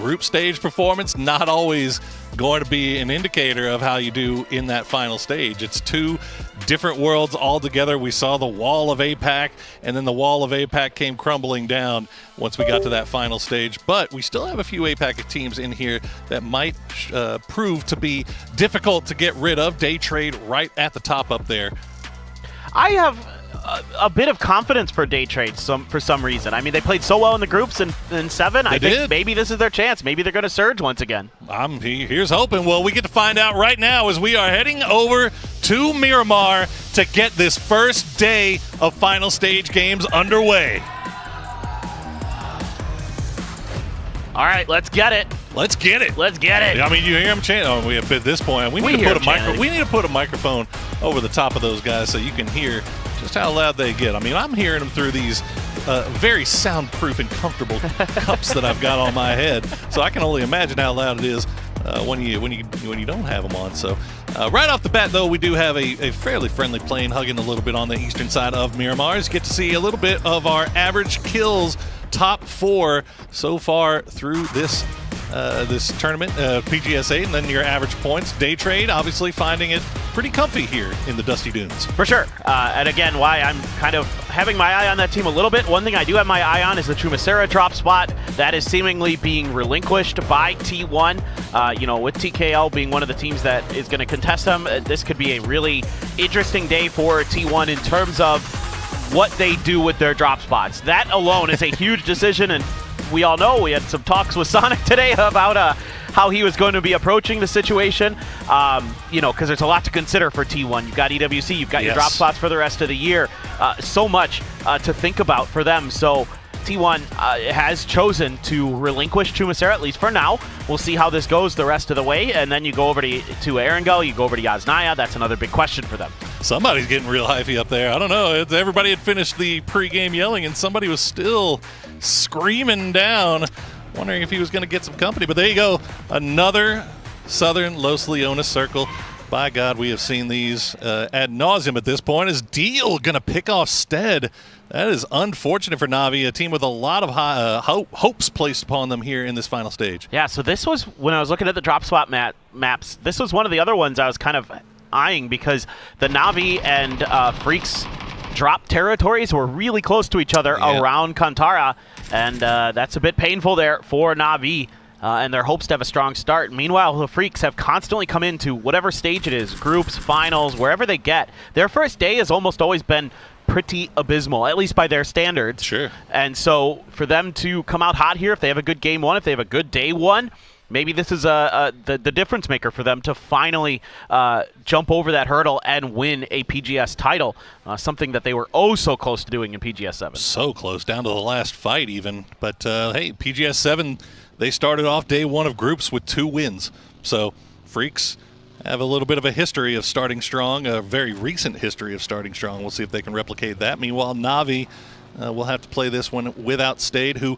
group stage performance, not always going to be an indicator of how you do in that final stage. It's two different worlds altogether. We saw the wall of APAC, and then the wall of APAC came crumbling down once we got to that final stage. But we still have a few APAC teams in here that might prove to be difficult to get rid of. Day Trade right at the top up there. I have a bit of confidence for Day Trade for some reason. I mean, they played so well in the groups in 7. I think maybe this is their chance. Maybe they're going to surge once again. Here's hoping. Well, we get to find out right now as we are heading over to Miramar to get this first day of final stage games underway. All right, let's get it. Let's get it. Let's get it. I mean, you hear them chanting. Oh, we have at this point. We need to put a microphone over the top of those guys so you can hear just how loud they get. I mean, I'm hearing them through these very soundproof and comfortable cups that I've got on my head. So I can only imagine how loud it is when you don't have them on. So right off the bat, though, we do have a fairly friendly plane hugging a little bit on the eastern side of Miramar. Get to see a little bit of our average kills, top 4 so far through this tournament, PGS8, and then your average points. Day Trade, obviously finding it pretty comfy here in the Dusty Dunes. For sure. And again, why I'm kind of having my eye on that team a little bit. One thing I do have my eye on is the Trumacera drop spot. That is seemingly being relinquished by T1. With TKL being one of the teams that is going to contest them, this could be a really interesting day for T1 in terms of what they do with their drop spots. That alone is a huge decision, and we all know we had some talks with Sonic today about how he was going to be approaching the situation, because there's a lot to consider for T1. You've got EWC, you've got your drop spots for the rest of the year. So much to think about for them. So T1 has chosen to relinquish Trumacera, at least for now. We'll see how this goes the rest of the way, and then you go over to Erangel, you go over to Yasnaya. That's another big question for them. Somebody's getting real hypey up there. I don't know. Everybody had finished the pregame yelling, and somebody was still screaming down, wondering if he was going to get some company. But there you go. Another Southern Los Leones circle. By God, we have seen these ad nauseum at this point. Is Deal going to pick off Stead? That is unfortunate for Na'Vi, a team with a lot of high, hopes placed upon them here in this final stage. Yeah, so this was, when I was looking at the drop spot maps, this was one of the other ones I was kind of eyeing because the Na'Vi and Freaks drop territories were really close to each other around Kantara, and that's a bit painful there for Na'Vi. And their hopes to have a strong start. Meanwhile, the Freaks have constantly come into whatever stage it is, groups, finals, wherever they get. Their first day has almost always been pretty abysmal, at least by their standards. Sure. And so for them to come out hot here, if they have a good game 1, if they have a good day 1, maybe this is the difference maker for them to finally jump over that hurdle and win a PGS title, something that they were so close to doing in PGS 7. So close, down to the last fight even. But hey, PGS 7, they started off day 1 of groups with 2 wins. So Freaks have a little bit of a history of starting strong, a very recent history of starting strong. We'll see if they can replicate that. Meanwhile, Na'Vi will have to play this one without Stade, who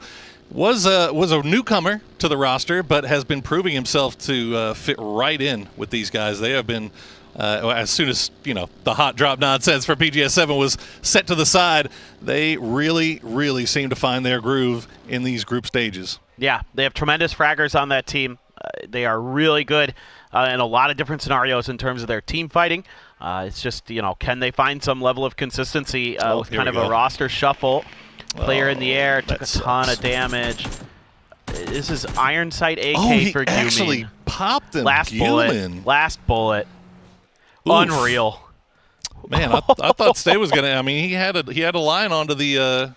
was a newcomer to the roster, but has been proving himself to fit right in with these guys. They have been, as soon as the hot drop nonsense for PGS 7 was set to the side, they really, really seem to find their groove in these group stages. Yeah, they have tremendous fraggers on that team. They are really good in a lot of different scenarios in terms of their team fighting. It's just, can they find some level of consistency with kind of a roster shuffle? Player in the air, took a ton of damage. This is Iron Sight AK for Gumin. He actually popped him. Last bullet. Oof. Unreal. Man, I thought Stay was gonna. I mean, he had a line onto the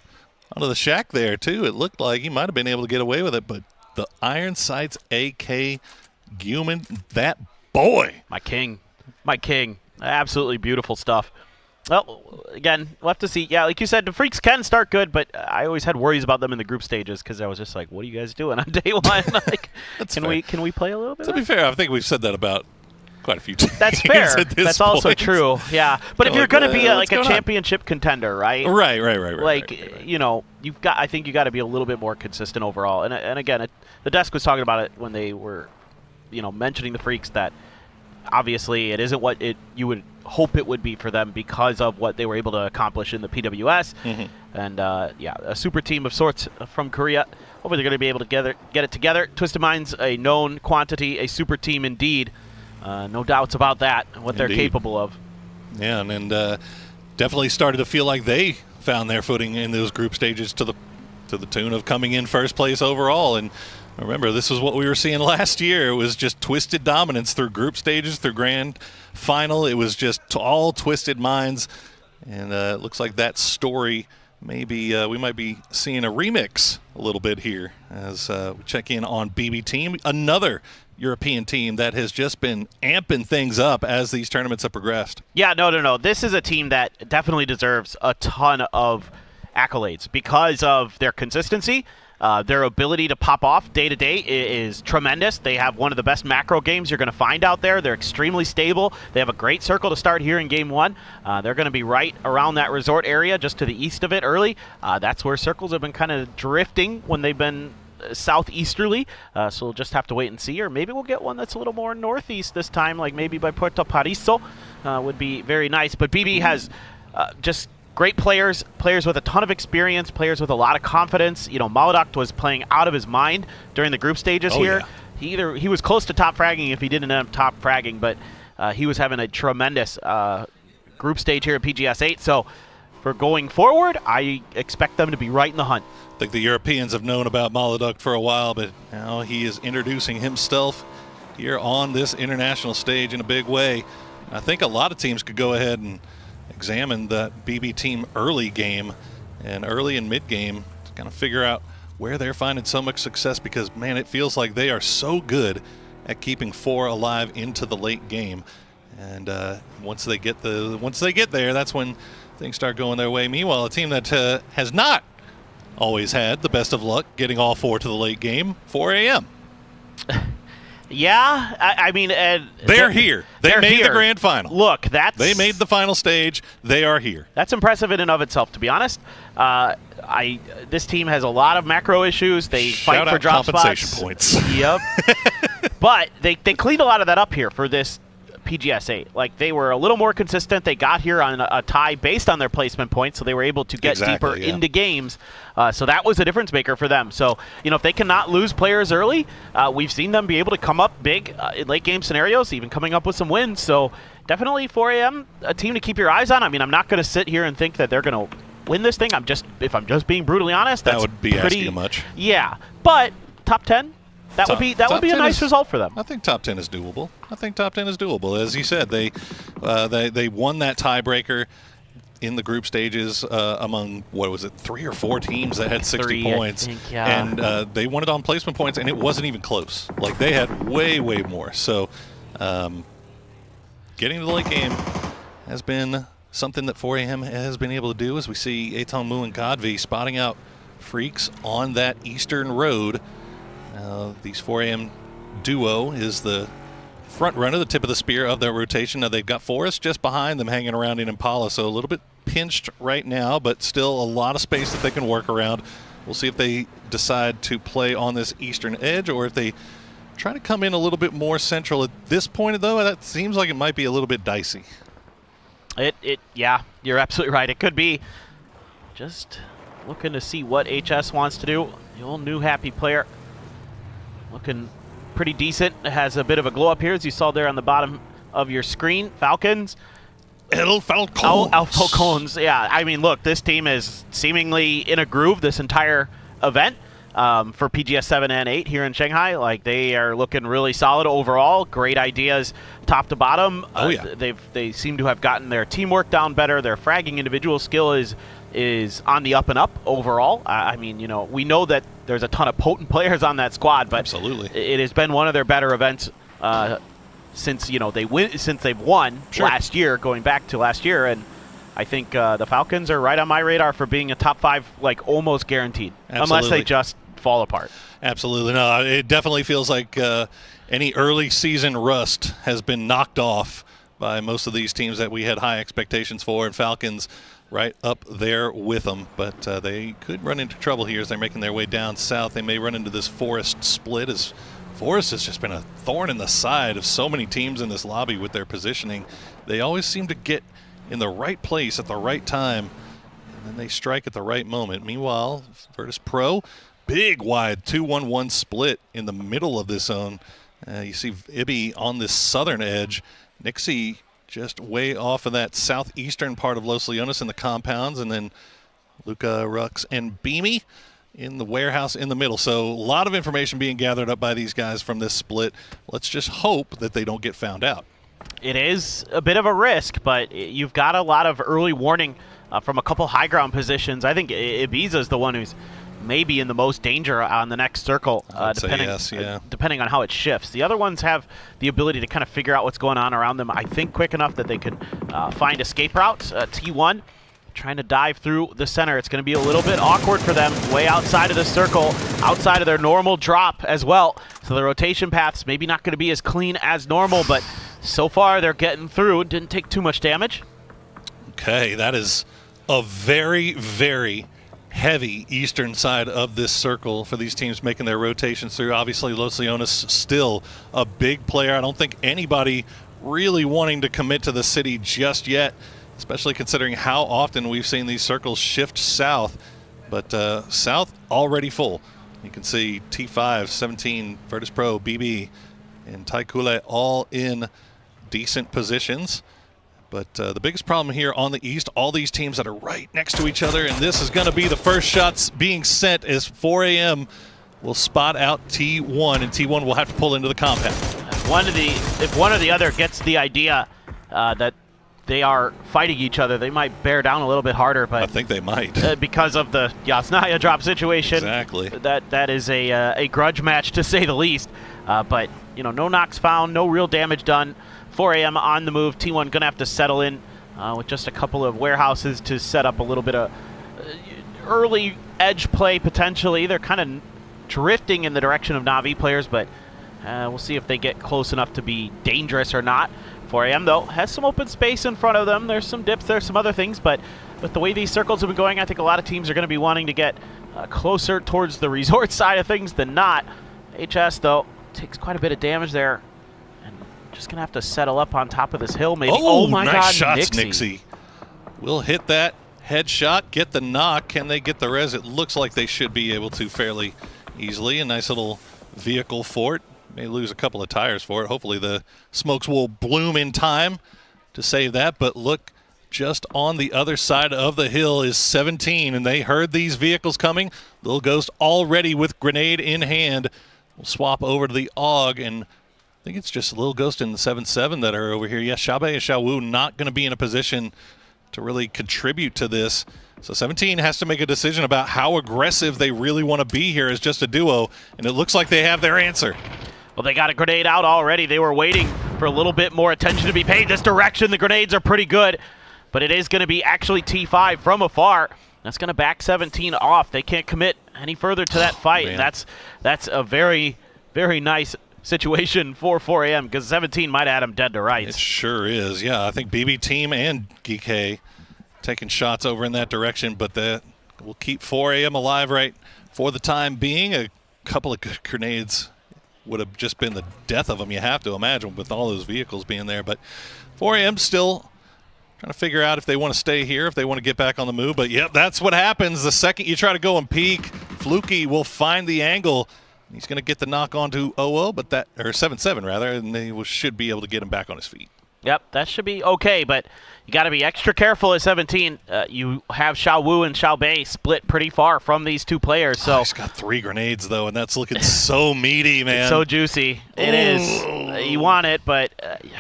shack there too. It looked like he might have been able to get away with it, but the Iron Sights AK Gumin, that boy. My king. Absolutely beautiful stuff. Well, again, we'll have to see. Yeah, like you said, the Freaks can start good, but I always had worries about them in the group stages because I was just like, what are you guys doing on day 1? Like, can we play a little bit? To be fair, I think we've said that about quite a few times. That's fair. That's also true. Yeah, but if you're going to be a championship contender, right? Right. Like, you've got. I think you got to be a little bit more consistent overall. And again, the desk was talking about it when they were, mentioning the Freaks that obviously, it isn't what you would hope it would be for them because of what they were able to accomplish in the PWS. And yeah, a super team of sorts from Korea. Hopefully they're going to be able to get it together. Twisted Mind's a known quantity, a super team indeed. No doubts about that and what they're capable of. Yeah, and definitely started to feel like they found their footing in those group stages to the tune of coming in first place overall. And remember, this was what we were seeing last year. It was just twisted dominance through group stages, through grand final. It was just all Twisted Minds. And it looks like that story, maybe we might be seeing a remix a little bit here as we check in on BB Team, another European team that has just been amping things up as these tournaments have progressed. Yeah, no. This is a team that definitely deserves a ton of accolades because of their consistency. Their ability to pop off day to day is tremendous. They have one of the best macro games you're going to find out there. They're extremely stable. They have a great circle to start here in Game 1. They're going to be right around that resort area just to the east of it early. That's where circles have been kind of drifting when they've been southeasterly. So we'll just have to wait and see. Or maybe we'll get one that's a little more northeast this time, like maybe by Puerto Paraiso. Would be very nice. But BB has just great players with a ton of experience, players with a lot of confidence. You know, Maladuct was playing out of his mind during the group stages here. Yeah. He was close to top fragging if he didn't end up top fragging, but he was having a tremendous group stage here at PGS 8. So for going forward, I expect them to be right in the hunt. I think the Europeans have known about Maladuct for a while, but now he is introducing himself here on this international stage in a big way. I think a lot of teams could go ahead and examine that BB Team early game and early and mid game to kind of figure out where they're finding so much success, because man, it feels like they are so good at keeping 4 alive into the late game. And once they get there, that's when things start going their way. Meanwhile, a team that has not always had the best of luck getting all 4 to the late game, 4 a.m. Yeah, I mean, they're here. They made the grand final. Look, they made the final stage. They are here. That's impressive in and of itself, to be honest. This team has a lot of macro issues. They fight for drop compensation spots. Points. Yep. But they cleaned a lot of that up here for this PGS 8. Like, they were a little more consistent. They got here on a tie based on their placement points, so they were able to get deeper into games. So that was a difference maker for them. So, you know, if they cannot lose players early, we've seen them be able to come up big in late game scenarios, even coming up with some wins. So definitely 4 a.m., a team to keep your eyes on. I mean, I'm not going to sit here and think that they're going to win this thing. If I'm just being brutally honest, that would be asking too much. Yeah, but top 10. That would be a nice result for them. I think top 10 is doable. As you said, they won that tiebreaker in the group stages among, 3 or 4 teams that had 60 points. I think, yeah. And they won it on placement points, and it wasn't even close. Like, they had way, way more. So getting to the late game has been something that 4AM has been able to do, as we see Etong Mu and Godvi spotting out freaks on that eastern road. These 4AM duo is the front runner, the tip of the spear of their rotation. Now they've got Forrest just behind them hanging around in Impala, so a little bit pinched right now, but still a lot of space that they can work around. We'll see if they decide to play on this eastern edge or if they try to come in a little bit more central. At this point, though, that seems like it might be a little bit dicey. Yeah, you're absolutely right. It could be. Just looking to see what HS wants to do. The old new happy player. Looking pretty decent. Has a bit of a glow up here, as you saw there on the bottom of your screen. Falcons. El Falcons. Yeah, I mean, look, this team is seemingly in a groove this entire event for PGS 7 and 8 here in Shanghai. Like, they are looking really solid overall. Great ideas top to bottom. They seem to have gotten their teamwork down better. Their fragging individual skill is on the up and up overall. I mean, you know, we know that there's a ton of potent players on that squad, but absolutely, it has been one of their better events since they've won last year, going back to last year, and I think the Falcons are right on my radar for being a top 5, like, almost guaranteed, unless they just fall apart. Absolutely, no. It definitely feels like any early season rust has been knocked off by most of these teams that we had high expectations for, and Falcons right up there with them. But they could run into trouble here as they're making their way down south. They may run into this Forest split as Forest has just been a thorn in the side of so many teams in this lobby with their positioning. They always seem to get in the right place at the right time, and then they strike at the right moment. Meanwhile, Virtus Pro, big wide 2-1-1 split in the middle of this zone. You see Ibby on this southern edge. Nixie just way off of that southeastern part of Los Leones in the compounds, and then Luca, Rux, and Beamy in the warehouse in the middle. So a lot of information being gathered up by these guys from this split. Let's just hope that they don't get found out. It is a bit of a risk, but you've got a lot of early warning from a couple high ground positions. I think Ibiza is the one who's maybe in the most danger on the next circle, depending on how it shifts. The other ones have the ability to kind of figure out what's going on around them, I think, quick enough that they can find escape routes. T1 trying to dive through the center. It's going to be a little bit awkward for them, way outside of the circle, outside of their normal drop as well. So the rotation path's maybe not going to be as clean as normal, but so far they're getting through. Didn't take too much damage. Okay, that is a very, very heavy eastern side of this circle for these teams making their rotations through. Obviously, Los Leones still a big player. I don't think anybody really wanting to commit to the city just yet, especially considering how often we've seen these circles shift south. But south already full. You can see T5, 17, Virtus Pro, BB, and Taikule all in decent positions. But the biggest problem here on the east, all these teams that are right next to each other, and this is going to be the first shots being sent as 4 a.m. will spot out T1, and T1 will have to pull into the compound. If one or the other gets the idea that they are fighting each other, they might bear down a little bit harder. But I think they might. Because of the Yasnaya drop situation. Exactly. That is a grudge match, to say the least. But, you know, no knocks found, no real damage done. 4 a.m. on the move. T1 going to have to settle in with just a couple of warehouses to set up a little bit of early edge play, potentially. They're kind of drifting in the direction of Na'Vi players, but we'll see if they get close enough to be dangerous or not. 4 a.m. though has some open space in front of them. There's some dips, there's some other things, but with the way these circles have been going, I think a lot of teams are going to be wanting to get closer towards the resort side of things than not. HS, though, takes quite a bit of damage there, and just going to have to settle up on top of this hill maybe. Oh my nice God, shots, Nixie. We'll hit that headshot, get the knock. Can they get the res? It looks like they should be able to fairly easily. A nice little vehicle for it. May lose a couple of tires for it. Hopefully the smokes will bloom in time to save that. But look, just on the other side of the hill is 17, and they heard these vehicles coming. Little Ghost already with grenade in hand. We'll swap over to the AUG, and I think it's just Little Ghost and the 7-7 that are over here. Yes, Xiaobei and Xiaowu not going to be in a position to really contribute to this. So 17 has to make a decision about how aggressive they really want to be here as just a duo, and it looks like they have their answer. Well, they got a grenade out already. They were waiting for a little bit more attention to be paid this direction. The grenades are pretty good, but it is going to be actually T5 from afar. That's going to back 17 off. They can't commit any further to that fight. And that's a very, very nice situation for 4 a.m. because 17 might have had him dead to rights. It sure is. Yeah, I think BB Team and GK taking shots over in that direction, but that will keep 4 a.m. alive right for the time being. A couple of good grenades would have just been the death of them, you have to imagine, with all those vehicles being there. But 4 a.m. still trying to figure out if they want to stay here, if they want to get back on the move. But, yep, that's what happens. The second you try to go and peek, Fluky will find the angle. He's going to get the knock onto 00, but that, or 7-7 rather, and they should be able to get him back on his feet. Yep, that should be okay, but you got to be extra careful at 17. You have Xiaowu and Xiaobei split pretty far from these two players. So he's got 3 grenades, though, and that's looking so meaty, man. It's so juicy. It is. You want it, but,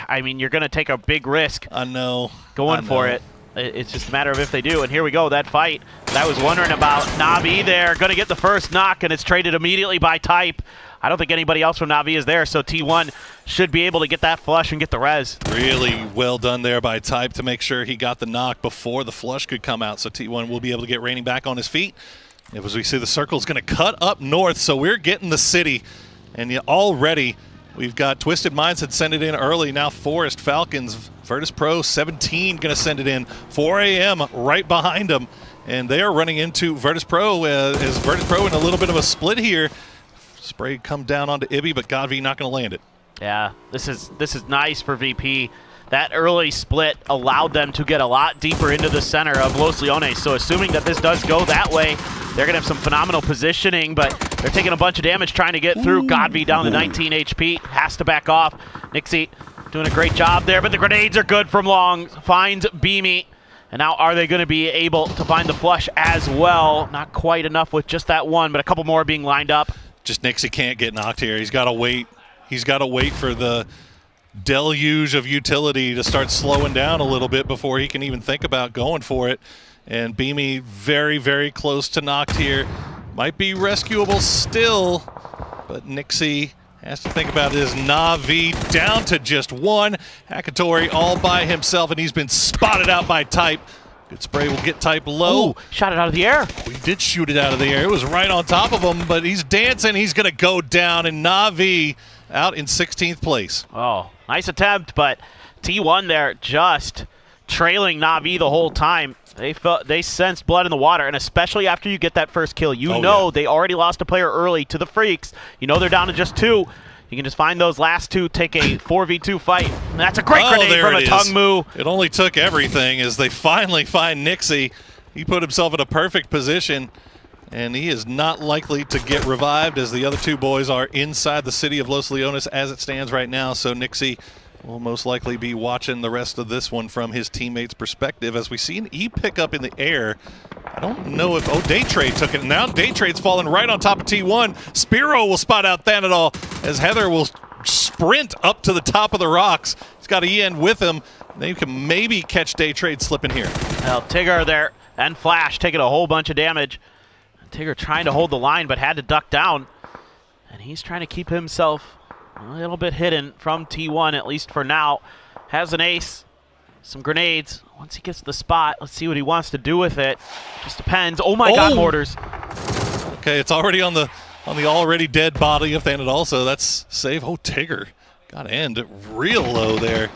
I mean, you're going to take a big risk. I know. Going for it. It's just a matter of if they do. And here we go, that fight that I was wondering about. Na'Vi there, going to get the first knock, and it's traded immediately by Type. I don't think anybody else from Na'Vi is there, so T1 should be able to get that flush and get the res. Really well done there by Type to make sure he got the knock before the flush could come out, so T1 will be able to get Raining back on his feet. As we see, the circle's going to cut up north, so we're getting the city. And already we've got Twisted Minds had sent it in early. Now Forest, Falcons, Virtus Pro, 17 going to send it in. 4 a.m. right behind them. And they are running into Virtus Pro as Virtus Pro in a little bit of a split here. Spray come down onto Ibby, but Godby not going to land it. Yeah, this is nice for VP. That early split allowed them to get a lot deeper into the center of Los Leones. So assuming that this does go that way, they're going to have some phenomenal positioning, but they're taking a bunch of damage trying to get through. Godby down to 19 HP, has to back off. Nixie doing a great job there, but the grenades are good from long. Finds Beamy. And now are they going to be able to find the flush as well? Not quite enough with just that one, but a couple more being lined up. Just Nixie can't get knocked here. He's got to wait. He's got to wait for the deluge of utility to start slowing down a little bit before he can even think about going for it. And Beamy very, very close to knocked here. Might be rescuable still, but Nixie has to think about his Na'Vi down to just one. Hakatori all by himself, and he's been spotted out by Type. Good spray will get Type low. Ooh, shot it out of the air. We did shoot it out of the air. It was right on top of him, but he's dancing. He's going to go down, and Na'Vi out in 16th place. Oh, nice attempt, but T1 there just trailing Na'Vi the whole time. They sensed blood in the water, and especially after you get that first kill, they already lost a player early to the Freaks. You know they're down to just two. You can just find those last two, take a 4v2 fight. And that's a great grenade from a Tungmu. It only took everything as they finally find Nixie. He put himself in a perfect position, and he is not likely to get revived as the other two boys are inside the city of Los Leones as it stands right now. So Nixie will most likely be watching the rest of this one from his teammates' perspective as we see an E pick up in the air. I don't know if, Daytrade took it. Now Daytrade's falling right on top of T1. Spiro will spot out Thanadol as Heather will sprint up to the top of the rocks. He's got EN with him. They can maybe catch Daytrade slipping here. Well, Tigger there and Flash taking a whole bunch of damage. Tigger trying to hold the line but had to duck down. And he's trying to keep himself a little bit hidden from T1, at least for now. Has an ace, some grenades. Once he gets to the spot, let's see what he wants to do with it. Just depends. Oh my God, mortars. Okay, it's already on the already dead body of Thanadol, so that's save. Oh, Tigger got to end real low there.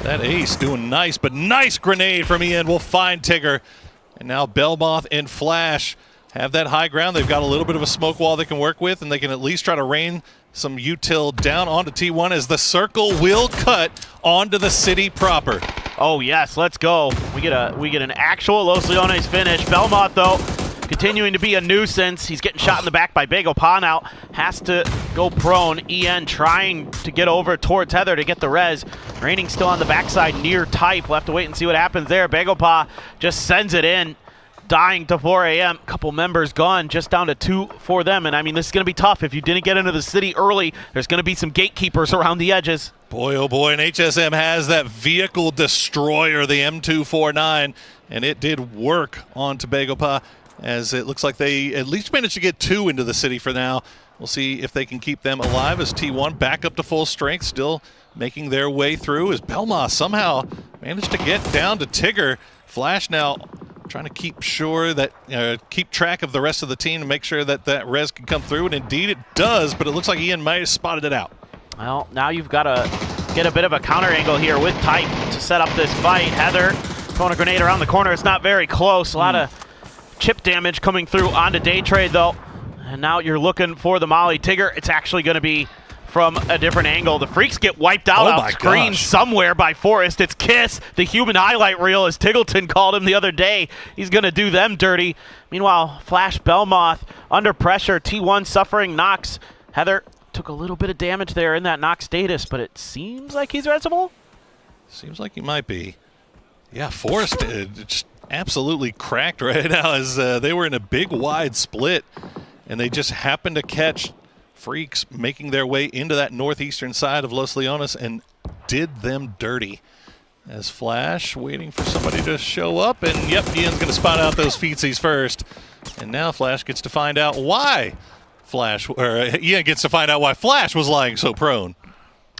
That ace doing nice, but nice grenade from EN will find Tigger. And now Belmoth and Flash have that high ground. They've got a little bit of a smoke wall they can work with, and they can at least try to rain some util down onto T1 as the circle will cut onto the city proper. Oh yes, let's go. We get an actual Los Leones finish. Belmont though, continuing to be a nuisance. He's getting shot in the back by Begopa now. Has to go prone. EN trying to get over towards Heather to get the res. Raining still on the backside near Type. We'll have to wait and see what happens there. Begopa just sends it in. Dying to 4 a.m. Couple members gone, just down to 2 for them. And I mean, this is going to be tough. If you didn't get into the city early, there's going to be some gatekeepers around the edges. Boy, oh boy, and HSM has that vehicle destroyer, the M249, and it did work on Begopa, as it looks like they at least managed to get 2 into the city for now. We'll see if they can keep them alive as T1 back up to full strength, still making their way through as Belma somehow managed to get down to Tigger. Flash now trying to keep keep track of the rest of the team to make sure that that res can come through, and indeed it does, but it looks like Ian might have spotted it out. Well, now you've got to get a bit of a counter angle here with Type to set up this fight. Heather throwing a grenade around the corner. It's not very close. A lot of chip damage coming through onto Daytrade though. And now you're looking for the Molly. Tigger, it's actually going to be from a different angle. The Freaks get wiped out off screen somewhere by Forrest. It's Kiss, the human highlight reel, as Tiggleton called him the other day. He's going to do them dirty. Meanwhile, Flash Belmoth under pressure. T1 suffering knocks. Heather took a little bit of damage there in that knock status, but it seems like he's resable. Seems like he might be. Yeah, Forrest just absolutely cracked right now as they were in a big wide split, and they just happened to catch Freaks making their way into that northeastern side of Los Leones and did them dirty. As Flash waiting for somebody to show up, and yep, Ian's going to spot out those feetsies first. And now Flash gets to find out why Ian gets to find out why Flash was lying so prone.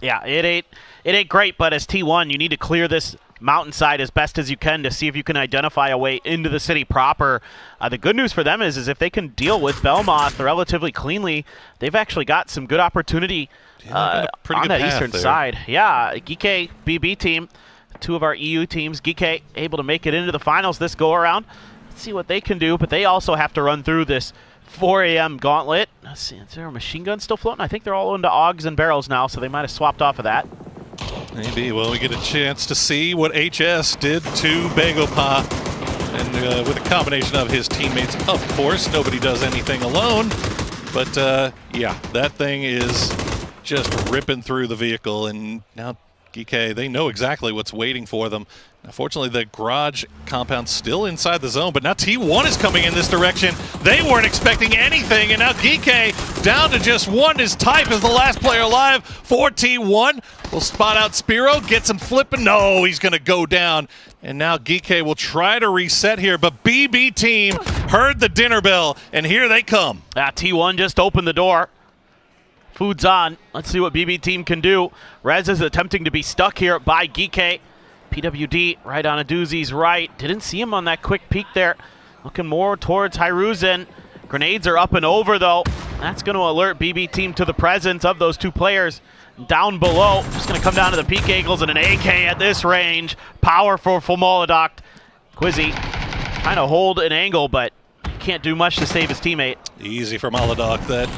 Yeah, it ain't great, but as T1, you need to clear this mountainside as best as you can to see if you can identify a way into the city proper. The good news for them is if they can deal with Belmoth relatively cleanly, they've actually got some good opportunity on that eastern side. Yeah, Geeke BB team, 2 of our EU teams, Geeke able to make it into the finals this go around. Let's see what they can do, but they also have to run through this 4 a.m. gauntlet. Let's see, is there a machine gun still floating? I think they're all into AUGs and barrels now, so they might have swapped off of that. Maybe. Well, we get a chance to see what HS did to Bagopah. And with a combination of his teammates, of course, nobody does anything alone. But, yeah, that thing is just ripping through the vehicle. And now GK, they know exactly what's waiting for them. Unfortunately, the garage compound's still inside the zone, but now T1 is coming in this direction. They weren't expecting anything, and now GK down to just one. His type is the last player alive for T1. Will spot out Spiro, gets him flipping. No, he's going to go down. And now GK will try to reset here, but BB team heard the dinner bell, and here they come. T1 just opened the door. Food's on. Let's see what BB team can do. Rez is attempting to be stuck here by GK. PWD right on a doozie's right. Didn't see him on that quick peek there. Looking more towards Hyruzen. Grenades are up and over, though. That's going to alert BB team to the presence of those two players down below. Just going to come down to the peak angles and an AK at this range. Powerful for Molodoc. Quizzy trying to hold an angle, but can't do much to save his teammate. Easy for Molodoc. That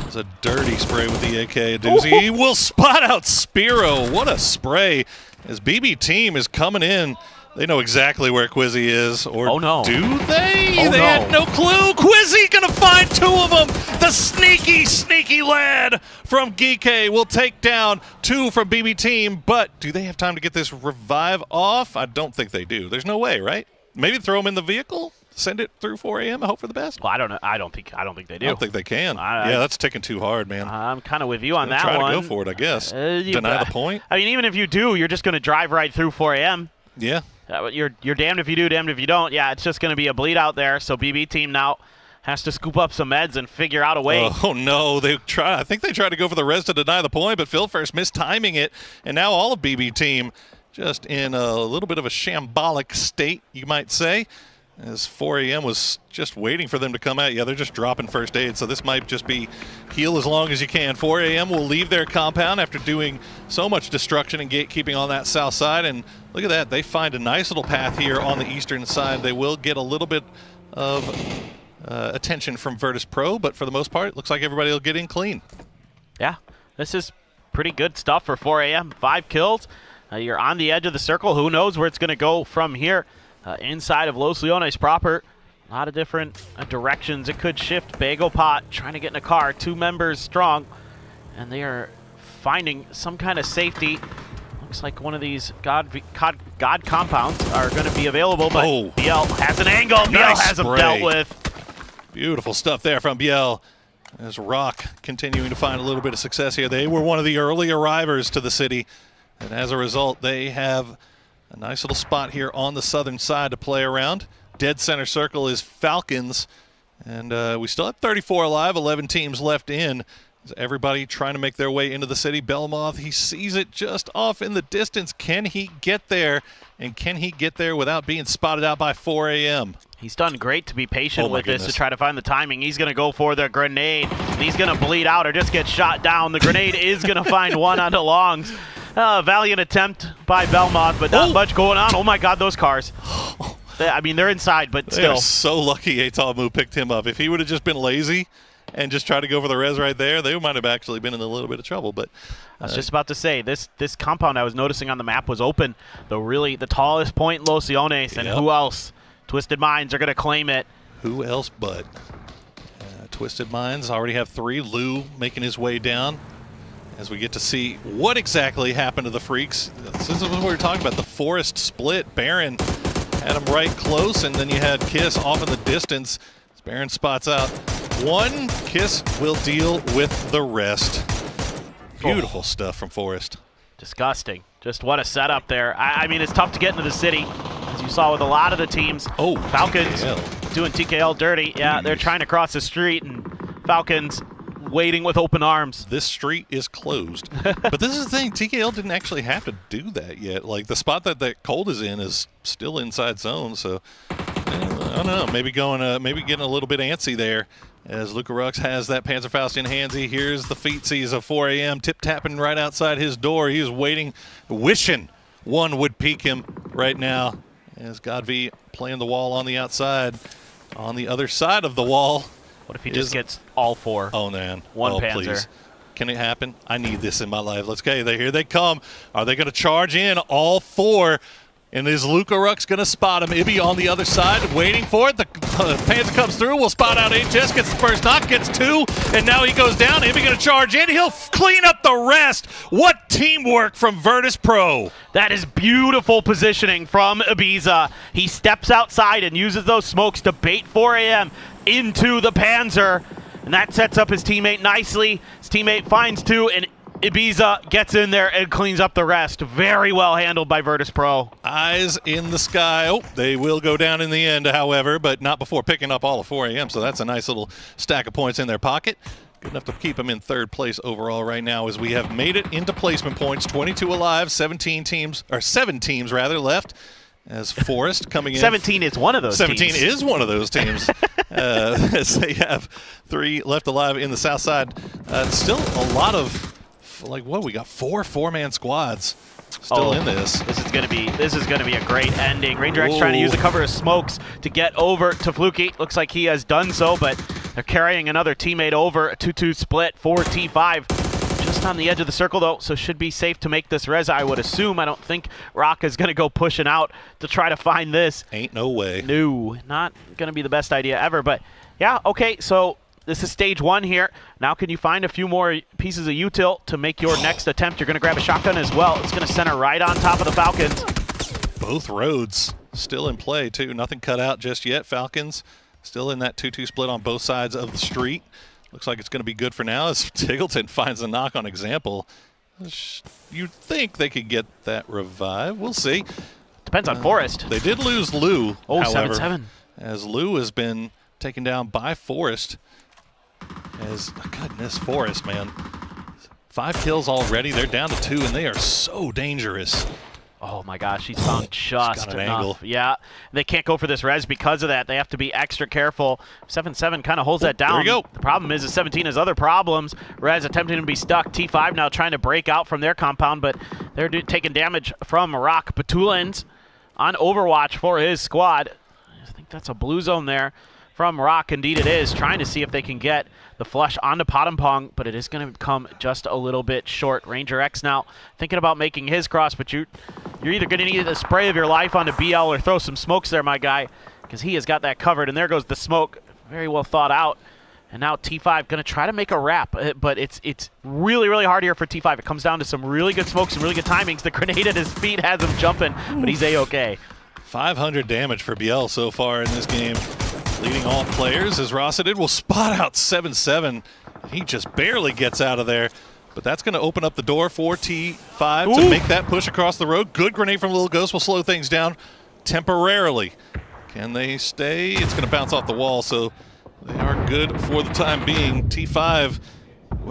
was a dirty spray with the AK. A doozy. He will spot out Spiro. What a spray. As BB team is coming in, they know exactly where Quizzy is. Or do they? They had no clue. Quizzy gonna find two of them. The sneaky, sneaky lad from GK will take down two from BB team. But do they have time to get this revive off? I don't think they do. There's no way, right? Maybe throw them in the vehicle, send it through 4 a.m. hope for the best. Well, I don't know. I don't think they do. I don't think they can. Yeah, that's ticking too hard, man. I'm kind of with you on that one. Try to go for it, I guess. Deny the point. I mean, even if you do, you're just going to drive right through 4 a.m. Yeah. You're damned if you do, damned if you don't. Yeah, it's just going to be a bleed out there. So BB team now has to scoop up some meds and figure out a way. Oh no, I think they tried to go for the res to deny the point, but Phil first mistiming it, and now all of BB team just in a little bit of a shambolic state, you might say. As 4 a.m. was just waiting for them to come out. Yeah, they're just dropping first aid, so this might just be heal as long as you can. 4 a.m. will leave their compound after doing so much destruction and gatekeeping on that south side. And look at that. They find a nice little path here on the eastern side. They will get a little bit of attention from Virtus Pro, but for the most part, it looks like everybody will get in clean. Yeah, this is pretty good stuff for 4 a.m. 5 kills. You're on the edge of the circle. Who knows where it's going to go from here? Inside of Los Leones proper, a lot of different directions it could shift. Bagopah trying to get in a car, 2 members strong, and they are finding some kind of safety. Looks like one of these God compounds are going to be available, but Biel has an angle. Biel has him dealt with. Beautiful stuff there from Biel. As Rock continuing to find a little bit of success here. They were one of the early arrivers to the city, and as a result, they have a nice little spot here on the southern side to play around. Dead center circle is Falcons. And we still have 34 alive, 11 teams left in. Everybody trying to make their way into the city. Belmoth, he sees it just off in the distance. Can he get there? And can he get there without being spotted out by 4 a.m.? He's done great to be patient with this to try to find the timing. He's going to go for the grenade. And he's going to bleed out or just get shot down. The grenade is going to find one onto Longs. Valiant attempt by Belmont, but not much going on. Oh my God, those cars. I mean, they're inside, but still. They're so lucky Atamu picked him up. If he would have just been lazy and just tried to go for the res right there, they might have actually been in a little bit of trouble. But I was just about to say, this compound I was noticing on the map was open. The tallest point in Los Leones, and who else? Twisted Minds are going to claim it. Who else but Twisted Minds already have 3. Lou making his way down. As we get to see what exactly happened to the Freaks. This is what we were talking about, the forest split. Baron had him right close, and then you had Kiss off in the distance. As Baron spots out one, Kiss will deal with the rest. Beautiful stuff from Forest. Disgusting. Just what a setup there. I mean, it's tough to get into the city, as you saw with a lot of the teams. Falcons doing TKL dirty. Yeah, they're trying to cross the street, and Falcons waiting with open arms. This street is closed. But this is the thing, TKL didn't actually have to do that yet. Like, the spot that Cold is in is still inside zone, so I don't know, maybe getting a little bit antsy there as Luca Rux has that Panzerfaust in handsy. Here's the feetsies of 4 a.m. tip-tapping right outside his door. He is waiting, wishing one would peek him right now as God V playing the wall on the outside. On the other side of the wall What if he just gets all 4? Oh, man. One Panzer. Please. Can it happen? I need this in my life. Let's go. Here they come. Are they going to charge in all 4? And is Luka Ruck's going to spot him? Ibby on the other side, waiting for it. The Panzer comes through. Will spot out HS, gets the first knock, gets 2, and now he goes down. Ibby going to charge in. He'll clean up the rest. What teamwork from Virtus Pro. That is beautiful positioning from Ibiza. He steps outside and uses those smokes to bait 4 AM into the Panzer, and that sets up his teammate nicely. His teammate finds 2, and Ibiza gets in there and cleans up the rest. Very well handled by Virtus Pro. Eyes in the sky. Oh, they will go down in the end, however, but not before picking up all of 4 AM, so that's a nice little stack of points in their pocket. Good enough to keep them in 3rd place overall right now as we have made it into placement points. 22 alive, 7 teams rather left. As Forest coming in. 17 is one of those 17 teams. is one of those teams. As they have 3 left alive in the south side. Still a lot of, like, what, we got 4 4-man squads still in this. This is gonna be a great ending. Ranger X trying to use the cover of smokes to get over to Fluky. Looks like he has done so, but they're carrying another teammate over. A 2-2 split for T5. Just on the edge of the circle, though, so should be safe to make this res, I would assume. I don't think Rock is going to go pushing out to try to find this. Ain't no way. No, not going to be the best idea ever. But, yeah, okay, so this is stage 1 here. Now can you find a few more pieces of util to make your next attempt? You're going to grab a shotgun as well. It's going to center right on top of the Falcons. Both roads still in play, too. Nothing cut out just yet. Falcons still in that 2-2 split on both sides of the street. Looks like it's going to be good for now as Tiggleton finds the knock on Example. You'd think they could get that revive. We'll see. Depends on Forest. They did lose Lou, however, 7-7. as Lou has been taken down by Forest. Goodness, Forest, man. 5 kills already. They're down to 2, and they are so dangerous. Oh my gosh, he's found just got an enough. angle. Yeah, they can't go for this res because of that. They have to be extra careful. 7-7 kind of holds that down. There we go. The problem is 17 has other problems. Res attempting to be stuck. T5 now trying to break out from their compound, but they're taking damage from Rock. Batulins on Overwatch for his squad. I think that's a blue zone there from Rock. Indeed it is. Trying to see if they can get the flush onto Pong, but it is going to come just a little bit short. Ranger X now thinking about making his cross, but you're either going to need a spray of your life onto BL or throw some smokes there, my guy, because he has got that covered, and there goes the smoke. Very well thought out. And now T5 going to try to make a wrap, but it's really, really hard here for T5. It comes down to some really good smokes and really good timings. The grenade at his feet has him jumping, but he's A-okay. 500 damage for BL so far in this game. Leading all players as Rossadid will spot out 7-7. He just barely gets out of there. But that's going to open up the door for T5 to make that push across the road. Good grenade from Little Ghost will slow things down temporarily. Can they stay? It's going to bounce off the wall, so they are good for the time being. T5,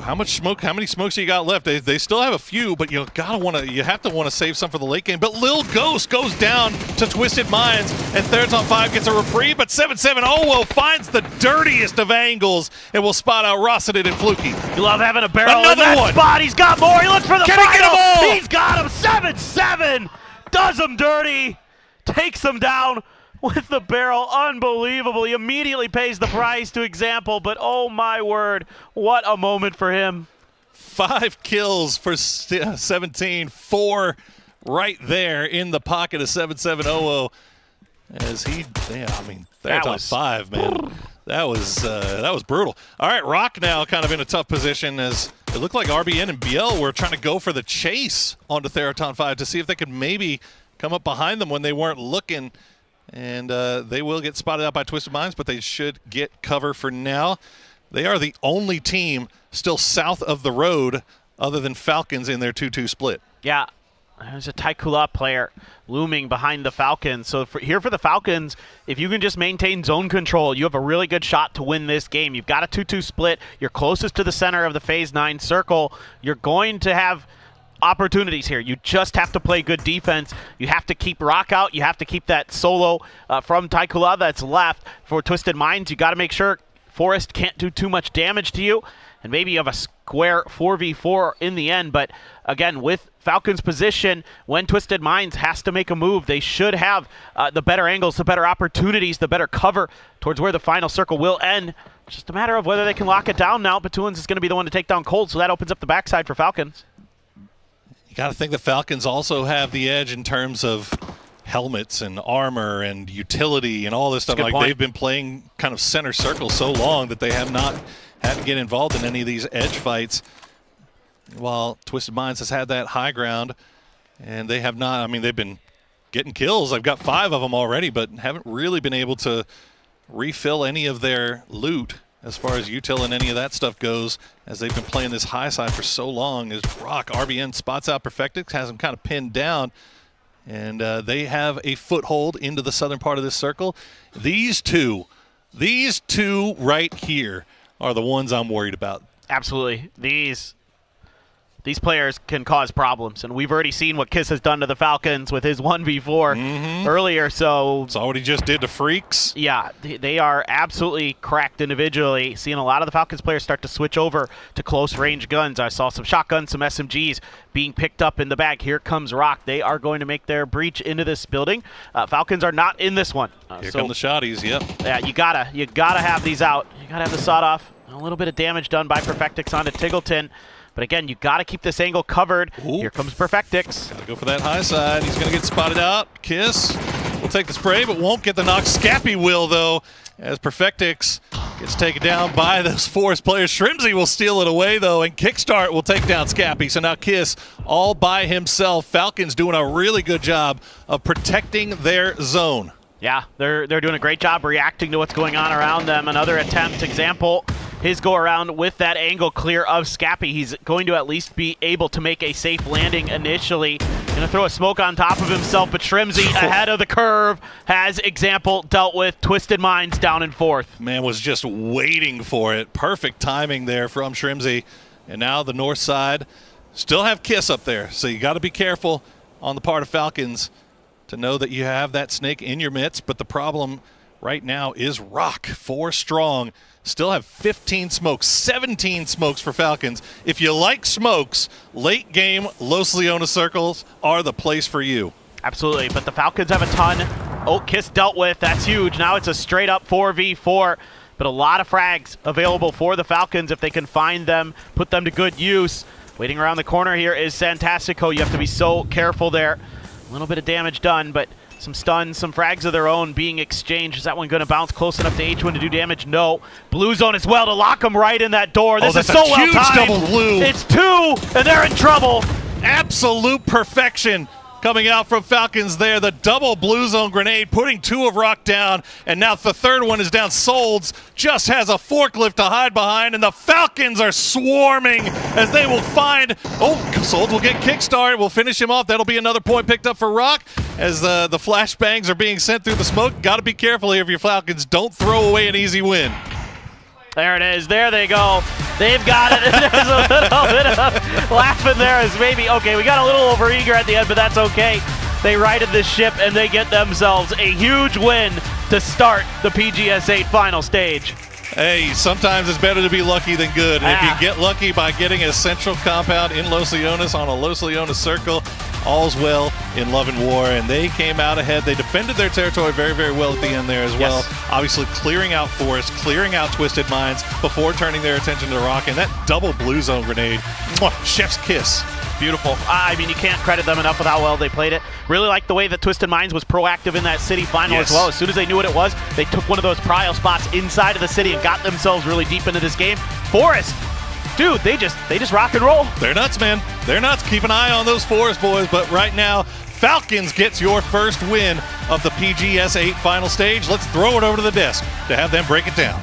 how much smoke? How many smokes you got left? They still have a few, but you have to want to save some for the late game. But Lil Ghost goes down to Twisted Minds, and Theraton 5 gets a reprieve, but 7-7 Owo finds the dirtiest of angles and will spot out Rossadid and Fluky. You love having a barrel in Another that one. spot. He's got more. He looks for the Can final. he get them all? He's got him. 7-7 does him dirty. Takes him down with the barrel. Unbelievable. He immediately pays the price to Example, but oh my word, what a moment for him. 5 kills for 17, 4 right there in the pocket of 7-7 Owo. As they're top 5, man. That was brutal. All right, Rock now kind of in a tough position as it looked like RBN and BL were trying to go for the chase onto Theraton 5 to see if they could maybe come up behind them when they weren't looking. And they will get spotted out by Twisted Minds, but they should get cover for now. They are the only team still south of the road other than Falcons in their 2-2 split. Yeah, there's a Taikula player looming behind the Falcons. So for the Falcons, if you can just maintain zone control, you have a really good shot to win this game. You've got a 2-2 split. You're closest to the center of the Phase 9 circle. You're going to have opportunities here. You just have to play good defense. You have to keep Rock out. You have to keep that solo from Taikula that's left. For Twisted Minds, you got to make sure Forest can't do too much damage to you, and maybe you have a square 4v4 in the end. But again, with Falcons' position, when Twisted Minds has to make a move, they should have the better angles, the better opportunities, the better cover towards where the final circle will end. just a matter of whether they can lock it down now. Batuins is going to be the one to take down Cold, so that opens up the backside for Falcons. You got to think the Falcons also have the edge in terms of helmets and armor and utility and all this stuff. Like, they've been playing kind of center circle so long that they have not had to get involved in any of these edge fights, while Twisted Minds has had that high ground, and they have not. I mean, they've been getting kills. I've got 5 of them already, but haven't really been able to refill any of their loot as far as util and any of that stuff goes, as they've been playing this high side for so long. As Rock, RBN spots out Perfectix, has them kind of pinned down, and they have a foothold into the southern part of this circle. These two right here are the ones I'm worried about. Absolutely. These players can cause problems, and we've already seen what Kiss has done to the Falcons with his 1v4 earlier. So saw what he just did to Freaks. Yeah, they are absolutely cracked individually. Seeing a lot of the Falcons players start to switch over to close-range guns. I saw some shotguns, some SMGs being picked up in the bag. Here comes Rock. They are going to make their breach into this building. Falcons are not in this one. Here come the shotties, yep. Yeah, you gotta have these out. You gotta have the sawed-off. A little bit of damage done by Perfectix onto Tiggleton. But again, you got to keep this angle covered. Ooh. Here comes Perfectix. Got to go for that high side. He's going to get spotted out. Kiss will take the spray, but won't get the knock. Scappy will, though, as Perfectix gets taken down by those Forest players. Shrimsy will steal it away, though, and Kickstart will take down Scappy. So now Kiss all by himself. Falcons doing a really good job of protecting their zone. Yeah, they're doing a great job reacting to what's going on around them. Another attempt, example, his go around with that angle clear of Scappy. He's going to at least be able to make a safe landing initially. Going to throw a smoke on top of himself, but Shrimsy ahead of the curve has example dealt with. Twisted Minds down in 4th. Man was just waiting for it. Perfect timing there from Shrimsy. And now the north side still have Kiss up there, so you got to be careful on the part of Falcons to know that you have that snake in your midst. But the problem right now is Rock, 4 strong. Still have 15 smokes, 17 smokes for Falcons. If you like smokes, late game Los Leones circles are the place for you. Absolutely, but the Falcons have a ton. Oh, Kiss dealt with. That's huge. Now it's a straight up 4v4, but a lot of frags available for the Falcons if they can find them, put them to good use. Waiting around the corner here is Santastico. You have to be so careful there. A little bit of damage done, but some stuns, some frags of their own being exchanged. Is that one going to bounce close enough to H1 to do damage? No. Blue zone as well to lock them right in that door. This is so well timed. Huge double blue. It's 2, and they're in trouble. Absolute perfection coming out from Falcons there. The double blue zone grenade, putting 2 of Rock down, and now the third one is down. Solds just has a forklift to hide behind, and the Falcons are swarming as they will find. Oh, Solds will get kickstarted. We'll finish him off. That'll be another point picked up for Rock as the flashbangs are being sent through the smoke. Got to be careful here if your Falcons don't throw away an easy win. There it is. There they go. They've got it. There's a little bit of laughing there as maybe, okay, we got a little overeager at the end, but that's okay. They righted this ship, and they get themselves a huge win to start the PGS 8 final stage. Hey, sometimes it's better to be lucky than good. And if you get lucky by getting a central compound in Los Leones on a Los Leones circle, all's well in love and war. And they came out ahead. They defended their territory very, very well at the end there as well. Yes. Obviously clearing out Forest, clearing out Twisted Minds before turning their attention to Rock. And that double blue zone grenade, chef's kiss. Beautiful. I mean, you can't credit them enough with how well they played it. Really like the way that Twisted Minds was proactive in that city final as well. As soon as they knew what it was, they took one of those prio spots inside of the city and got themselves really deep into this game. Forest, dude, they just rock and roll. They're nuts, man. They're nuts. Keep an eye on those Forest boys. But right now, Falcons gets your first win of the PGS 8 final stage. Let's throw it over to the desk to have them break it down.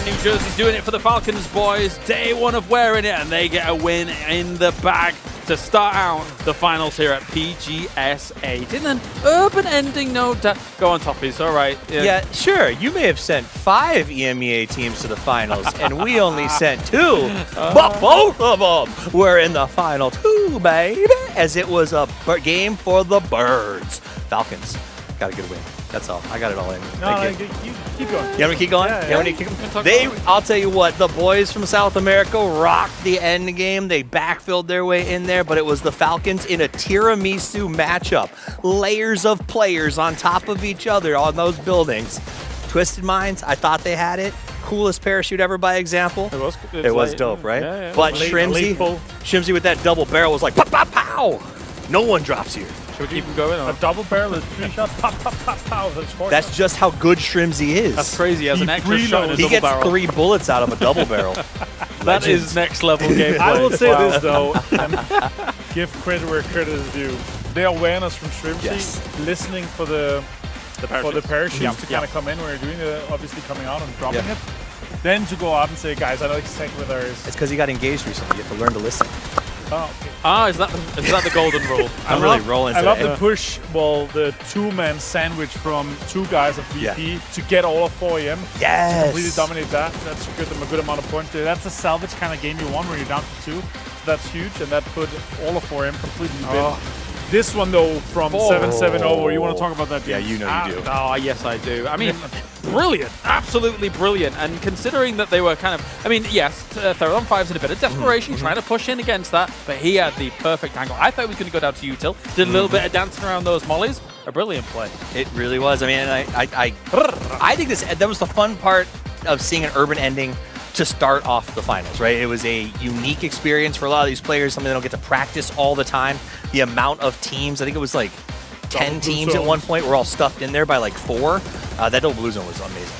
New Jersey's doing it for the Falcons, boys. Day 1 of wearing it, and they get a win in the bag. to start out the finals here at PGS 8 in an urban ending, no doubt. Go on, Toffees. All right. Yeah, sure. You may have sent 5 EMEA teams to the finals, and we only sent 2. But both of them were in the final 2, baby, as it was a game for the birds. Falcons got a good win. That's all. I got it all in. No, you keep going. You want me to keep going? I'll tell you what, the boys from South America rocked the end game. They backfilled their way in there, but it was the Falcons in a tiramisu matchup. Layers of players on top of each other on those buildings. Twisted Minds, I thought they had it. Coolest parachute ever by example. It was dope, right? Yeah, yeah. But Shrimzy with that double barrel was like, pow, pow, pow. No one drops here. Should we keep him going? A double barrel is 3 shots, pop, pop, pop, pow. That's just how good Shrimzy is. That's crazy. As an extra shot in a He double gets barrel. 3 bullets out of a double barrel. That is next level gameplay. I will say this, though, and give credit where credit is due. The awareness from Shrimzy, listening for the parachutes to kind of come in when you're doing it, obviously coming out and dropping it. Then to go out and say, guys, I know exactly where there is. It's because he got engaged recently. You have to learn to listen. Oh, okay. Is that the golden rule? I'm really rolling. I love the push, the 2-man sandwich from 2 guys at VP to get all of 4 AM. Yes. To completely dominate that. That's a good amount of points there. That's a salvage kind of game you want when you're down to 2. So that's huge, and that put all of 4 AM completely in bin. This one, though, from 7-7-0, you want to talk about that? Yeah, you know you do. Oh, yes, I do. I mean, brilliant. Absolutely brilliant. And considering that they were kind of, I mean, yes, Theron 5's in a bit of desperation, trying to push in against that, but he had the perfect angle. I thought he was going to go down to util. Did a little bit of dancing around those mollies. A brilliant play. It really was. I mean, I think that was the fun part of seeing an urban ending to start off the finals, right? It was a unique experience for a lot of these players, something they don't get to practice all the time. The amount of teams, I think it was like 10 teams at one point, were all stuffed in there by like 4. That double blue zone was amazing.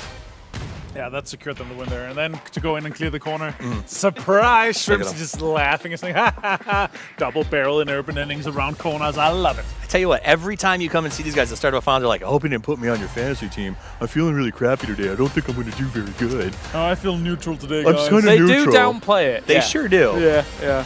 Yeah, that secured them to win there. And then to go in and clear the corner. Surprise! Shrimps just laughing and saying, ha ha ha. Double barrel in urban endings around corners. I love it. I tell you what, every time you come and see these guys at the start of a final, they're like, I hope you didn't put me on your fantasy team. I'm feeling really crappy today. I don't think I'm going to do very good. Oh, I feel neutral today, I'm guys. just kind of They neutral. do downplay it. They sure do. Yeah, yeah.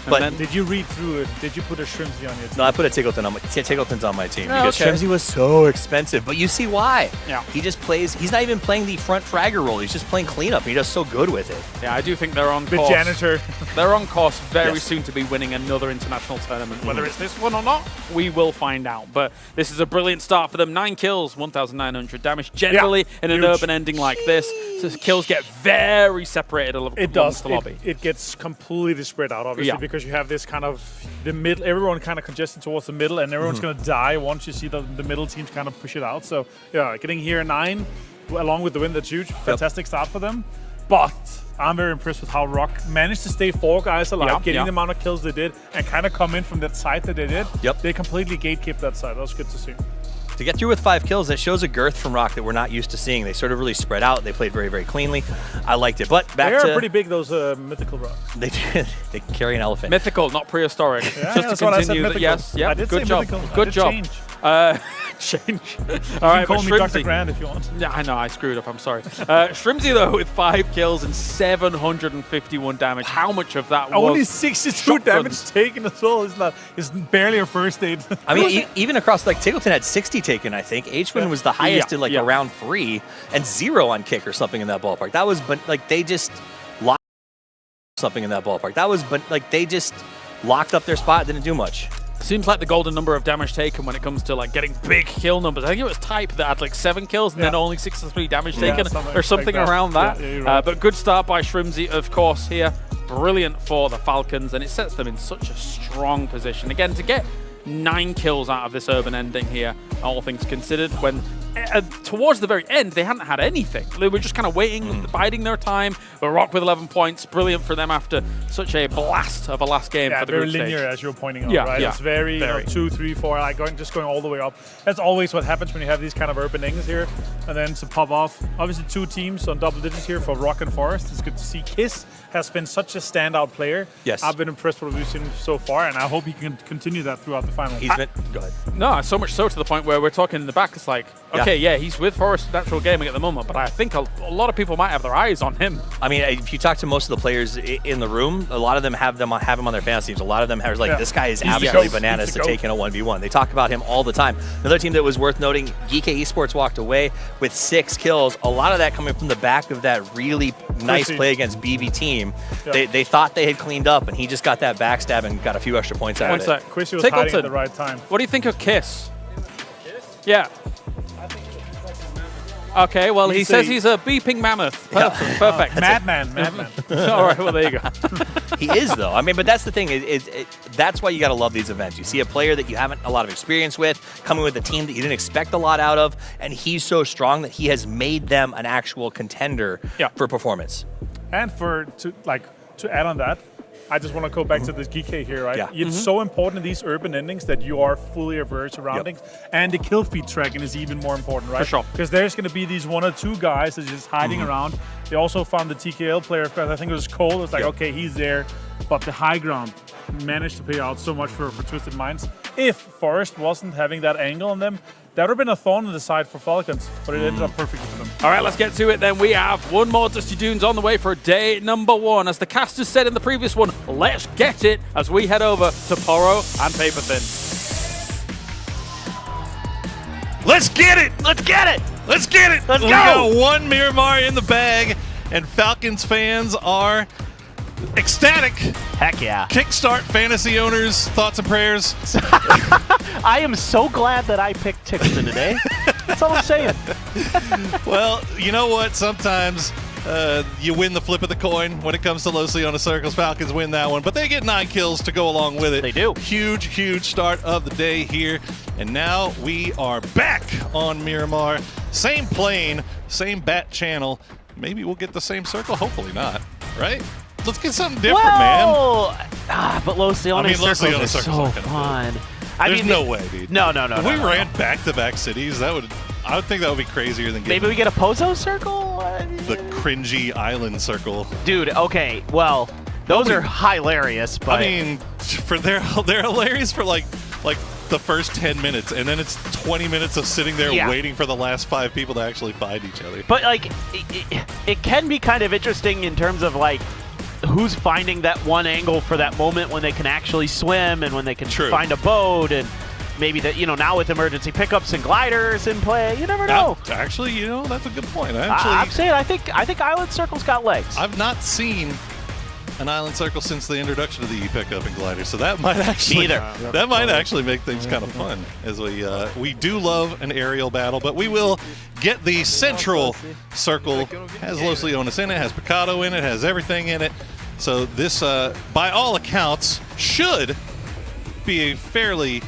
But then, did you read through it? Did you put a Shrimzy on your team? no, I put a Tiggleton on my Tiggleton's on my team Oh, because okay. Shrimzy was so expensive. But you see why? Yeah. He just plays. He's not even playing the front fragger role. He's just playing cleanup. And he does so good with it. yeah, I do think they're on The course. janitor. They're on course very Yes. soon to be winning another international tournament. Whether it's this one or not, we will find out. But this is a brilliant start for them. 9 kills, 1,900 damage. Generally, in an huge. urban ending like this, so kills get very separated It does. the lobby. It gets completely spread out, obviously, because you have this kind of the middle. Everyone kind of congested towards the middle, and everyone's going to die once you see the middle teams kind of push it out. So, yeah, getting here 9, along with the win, that's huge. Fantastic start for them. But I'm very impressed with how Rock managed to stay 4 guys alive, getting the amount of kills they did, and kind of come in from that side that they did. Yep. They completely gatekept that side. That was good to see. To get through with 5 kills, that shows a girth from Rock that we're not used to seeing. They sort of really spread out. They played very, very cleanly. I liked it. But back They to are pretty big, those mythical rocks. they carry an elephant. Mythical, not prehistoric. Yeah, Just that's to what I said, continue. mythical. Yes, yeah, I did good say job. mythical. I Good did job. change. Change. All You right, can call but me Dr. Shrimzy. Grant if you want. Yeah, I know, I screwed up, I'm sorry. Shrimzy, though, with 5 kills and 751 damage. How much of that Only was 62 shotguns? damage taken as well. It's barely a first aid. I mean, even across, like, Tiggleton had 60 taken, I think. H-Win was the highest in, like, around 3, and 0 on kick or something in that ballpark. That was, but, like, they just locked something in that ballpark. That was, but, like, they just locked up their spot, didn't do much. Seems like the golden number of damage taken when it comes to like getting big kill numbers. I think it was Type that had like 7 kills and then only 63 damage taken or something like that. around that. Yeah, you're right. But good start by Shrimzy, of course, here. Brilliant for the Falcons, and it sets them in such a strong position. Again, to get 9 kills out of this urban ending here, all things considered, when towards the very end, they hadn't had anything. They were just kind of waiting, biding their time. But Rock with 11 points, brilliant for them after such a blast of a last game for the very group stage. linear, as you were pointing out, Yeah, right? yeah. It's very, you know, 2, 3, 4, like just going all the way up. That's always what happens when you have these kind of urban endings here. And then to pop off, obviously 2 teams on double digits here for Rock and Forest. It's good to see. Kiss has been such a standout player. Yes. I've been impressed with what we've seen so far, and I hope he can continue that throughout the final. He's been, go ahead. No, so much so to the point where we're talking in the back. It's like, okay, okay, yeah, he's with Forest Natural Gaming at the moment, but I think a lot of people might have their eyes on him. I mean, if you talk to most of the players in the room, a lot of them have him on their fantasy teams. A lot of them have this guy is absolutely bananas to take in a 1v1. They talk about him all the time. Another team that was worth noting, GK Esports walked away with 6 kills. A lot of that coming from the back of that really nice play against BB team. They thought they had cleaned up, and he just got that backstab and got a few extra points out of it. Quissy was hiding at the right time. What do you think of Kiss? Yeah. Okay, well, he says he's a beeping mammoth. Perfect. Madman. All right, well, there you go. He is, though. I mean, but that's the thing. That's why you got to love these events. You see a player that you haven't a lot of experience with, coming with a team that you didn't expect a lot out of, and he's so strong that he has made them an actual contender for performance. And to add on that, I just want to go back to this GK here, right? Yeah. It's so important in these urban endings that you are fully aware of surroundings. And the kill feed tracking is even more important, right? For sure. Because there's going to be these 1 or 2 guys that are just hiding around. They also found the TKL player, because I think it was Cole. It's like, okay, he's there. But the high ground managed to pay out so much for Twisted Minds. If Forest wasn't having that angle on them, that would have been a thorn in the side for Falcons, but it ended up perfectly for them. All right, let's get to it then. We have one more Dusty Dunes on the way for day number 1. As the casters said in the previous one, let's get it as we head over to Poro and Paper Thin. Let's get it! Let's get it! Let's get it! Let's we go! got one Miramar in the bag, and Falcons fans are ecstatic. Heck yeah. Kickstart fantasy owners, thoughts and prayers. I am so glad that I picked Tixton today. That's all I'm saying. Well, you know what? Sometimes you win the flip of the coin when it comes to Los Leones Circles. Falcons win that one, but they get 9 kills to go along with it. They do. Huge start of the day here. And now we are back on Miramar. Same plane, same bat channel. Maybe we'll get the same circle. Hopefully not, right? Let's get something different, man. But Los Leones Los Circles Leones are Circles so are fun. There's no way, dude. No. If we ran back-to-back cities, I would think that would be crazier than Maybe we get a Pozo Circle? The cringy island circle. Dude, okay, well, those are hilarious, but... I mean, they're hilarious for like the first 10 minutes, and then it's 20 minutes of sitting there waiting for the last 5 people to actually find each other. But, like, it can be kind of interesting in terms of, like, who's finding that one angle for that moment when they can actually swim and when they can find a boat, and maybe that, now with emergency pickups and gliders in play, you never know. Actually, that's a good point. I'm saying I think Island Circle's got legs. I've not seen an island circle since the introduction of the e-pickup and glider, so that might actually actually make things kind of fun, as we do love an aerial battle. But we will get the central circle. Has Los Leones in it, has Picado in it, has everything in it. So this, by all accounts, should be a fairly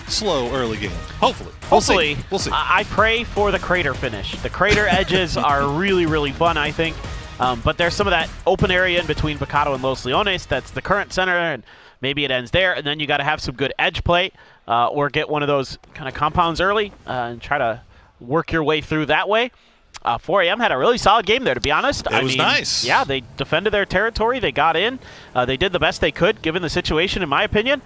slow early game. Hopefully. We'll see. I pray for the crater finish. The crater edges are really fun, I think. But there's some of that open area in between Picado and Los Leones that's the current center, and maybe it ends there. And then you got to have some good edge play or get one of those kind of compounds early and try to work your way through that way. 4AM had a really solid game there, to be honest. It was nice. Yeah, they defended their territory. They got in. They did the best they could, given the situation, in my opinion.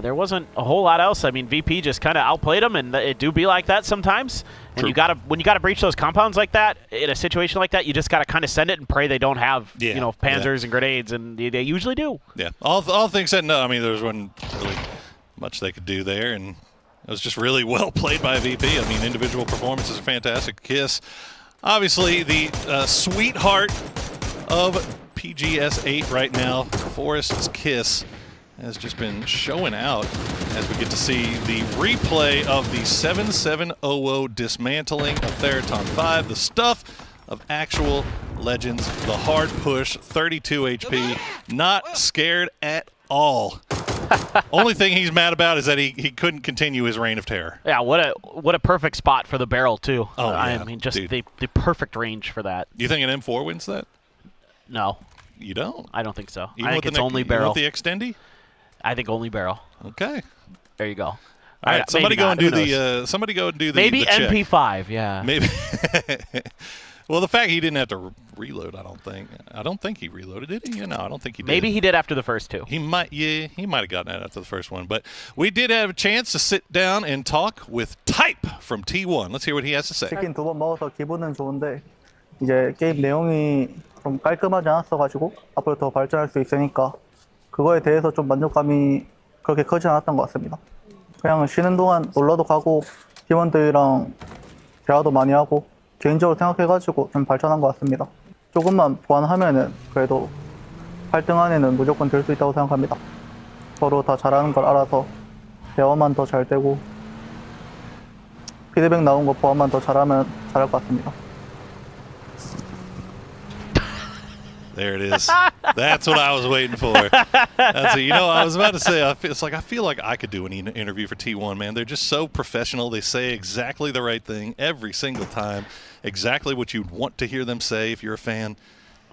There wasn't a whole lot else. I mean, VP just kind of outplayed them, and it do be like that sometimes. When you gotta breach those compounds like that in a situation like that, you just gotta kind of send it and pray they don't have panzers and grenades, and they usually do. Yeah. All things said, no. I mean, there wasn't really much they could do there, and it was just really well played by VP. I mean, individual performances are fantastic. Kiss, obviously the sweetheart of PGS8 right now. Forest's Kiss has just been showing out as we get to see the replay of the 7700 dismantling of Theraton 5, the stuff of actual legends, the hard push, 32 HP, not scared at all. Only thing he's mad about is that he couldn't continue his reign of terror. Yeah, what a perfect spot for the barrel, too. Oh, yeah, I mean, just the perfect range for that. Do you think an M4 wins that? No. You don't? I don't think so. Even I think it's only barrel. With the extendy? I think only barrel. Okay. There you go. All right, somebody go and do the maybe check. MP5, yeah. Maybe Well, the fact he didn't have to reload, I don't think he reloaded, did he? No, I don't think he did. Maybe he did after the first two. He might have gotten that after the first one. But we did have a chance to sit down and talk with Type from T1. Let's hear what he has to say. 치킨 2번 먹어서 기분은 좋은데 이제 게임 내용이 좀 깔끔하지 않았어가지고 앞으로 더 발전할 수 있으니까 그거에 대해서 좀 만족감이 그렇게 크지 않았던 것 같습니다. 그냥 쉬는 동안 놀러도 가고 팀원들이랑 대화도 많이 하고 개인적으로 생각해가지고 좀 발전한 것 같습니다. 조금만 보완하면은 그래도 8등 안에는 무조건 될 수 있다고 생각합니다. 서로 다 잘하는 걸 알아서 대화만 더 잘 되고 피드백 나온 거 보완만 더 잘하면 잘할 것 같습니다. There it is. That's what I was waiting for. I was about to say, I feel like I could do an interview for T1, man. They're just so professional. They say exactly the right thing every single time, exactly what you'd want to hear them say if you're a fan.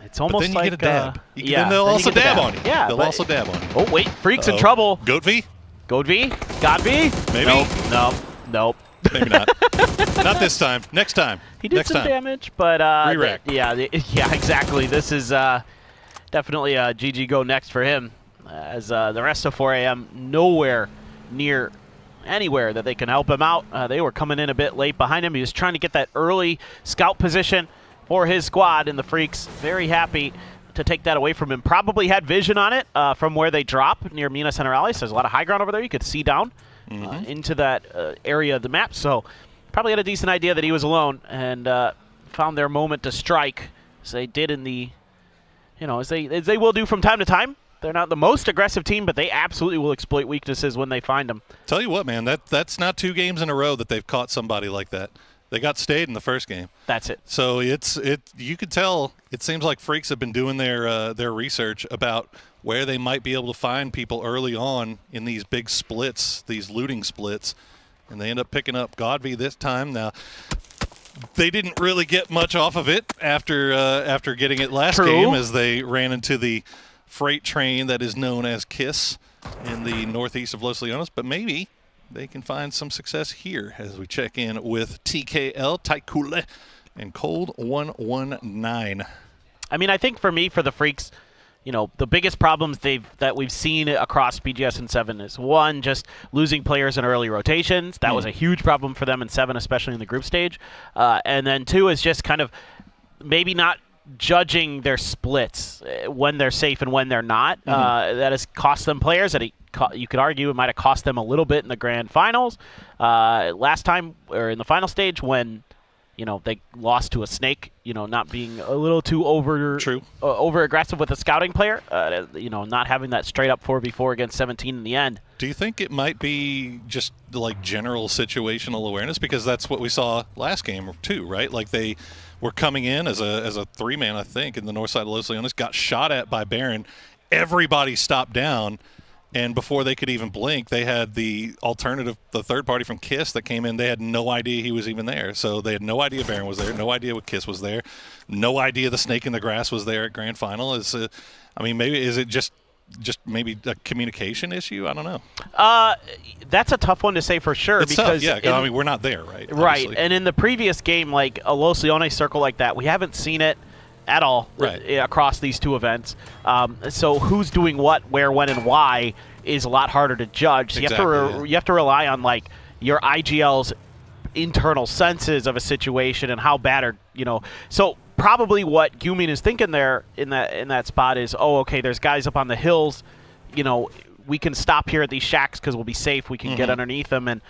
It's almost then you like get a dab. yeah, then they'll then also dab on you. Yeah, they'll also dab on you. Oh wait, Freak's in trouble. Goat V? Goat V? God V? Maybe. Nope. Maybe not. Not this time. Next time. He did Next some time. damage, but Re-rack. yeah, exactly. This is definitely a GG go next for him, as the rest of 4 a.m. nowhere near anywhere that they can help him out. They were coming in a bit late behind him. He was trying to get that early scout position for his squad, and the Freaks very happy to take that away from him. Probably had vision on it from where they drop near Mina Centrales. There's a lot of high ground over there. You could see down into that area of the map. So probably had a decent idea that he was alone and found their moment to strike, as they did in the, as they will do from time to time. They're not the most aggressive team, but they absolutely will exploit weaknesses when they find them. Tell you what, man, that's not 2 games in a row that they've caught somebody like that. They got stayed in the first game. That's it. So you could tell it seems like Freaks have been doing their research about where they might be able to find people early on in these big splits, these looting splits, and they end up picking up Godby this time. Now, they didn't really get much off of it after getting it last game, as they ran into the freight train that is known as KISS in the northeast of Los Leones, but maybe they can find some success here as we check in with TKL, Taikule, and Cold 119. I mean, I think for me, for the Freaks, the biggest problems that we've seen across BGS and 7 is, one, just losing players in early rotations. That was a huge problem for them in 7, especially in the group stage. And then 2 is just kind of maybe not judging their splits when they're safe and when they're not. That has cost them players. That you could argue it might have cost them a little bit in the grand finals last time, or in the final stage when they lost to a Snake, not being a little too over aggressive with a scouting player, not having that straight up 4v4 against 17 in the end. Do you think it might be just like general situational awareness? Because that's what we saw last game too, right? Like they were coming in as a 3-man, I think, in the north side of Los Leones, got shot at by Baron. Everybody stopped down, and before they could even blink, they had the alternative, the third party from KISS that came in. They had no idea he was even there. So they had no idea Baron was there, no idea what KISS was there, no idea the snake in the grass was there at grand final. Maybe is it just maybe a communication issue? I don't know. That's a tough one to say for sure. It's because tough, yeah. We're not there, right? Right, Obviously. and in the previous game, like a Los Leones circle like that, we haven't seen it at all across these 2 events. So who's doing what, where, when, and why is a lot harder to judge. So you have to rely on like your IGL's internal senses of a situation and how bad are So probably what Gumin is thinking there in that spot is, okay, there's guys up on the hills, we can stop here at these shacks because we'll be safe. We can get underneath them, and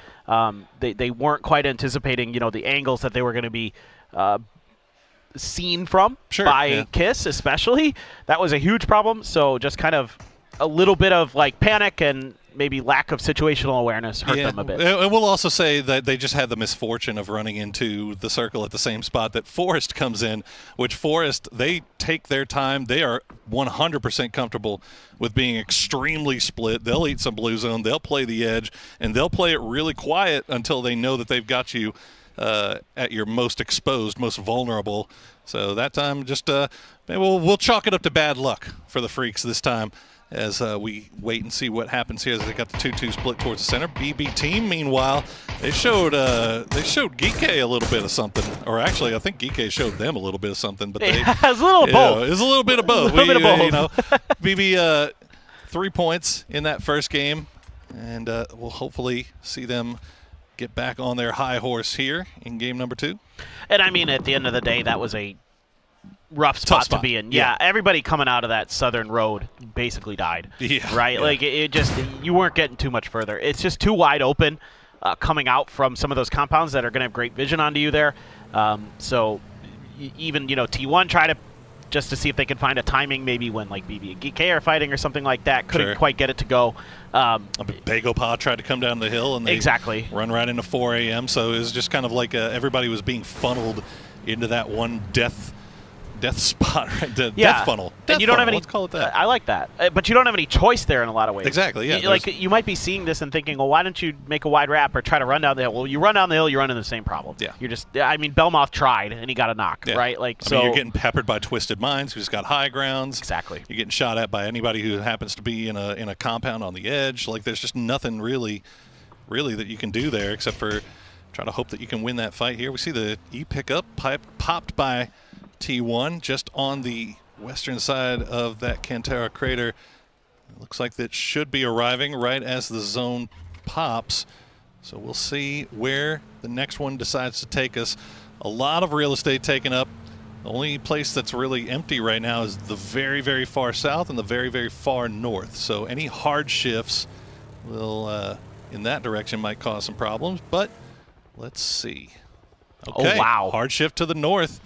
they weren't quite anticipating the angles that they were going to be seen from by KISS, especially. That was a huge problem. So just kind of a little bit of like panic and maybe lack of situational awareness hurt them a bit. And we'll also say that they just had the misfortune of running into the circle at the same spot that Forest comes in, which Forest, they take their time. They are 100% comfortable with being extremely split. They'll eat some blue zone. They'll play the edge, and they'll play it really quiet until they know that they've got you at your most exposed, most vulnerable. So that time, just we'll chalk it up to bad luck for the Freaks this time, as we wait and see what happens here as they got the 2-2 split towards the center. BB team, meanwhile, They showed Geekay a little bit of something, or actually, I think Geekay showed them a little bit of something. But it was a little of both. It was a little bit of both. A little bit of both. You know, BB 3 points in that first game, and we'll hopefully see them get back on their high horse here in game number 2. And I mean, at the end of the day, that was a rough spot to be in. Yeah, everybody coming out of that southern road basically died. Yeah, right. Yeah. Like it just, you weren't getting too much further. It's just too wide open. Coming out from some of those compounds that are going to have great vision onto you there. So even, T1 try to just to see if they can find a timing maybe when like BB and GK are fighting or something like that. Couldn't quite get it to go. Bagopod tried to come down the hill and they run right into 4 a.m. So it was just kind of like everybody was being funneled into that one death spot, right? Death funnel. And you don't have any. Let's call it that. I like that, but you don't have any choice there in a lot of ways. Exactly. Yeah. Like you might be seeing this and thinking, well, why don't you make a wide wrap or try to run down the hill? Well, you run down the hill, you run into the same problem. Yeah. You're just. I mean, Belmoth tried and he got a knock, right? Like I mean, you're getting peppered by Twisted Minds, who's got high grounds. Exactly. You're getting shot at by anybody who happens to be in a compound on the edge. Like there's just nothing really that you can do there except for try to hope that you can win that fight here. We see the E pickup popped by T1 just on the western side of that Cantera crater. It looks like that should be arriving right as the zone pops. So we'll see where the next one decides to take us. A lot of real estate taken up. The only place that's really empty right now is the very, very far south and the very, very far north. So any hard shifts will, in that direction, might cause some problems. But let's see. Okay. Oh, wow. Hard shift to the north.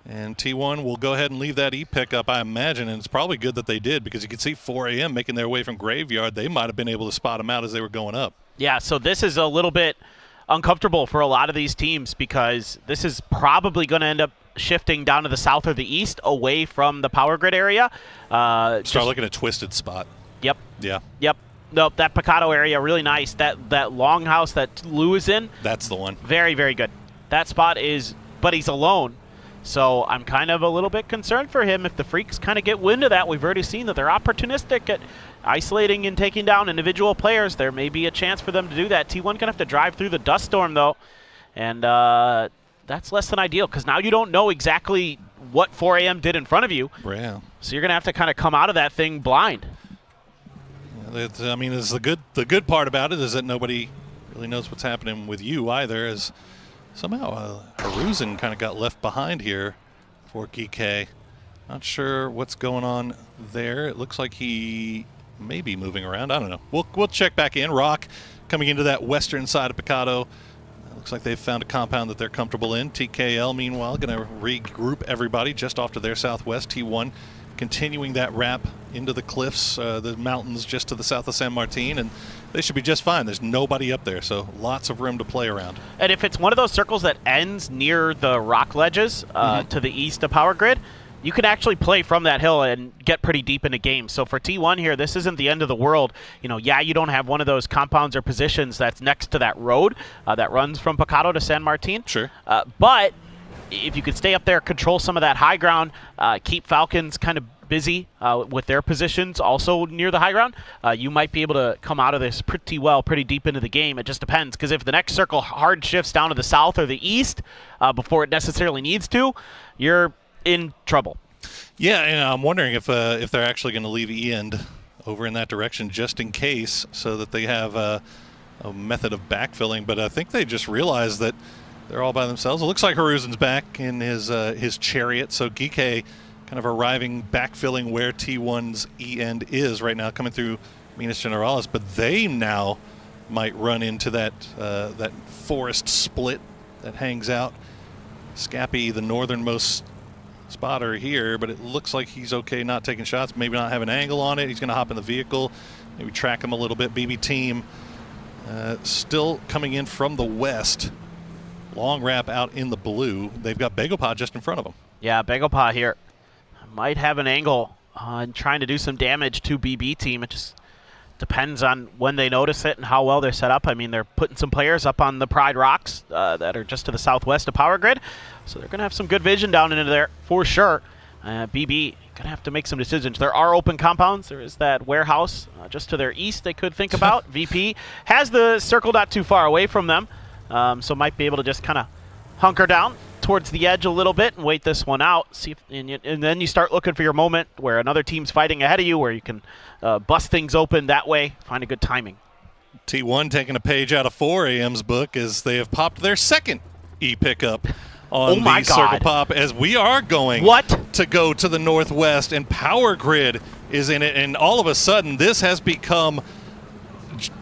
And T1 will go ahead and leave that E pickup, I imagine, and it's probably good that they did because you can see 4 a.m. making their way from Graveyard. They might have been able to spot them out as they were going up. Yeah, so this is a little bit uncomfortable for a lot of these teams because this is probably going to end up shifting down to the south or the east away from the power grid area. Start looking at Twisted Spot. Yep. Yeah. Yep. Nope, that Picado area, really nice. That longhouse that Lou is in. That's the one. Very, very good. That spot is, but he's alone. So I'm kind of a little bit concerned for him if the Freaks kind of get wind of that. We've already seen that they're opportunistic at isolating and taking down individual players. There may be a chance for them to do that. T1 going to have to drive through the dust storm, though. And that's less than ideal because now you don't know exactly what 4 a.m. did in front of you. Yeah. So you're going to have to kind of come out of that thing blind. I mean, it's the good part about it is that nobody really knows what's happening with you either, as somehow Haruzan kind of got left behind here for Geekay. Not sure what's going on there. It looks like he may be moving around. I don't know. We'll check back in. Rock coming into that western side of Picado. Looks like they've found a compound that they're comfortable in. TKL, meanwhile, going to regroup everybody just off to their southwest. T1 continuing that wrap into the cliffs, the mountains just to the south of San Martin, and they should be just fine. There's nobody up there, so lots of room to play around. And if it's one of those circles that ends near the rock ledges to the east of Power Grid, you can actually play from that hill and get pretty deep into games. So for T1 here, this isn't the end of the world. Yeah, you don't have one of those compounds or positions that's next to that road that runs from Picado to San Martin. Sure. But if you could stay up there, control some of that high ground, keep Falcons kind of busy with their positions also near the high ground, you might be able to come out of this pretty deep into the game. It just depends, because if the next circle hard shifts down to the south or the east before it necessarily needs to, you're in trouble. Yeah, and I'm wondering if they're actually going to leave E-End over in that direction just in case, so that they have a method of backfilling. But I think they just realized that they're all by themselves. It looks like Haruzan's back in his chariot, so Geekay kind of arriving, backfilling where T1's E-End is right now, coming through Minas Generalis. But they now might run into that forest split that hangs out. Scappy, the northernmost spotter here, but it looks like he's okay not taking shots, maybe not have an angle on it. He's going to hop in the vehicle, maybe track him a little bit. BB team still coming in from the west. Long wrap out in the blue. They've got Bagopod just in front of them. Yeah, Bagopod here might have an angle on trying to do some damage to BB team. It just depends on when they notice it and how well they're set up. I mean, they're putting some players up on the Pride Rocks that are just to the southwest of Power Grid, so they're going to have some good vision down into there for sure. BB going to have to make some decisions. There are open compounds. There is that warehouse just to their east they could think about. VP has the circle not too far away from them. so might be able to just kind of hunker down towards the edge a little bit and wait this one out. See if, and then you start looking for your moment where another team's fighting ahead of you, where you can bust things open that way, find a good timing. T1 taking a page out of 4 AM's book as they have popped their second E-pickup on the Circle Pop, as we are going to go to the northwest, and Power Grid is in it, and all of a sudden this has become,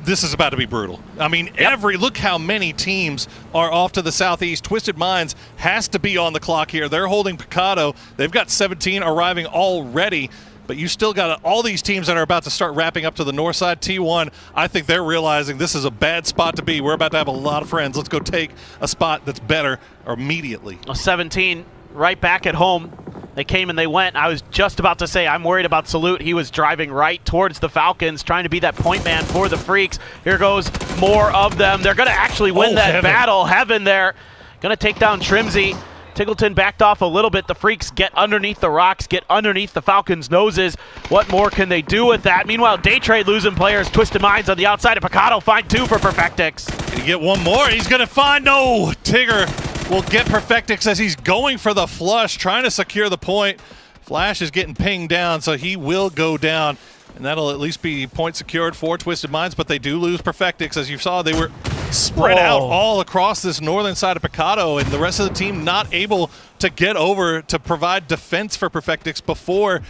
this is about to be brutal. I mean, look how many teams are off to the southeast. Twisted Minds has to be on the clock here. They're holding Picado. They've got 17 arriving already, but you still got all these teams that are about to start wrapping up to the north side. T1, I think they're realizing this is a bad spot to be. We're about to have a lot of friends. Let's go take a spot that's better immediately. 17 right back at home. They came and they went. I was just about to say I'm worried about Salute. He was driving right towards the Falcons, trying to be that point man for the Freaks. Here goes more of them. They're going to actually win that battle. Heaven there. Going to take down Trimsy. Tiggleton backed off a little bit. The Freaks get underneath the rocks, get underneath the Falcons' noses. What more can they do with that? Meanwhile, Daytrade losing players. Twisted Minds on the outside of Picado. Find 2 for Perfectix. Can he get one more? He's going to find, no! Tigger will get Perfectix as he's going for the flush, trying to secure the point. Flash is getting pinged down, so he will go down. And that'll at least be point secured for Twisted Minds, but they do lose Perfectix. As you saw, they were spread out all across this northern side of Picado, and the rest of the team not able to get over to provide defense for Perfectix before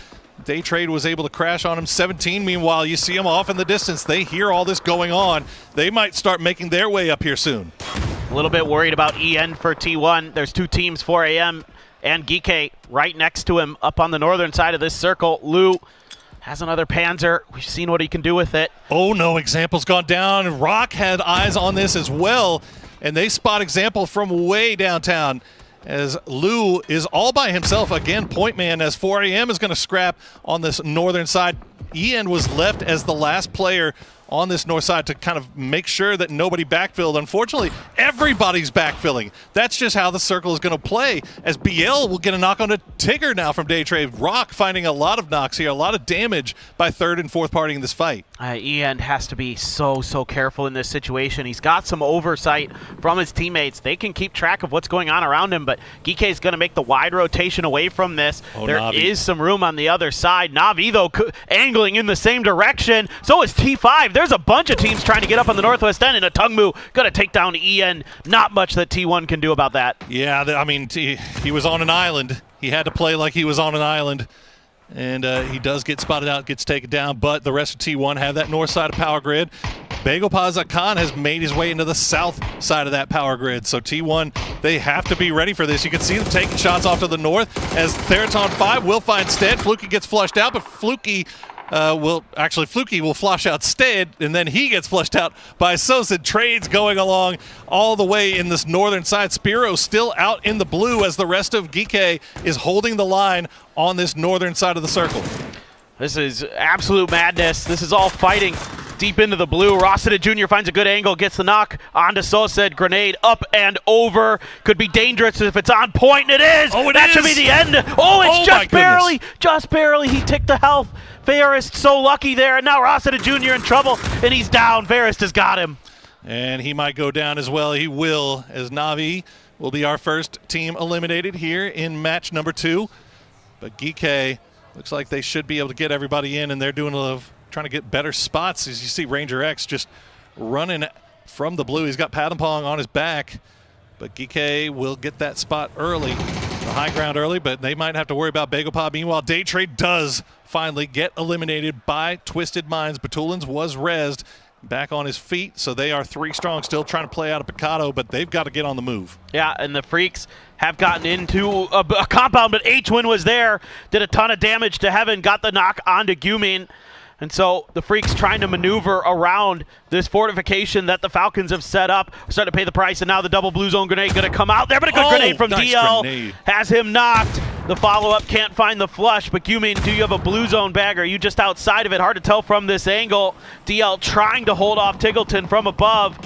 Daytrade was able to crash on him. 17, meanwhile, you see them off in the distance. They hear all this going on. They might start making their way up here soon. A little bit worried about EN for T1. There's 2 teams, 4 AM and Geeke right next to him up on the northern side of this circle. Lou has another Panzer. We've seen what he can do with it. Oh no, Example's gone down. Rock had eyes on this as well, and they spot Example from way downtown as Lou is all by himself. Again, point man, as 4 AM is going to scrap on this northern side. Ian was left as the last player on this north side to kind of make sure that nobody backfilled. Unfortunately, everybody's backfilling. That's just how the circle is going to play, as BL will get a knock on a Tigger now from Daytrade. Rock finding a lot of knocks here, a lot of damage by third and fourth party in this fight. Ian has to be so careful in this situation. He's got some oversight from his teammates. They can keep track of what's going on around him, but Geeke is going to make the wide rotation away from this. There Navi is some room on the other side. Navi, though, angling in the same direction. So is T5. There's a bunch of teams trying to get up on the northwest end, and a Tungmu going to take down Ian. Not much that T1 can do about that. Yeah, I mean, he was on an island. He had to play like he was on an island. And he does get spotted out, gets taken down, but the rest of T1 have that north side of Power Grid. Bagel Paza Khan has made his way into the south side of that Power Grid. So T1, they have to be ready for this. You can see them taking shots off to the north as Theraton 5 will find Stead. Fluky gets flushed out, but Fluky will flush out Stead, and then he gets flushed out by Sosa. Trades going along all the way in this northern side. Spiro still out in the blue as the rest of Geeke is holding the line on this northern side of the circle. This is absolute madness. This is all fighting deep into the blue. Rossiter Jr. finds a good angle, gets the knock onto Sosa. Grenade up and over. Could be dangerous if it's on point, and it is! Oh, that should be the end! Oh, it's just barely. He ticked the health. Fairest so lucky there, and now Rossiter Jr. in trouble, and he's down. Fairest has got him. And he might go down as well. He will, as Navi will be our first team eliminated here in match number 2. But Geeke looks like they should be able to get everybody in, and they're trying to get better spots. As you see Ranger X just running from the blue. He's got Padampong on his back, but Geeke will get that spot early, the high ground early, but they might have to worry about Bagel Pod. Meanwhile, Daytrade does finally get eliminated by Twisted Minds. Batulins was rezzed back on his feet, so they are 3 strong, still trying to play out of Picado, but they've got to get on the move. Yeah, and the Freaks have gotten into a compound, but H-Win was there, did a ton of damage to Heaven, got the knock onto Gumin. And so the Freaks trying to maneuver around this fortification that the Falcons have set up, starting to pay the price, and now the double blue zone grenade going to come out there, but a good grenade from nice DL grenade. Has him knocked. The follow-up can't find the flush, but Gumin, do you have a blue zone bag, or are you just outside of it? Hard to tell from this angle. DL trying to hold off Tiggleton from above.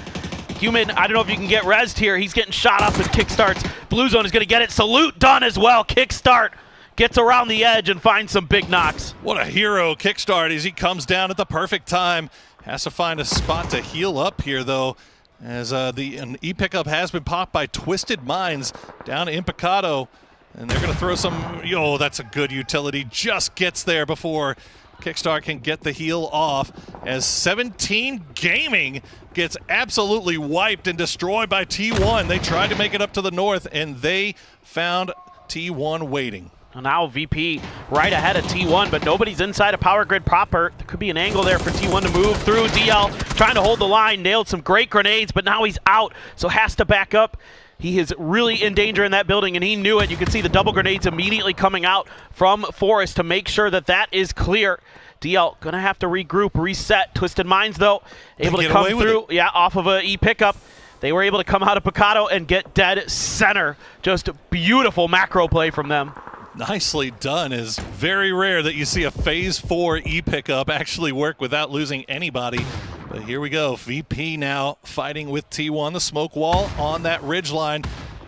Gumin, I don't know if you can get rezzed here. He's getting shot up and kickstarts. Blue zone is going to get it. Salute done as well. Kickstart. Gets around the edge and finds some big knocks. What a hero kickstart as he comes down at the perfect time. Has to find a spot to heal up here, though. as an E-pickup has been popped by Twisted Minds down in Picado. And they're going to throw some, that's a good utility. Just gets there before Kickstart can get the heal off, as 17 Gaming gets absolutely wiped and destroyed by T1. They tried to make it up to the north, and they found T1 waiting. Now VP right ahead of T1, but nobody's inside of Power Grid proper. There could be an angle there for T1 to move through. DL trying to hold the line, nailed some great grenades, but now he's out, so has to back up. He is really in danger in that building, and he knew it. You can see the double grenades immediately coming out from Forest to make sure that that is clear. DL gonna have to regroup, reset. Twisted Minds, though, able to come through, off of a E-pickup. They were able to come out of Picado and get dead center. Just a beautiful macro play from them. Nicely done. It's very rare that you see a Phase 4 E-pickup actually work without losing anybody. But here we go. VP now fighting with T1. The smoke wall on that ridge line.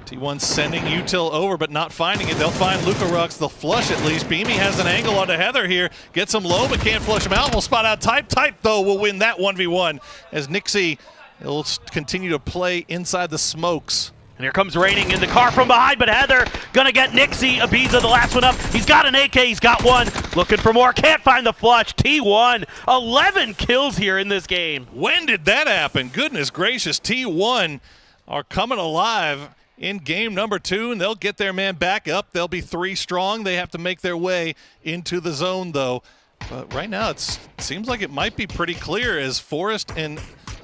T1 sending Util over, but not finding it. They'll find Luca Rux. They'll flush at least. Beamy has an angle onto Heather here. Gets him low, but can't flush him out. We'll spot out Type. Type, though, will win that 1v1 as Nixie will continue to play inside the smokes. And here comes Raining in the car from behind, but Heather gonna get Nixie. Ibiza, the last one up. He's got an AK, he's got one. Looking for more, can't find the flush. T1, 11 kills here in this game. When did that happen? Goodness gracious, T1 are coming alive in game number 2, and they'll get their man back up. They'll be 3 strong. They have to make their way into the zone, though. But right now, it seems like it might be pretty clear, as Forest and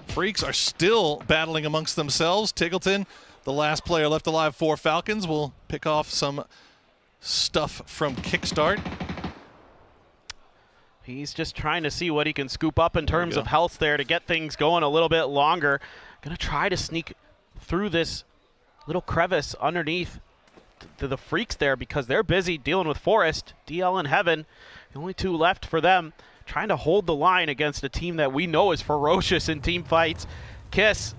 Freaks are still battling amongst themselves. Tiggleton, the last player left alive for Falcons, will pick off some stuff from Kickstart. He's just trying to see what he can scoop up in terms of health there to get things going a little bit longer. Gonna try to sneak through this little crevice underneath to the Freaks there, because they're busy dealing with Forest. DL and Heaven, the only 2 left for them, trying to hold the line against a team that we know is ferocious in team fights. Kiss,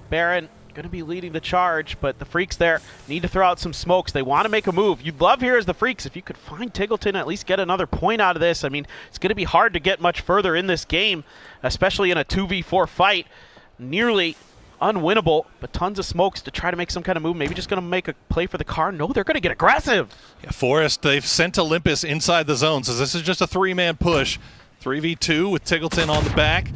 Baron, going to be leading the charge, but the Freaks there need to throw out some smokes. They want to make a move. You'd love here as the Freaks if you could find Tiggleton, at least get another point out of this. I mean, it's going to be hard to get much further in this game, especially in a 2v4 fight. Nearly unwinnable, but tons of smokes to try to make some kind of move. Maybe just going to make a play for the car. No, they're going to get aggressive. Yeah, Forest, they've sent Olympus inside the zone, so this is just a 3-man push. 3v2 with Tiggleton on the back.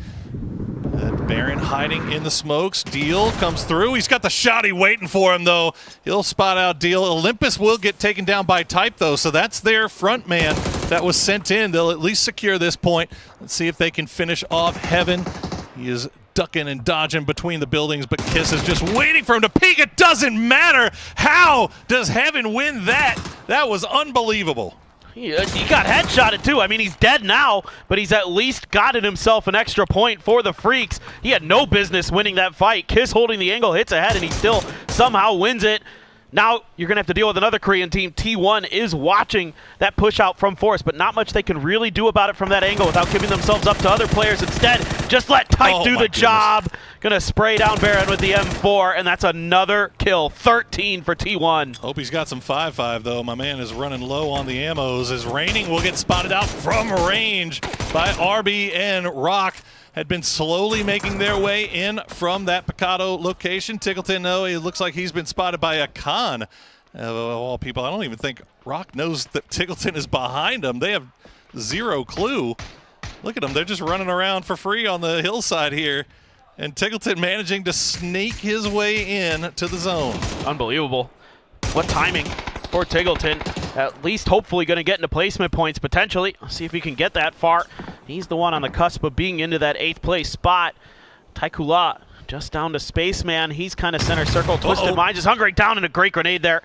Baron hiding in the smokes. Deal comes through. He's got the shotty waiting for him, though. He'll spot out Deal. Olympus will get taken down by Type, though, so that's their front man that was sent in. They'll at least secure this point. Let's see if they can finish off Heaven. He is ducking and dodging between the buildings, but Kiss is just waiting for him to peek. It doesn't matter. How does Heaven win that? That was unbelievable. He got headshotted too. I mean, he's dead now, but he's at least gotten himself an extra point for the Freaks. He had no business winning that fight. Kiss holding the angle, hits ahead, and he still somehow wins it. Now you're going to have to deal with another Korean team. T1 is watching that push out from Forest, but not much they can really do about it from that angle without giving themselves up to other players. Instead, just let Type do the job. Going to spray down Baron with the M4, and that's another kill. 13 for T1. Hope he's got some 5.5, though. My man is running low on the ammos, as Raining will get spotted out from range by RB and Rock. Had been slowly making their way in from that Picado location. Tiggleton, though, it looks like he's been spotted by a Khan. Of all people, I don't even think Rock knows that Tiggleton is behind him. They have zero clue. Look at them. They're just running around for free on the hillside here. And Tiggleton managing to sneak his way in to the zone. Unbelievable. What timing for Tiggleton. At least hopefully going to get into placement points potentially. Let's see if he can get that far. He's the one on the cusp of being into that 8th place spot. Taikula just down to Spaceman. He's kind of center circle. Twisted Minds is hunkering down, and a great grenade there.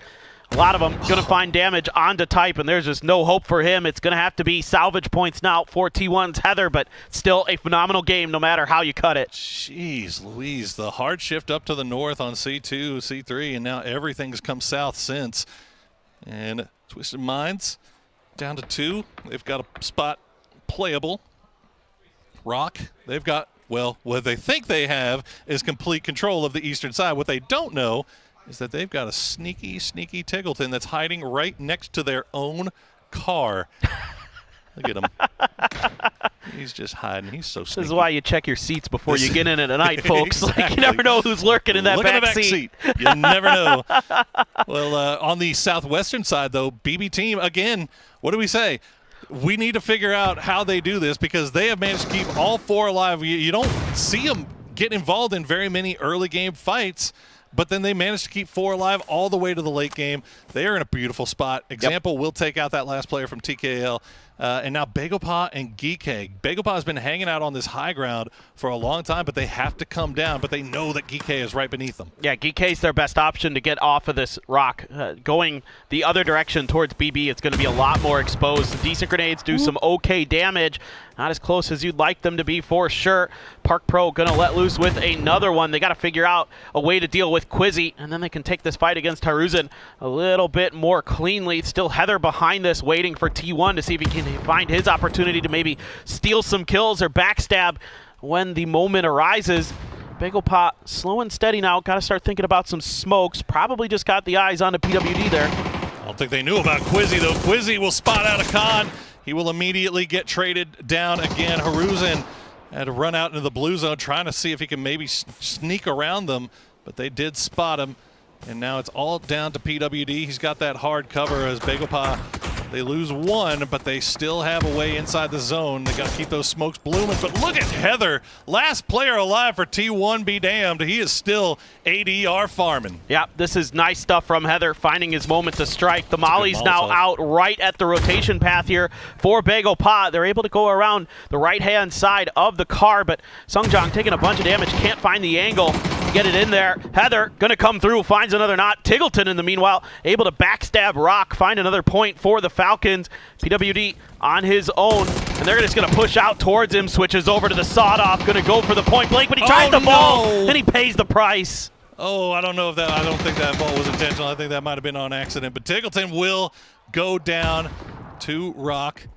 A lot of them going to find damage onto Type, and there's just no hope for him. It's going to have to be salvage points now for T1's Heather, but still a phenomenal game no matter how you cut it. Jeez Louise, the hard shift up to the north on C2, C3, and now everything's come south since. And Twisted Minds down to 2. They've got a spot playable. Rock, they've got, well, what they think they have is complete control of the eastern side. What they don't know is that they've got a sneaky, sneaky Tiggleton that's hiding right next to their own car. Look at him. He's just hiding. He's so sneaky. This is why you check your seats before you get in at a night, folks. Exactly. Like, you never know who's lurking in that Look at back the back seat. You never know. Well, on the southwestern side, though, BB team, again, what do we say? We need to figure out how they do this because they have managed to keep all 4 alive. You don't see them get involved in very many early game fights, but then they managed to keep 4 alive all the way to the late game. They are in a beautiful spot. Example, will take out that last player from TKL. And now Begopa and Geekeg. Begopa has been hanging out on this high ground for a long time, but they have to come down, but they know that Geekeg is right beneath them. Yeah, Geekeg's their best option to get off of this rock. Going the other direction towards BB, it's going to be a lot more exposed. The decent grenades do some okay damage. Not as close as you'd like them to be for sure. Park Pro going to let loose with another one. They got to figure out a way to deal with Quizzy, and then they can take this fight against Haruzen a little bit more cleanly. Still Heather behind this, waiting for T1 to see if he can find his opportunity to maybe steal some kills or backstab when the moment arises. Begopa slow and steady now. Got to start thinking about some smokes. Probably just got the eyes on the PWD there. I don't think they knew about Quizzy, though. Quizzy will spot out a Khan. He will immediately get traded down again. Haruzen had to run out into the blue zone trying to see if he can maybe sneak around them, but they did spot him. And now it's all down to PWD. He's got that hard cover as Begopa. They lose 1, but they still have a way inside the zone. They got to keep those smokes blooming. But look at Heather, last player alive for T1, be damned. He is still ADR farming. Yeah, this is nice stuff from Heather, finding his moment to strike. The Molly's now out right at the rotation path here for Begopa. They're able to go around the right-hand side of the car, but Sungjong taking a bunch of damage, can't find the angle to get it in there. Heather going to come through, finds another knot. Tiggleton, in the meanwhile, able to backstab Rock, find another point for the Falcons. PWD on his own, and they're just going to push out towards him, switches over to the sawed-off, going to go for the point blank, but he tries the ball, and he pays the price. Oh, I don't know if that, I don't think that ball was intentional. I think that might have been on accident, but Tiggleton will go down to Rock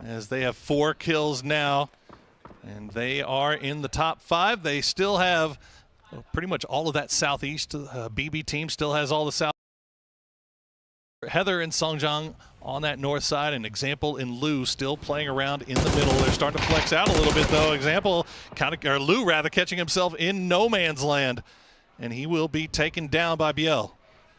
as they have 4 kills now, and they are in the top 5. They still have pretty much all of that southeast. BB team still has all the south. Heather and Sungjong on that north side, and Example and Lou still playing around in the middle. They're starting to flex out a little bit, though. Example, or Lou rather, catching himself in no man's land, and he will be taken down by Biel.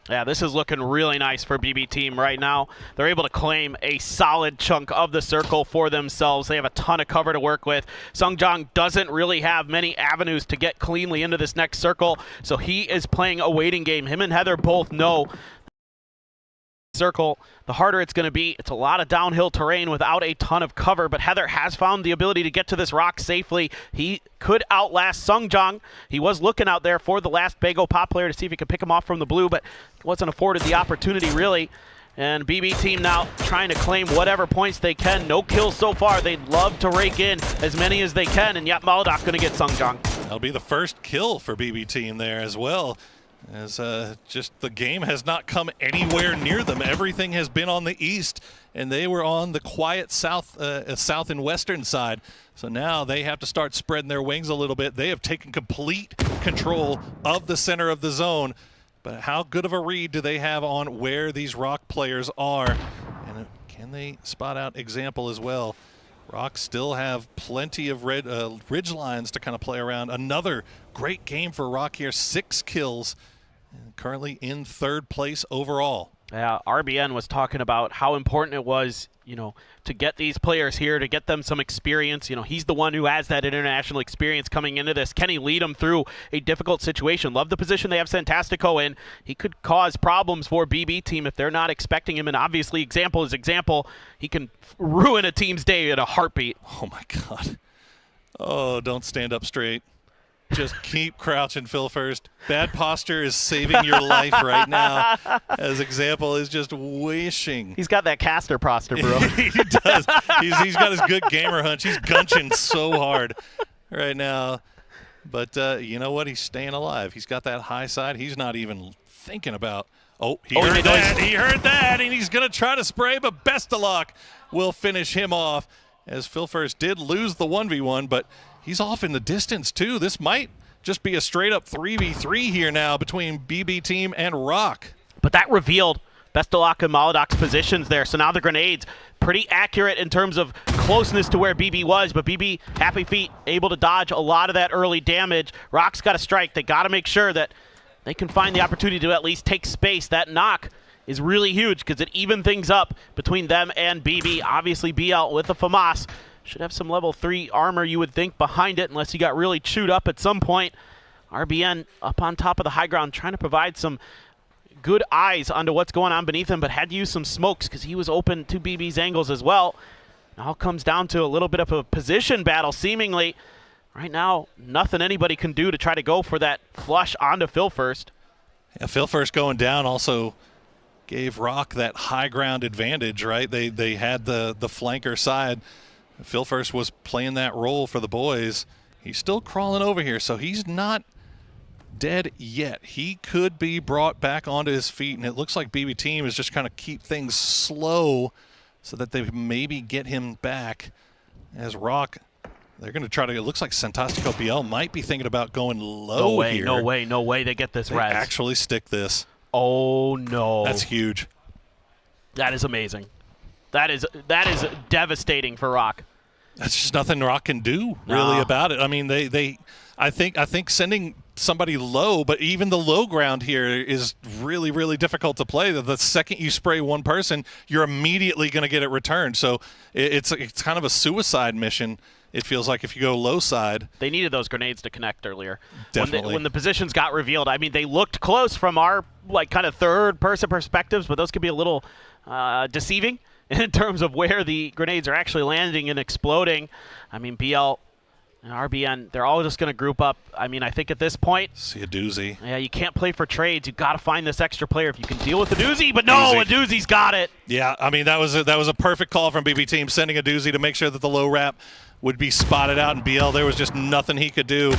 Yeah, this is looking really nice for BB team right now. They're able to claim a solid chunk of the circle for themselves. They have a ton of cover to work with. Sungjong doesn't really have many avenues to get cleanly into this next circle, so he is playing a waiting game. Him and Heather both know circle, the harder it's going to be. It's a lot of downhill terrain without a ton of cover, but Heather has found the ability to get to this rock safely. He could outlast Sungjong. He was looking out there for the last Begopa player to see if he could pick him off from the blue, but wasn't afforded the opportunity, really. And BB team now trying to claim whatever points they can. No kills so far. They'd love to rake in as many as they can, and yet Maldock going to get Sungjong. That'll be the first kill for BB team there as well. As just the game has not come anywhere near them. Everything has been on the east, and they were on the quiet south and western side. So now they have to start spreading their wings a little bit. They have taken complete control of the center of the zone. But how good of a read do they have on where these Rock players are? And can they spot out Example as well? Rock still have plenty of ridge lines to kind of play around. Another great game for Rock here, 6 kills. And currently in 3rd place overall. Yeah, RBN was talking about how important it was, you know, to get these players here, to get them some experience. You know, he's the one who has that international experience coming into this. Can he lead them through a difficult situation? Love the position they have Santastico in. He could cause problems for BB team if they're not expecting him, and obviously Example is Example. He can ruin a team's day in a heartbeat. Oh my God. Oh, don't stand up straight. Just keep crouching, Phil First. Bad posture is saving your life right now, as Example is just wishing. He's got that caster posture, bro. He does. He's got his good gamer hunch. He's gunching so hard right now. But you know what? He's staying alive. He's got that high side. He's not even thinking about, he heard that. He heard that, and he's going to try to spray, but best of luck will finish him off, as Phil First did lose the 1v1, but he's off in the distance, too. This might just be a straight-up 3v3 here now between BB team and Rock. But that revealed Bestalock and Molodoc's positions there. So now the grenades, pretty accurate in terms of closeness to where BB was, but BB, Happy Feet, able to dodge a lot of that early damage. Rock's got to strike. They got to make sure that they can find the opportunity to at least take space. That knock is really huge because it evened things up between them and BB. Obviously, BL with the FAMAS should have some level 3 armor, you would think, behind it, unless he got really chewed up at some point. RBN up on top of the high ground, trying to provide some good eyes onto what's going on beneath him, but had to use some smokes because he was open to BB's angles as well. It all comes down to a little bit of a position battle, seemingly. Right now, nothing anybody can do to try to go for that flush onto Phil first. Yeah, Phil first going down also gave Rock that high ground advantage, right? They had the flanker side. Phil first was playing that role for the boys. He's still crawling over here, so he's not dead yet. He could be brought back onto his feet, and it looks like BB Team is just kind of keep things slow so that they maybe get him back. As Rock, they're going to try to, it looks like Santastico BL might be thinking about going low here. No way they get this they res. actually stick this. Oh, no. That's huge. That is amazing. That is devastating for Rock. That's just nothing Rock can do really about it. I mean, I think sending somebody low, but even the low ground here is really, really difficult to play. The second you spray one person, you're immediately going to get it returned. So it's kind of a suicide mission. It feels like if you go low side. They needed those grenades to connect earlier. Definitely. When the positions got revealed, I mean, they looked close from our kind of third-person perspectives, but those could be a little deceiving in terms of where the grenades are actually landing and exploding. I mean, BL and RBN, they're all just going to group up. I mean, I think at this point, see a doozy. Yeah, you can't play for trades. You got to find this extra player if you can deal with the doozy. But no, a doozy's got it. Yeah, I mean that was a perfect call from BB Team, sending a doozy to make sure that the low wrap would be spotted out. And BL, there was just nothing he could do.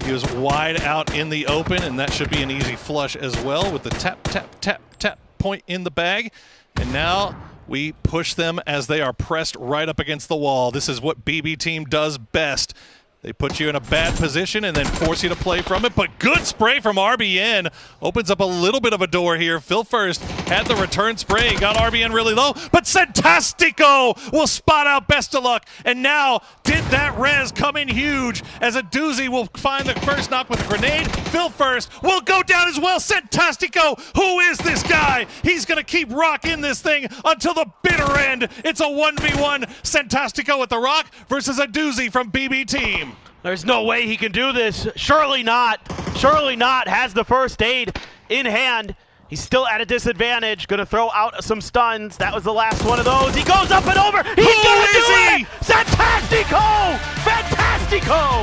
He was wide out in the open, and that should be an easy flush as well with the tap, tap, tap, tap point in the bag. And now we push them as they are pressed right up against the wall. This is what BB Team does best. They put you in a bad position and then force you to play from it, but good spray from RBN. Opens up a little bit of a door here. Phil first had the return spray, got RBN really low, but Santastico will spot out Bestalock, and now did that res come in huge as a doozy will find the first knock with a grenade. Phil first will go down as well. Santastico, who is this guy? He's going to keep Rock in this thing until the bitter end. It's a 1v1 Santastico with the Rock versus a doozy from BB Team. There's no way he can do this. Surely not. Surely not. Has the first aid in hand. He's still at a disadvantage. Going to throw out some stuns. That was the last one of those. He goes up and over. He's going to do it! Santastico! Fantastico!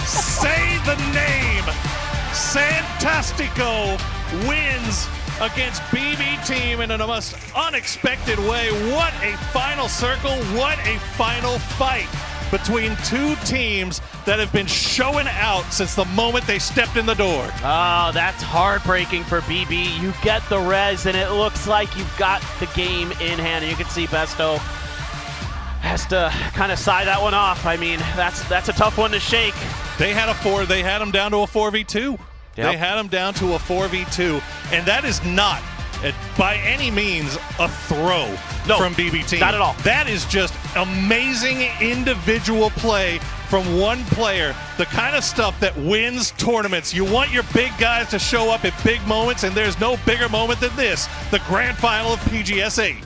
Say the name. Santastico wins against BB Team in a most unexpected way. What a final circle, what a final fight between two teams that have been showing out since the moment they stepped in the door. Oh, that's heartbreaking for BB. You get the res, and it looks like you've got the game in hand. And you can see Besto has to kind of sigh that one off. I mean, that's a tough one to shake. They had him down to a 4v2. Yep. They had him down to a 4v2, and that is not, by any means, a throw from BB Team. Not at all. That is just amazing individual play from one player, the kind of stuff that wins tournaments. You want your big guys to show up at big moments, and there's no bigger moment than this, the grand final of PGS8.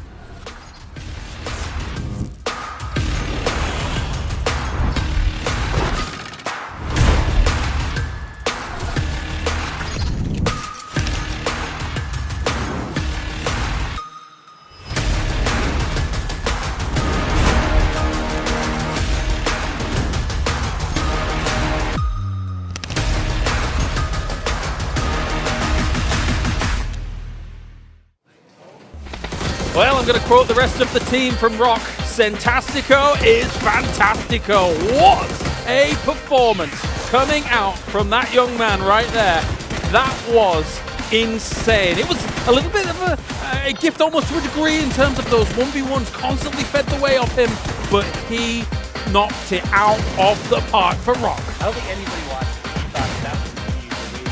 Well, I'm going to quote the rest of the team from Rock. Santastico is fantastico. What a performance coming out from that young man right there. That was insane. It was a little bit of a gift almost to a degree in terms of those 1v1s constantly fed the way off him, but he knocked it out of the park for Rock. I don't think anybody watched thought that was going to be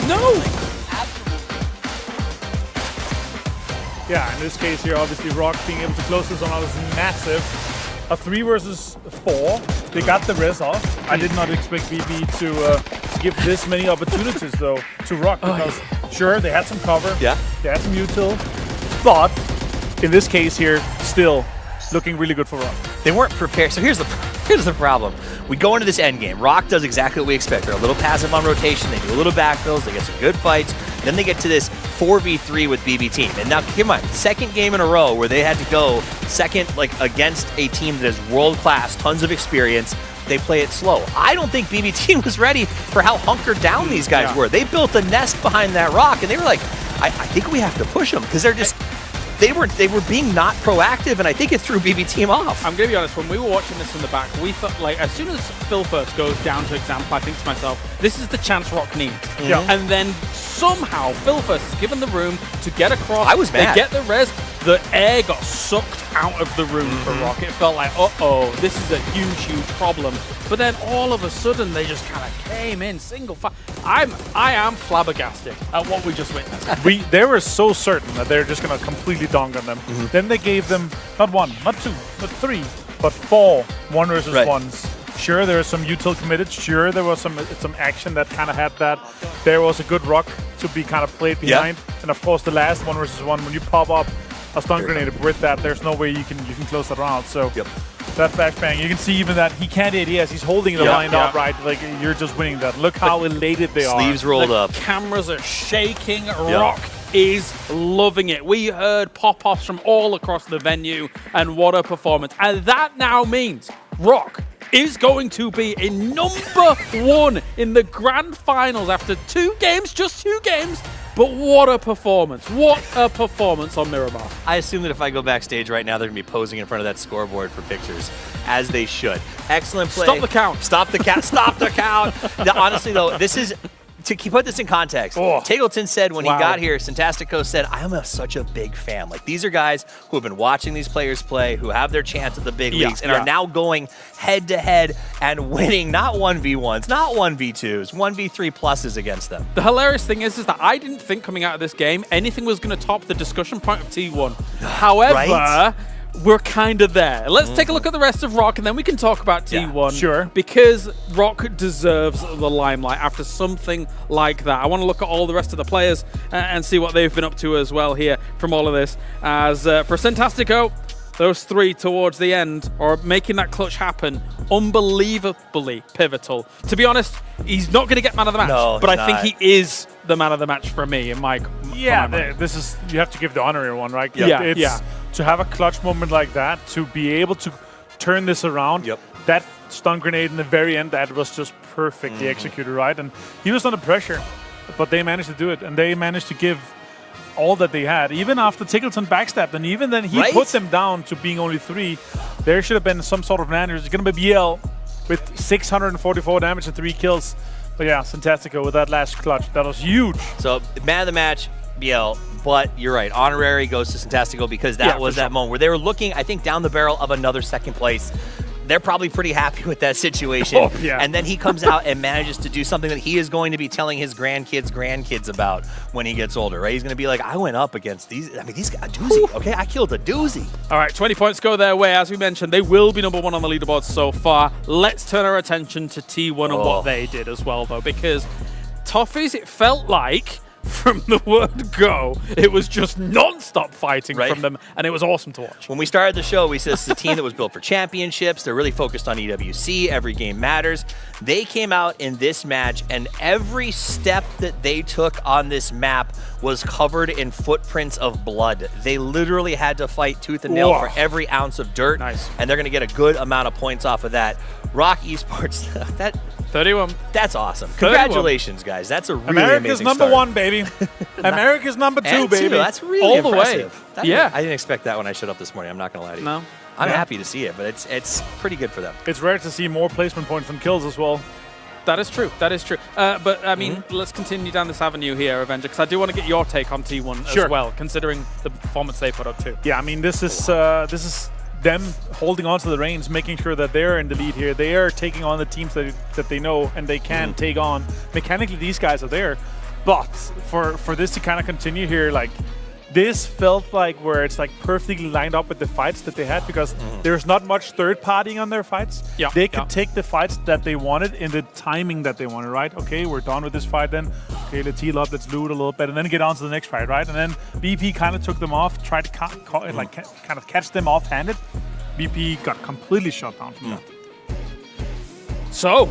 the No! absolutely Yeah, in this case here, obviously Rock being able to close this one out is massive. A 3 versus 4. They got the res off. I did not expect BB to give this many opportunities though to Rock because sure they had some cover. Yeah. They had some util, but in this case here, still looking really good for Rock. They weren't prepared. So here's the problem. We go into this end game. Rock does exactly what we expect. They're a little passive on rotation. They do a little backfills. They get some good fights. Then they get to this 4v3 with BB team. And now, keep in mind, second game in a row where they had to go second, like against a team that is world class, tons of experience. They play it slow. I don't think BB team was ready for how hunkered down these guys were. They built a nest behind that rock, and they were like, I think we have to push them because they're just. They were being not proactive, and I think it threw BB team off. I'm going to be honest, when we were watching this in the back, we thought, like, as soon as Phil first goes down to example, I think to myself, this is the chance Rock needs. Yeah. And then somehow Phil first is given the room to get across. I was mad. They get the res. The air got sucked out of the room for Rock. It felt like, uh-oh, this is a huge, huge problem. But then all of a sudden, they just kind of came in single file. I am flabbergasted at what we just witnessed. They were so certain that they're just going to completely donk on them. Then they gave them not 1, not 2, not 3, but 4 1 versus 1s. Sure, there was some util committed. Sure, there was some action that kind of had that. There was a good rock to be kind of played behind. And of course, the last 1 versus 1, when you pop up a stun grenade with that, there's no way you can close that round. So that flashbang, you can see even that he can't ADS. He's holding the line upright. Like, you're just winning that. Look how elated they are. Sleeves rolled up. Cameras are shaking. Rock is loving it. We heard pop-offs from all across the venue, and what a performance. And that now means Rock is going to be in number 1 in the grand finals after 2 games, just 2 games. But what a performance. What a performance on Miramar. I assume that if I go backstage right now, they're going to be posing in front of that scoreboard for pictures, as they should. Excellent play. Stop the count. Stop the count. Stop the count. Now, honestly, though, this is... To put this in context, Taggleton said when he got here, Santastico said, I'm such a big fan. Like, these are guys who have been watching these players play, who have their chance at the big leagues, and are now going head-to-head and winning not 1v1s, not 1v2s, 1v3 pluses against them. The hilarious thing is that I didn't think coming out of this game anything was going to top the discussion point of T1. However... We're kind of there. Let's take a look at the rest of Rock, and then we can talk about T1. Sure. Because Rock deserves the limelight after something like that. I want to look at all the rest of the players and see what they've been up to as well here from all of this. As for Santastico, those 3 towards the end, or making that clutch happen, unbelievably pivotal. To be honest, he's not going to get man of the match, but I think he is the man of the match for me in my this is, you have to give the honorary one, right? Yeah. To have a clutch moment like that, to be able to turn this around, that stun grenade in the very end, that was just perfectly executed, right? And he was under pressure, but they managed to do it, and they managed to give all that they had. Even after Tickleton backstabbed, and even then he put them down to being only 3, there should have been some sort of manner. It's going to be BL with 644 damage and 3 kills. But yeah, Santastico with that last clutch. That was huge. So, man of the match, BL, but you're right. Honorary goes to Santastico because that was that moment where they were looking, I think, down the barrel of another second place. They're probably pretty happy with that situation. And then he comes out and manages to do something that he is going to be telling his grandkids about when he gets older, right? He's going to be like, I went up against these. I mean, these guys, a doozy, okay? I killed a doozy. All right, 20 points go their way. As we mentioned, they will be number 1 on the leaderboard so far. Let's turn our attention to T1 and what they did as well, though, because Toffees, it felt like from the word go, it was just non-stop fighting from them, and it was awesome to watch. When we started the show, we said this is a team that was built for championships. They're really focused on EWC. Every game matters. They came out in this match, and every step that they took on this map was covered in footprints of blood. They literally had to fight tooth and nail for every ounce of dirt, and they're going to get a good amount of points off of that. Rock Esports, that 31. That's awesome. Congratulations, guys. That's a really America's amazing number start. 1, baby. America's number 2, baby. That's really all impressive. The way. I didn't expect that when I showed up this morning. I'm not going to lie to you. No. I'm happy to see it, but it's pretty good for them. It's rare to see more placement points than kills as well. That is true. That is true. But, I mean, let's continue down this avenue here, Avenger, because I do want to get your take on T1 as well, considering the performance they put up too. Yeah, I mean, this is them holding on to the reins, making sure that they're in the lead here. They are taking on the teams that they know and they can take on. Mechanically, these guys are there. But for this to kind of continue here, like, this felt like where it's like perfectly lined up with the fights that they had, because there's not much third partying on their fights. Yeah, they could take the fights that they wanted in the timing that they wanted, right? Okay, we're done with this fight then. Okay, let's heal up, let's loot a little bit, and then get on to the next fight, right? And then BP kind of took them off, tried to kind of catch them off-handed. BP got completely shut down from that. So,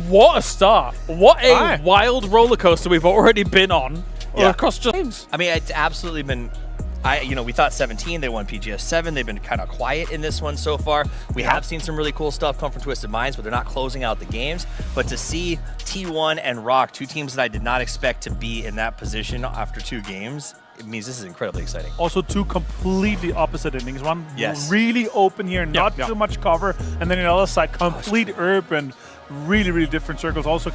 what a start. What a wild roller coaster we've already been on across just games. I mean, it's absolutely been... we thought 17, they won PGS 7. They've been kind of quiet in this one so far. We have seen some really cool stuff come from Twisted Minds, but they're not closing out the games. But to see T1 and Rock, two teams that I did not expect to be in that position after 2 games, it means this is incredibly exciting. Also, 2 completely opposite endings. One really open here, not too much cover, and then on the other side, complete urban, really, really different circles. Also,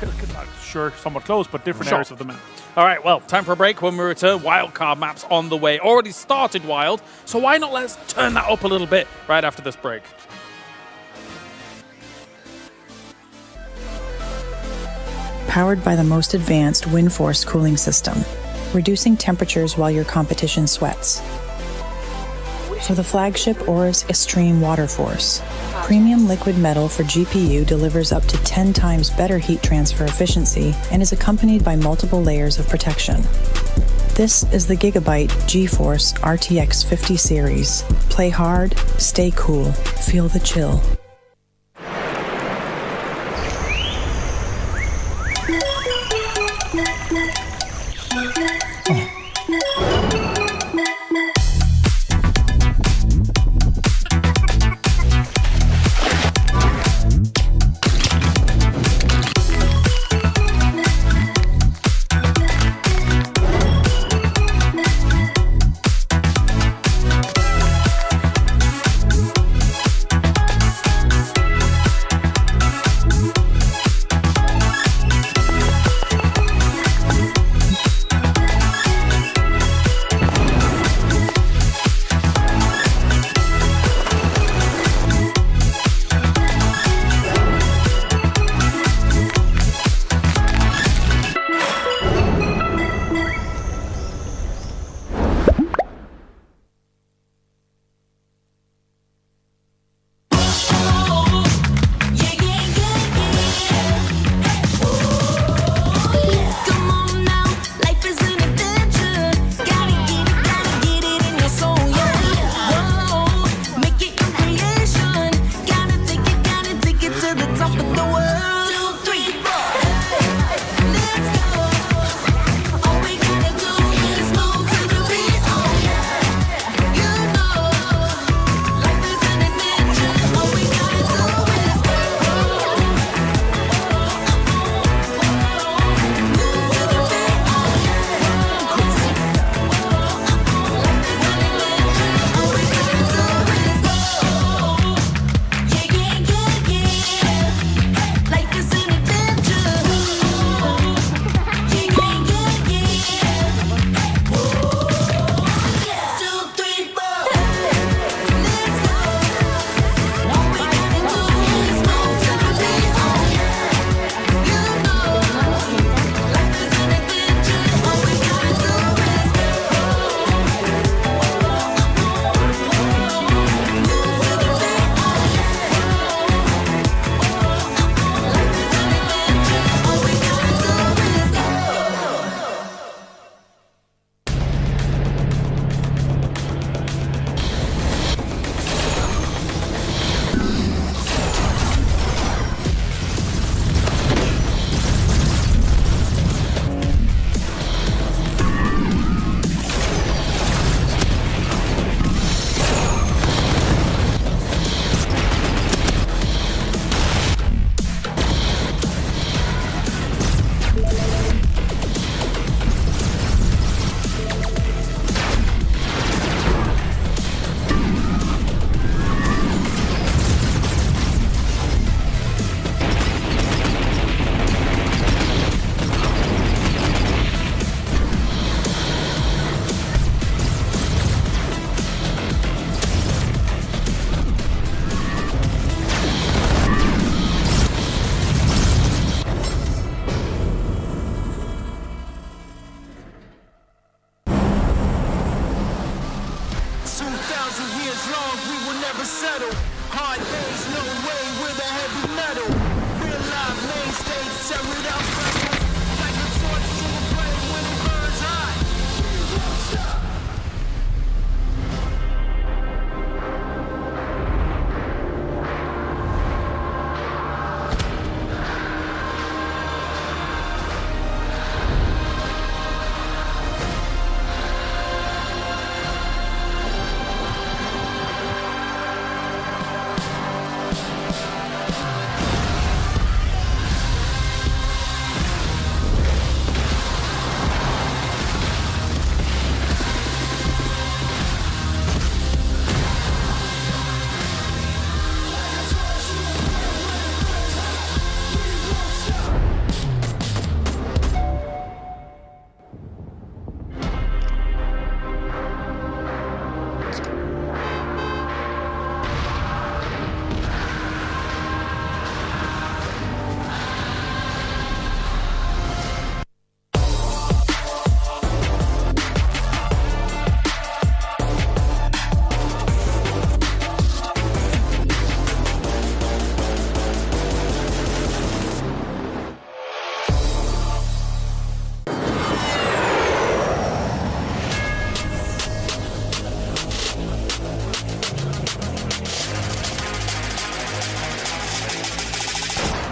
sure, somewhat close, but different areas of the map. All right, well, time for a break. When we return, wildcard maps on the way. Already started wild, so why not let's turn that up a little bit right after this break. Powered by the most advanced WindForce cooling system, reducing temperatures while your competition sweats. For the flagship Aorus Extreme Water Force, premium liquid metal for GPU delivers up to 10 times better heat transfer efficiency and is accompanied by multiple layers of protection. This is the Gigabyte GeForce RTX 50 series. Play hard, stay cool, feel the chill.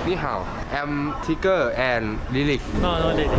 Ni hao. I'm Tiger and Lilik. No, Lily.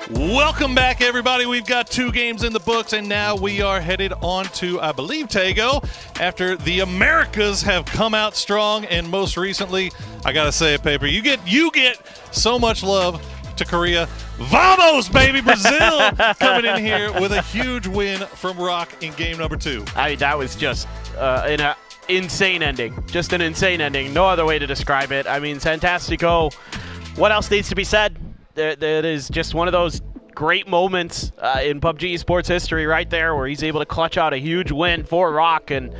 Welcome back, everybody. We've got 2 games in the books, and now we are headed on to, I believe, Tago, after the Americas have come out strong, and most recently, I gotta say it, Paper, you get so much love to Korea. Vamos, baby! Brazil coming in here with a huge win from Rock in game number 2. I mean, that was just an insane ending. Just an insane ending. No other way to describe it. I mean, Fantastico. What else needs to be said? That is just one of those great moments in PUBG esports history right there, where he's able to clutch out a huge win for Rock. And,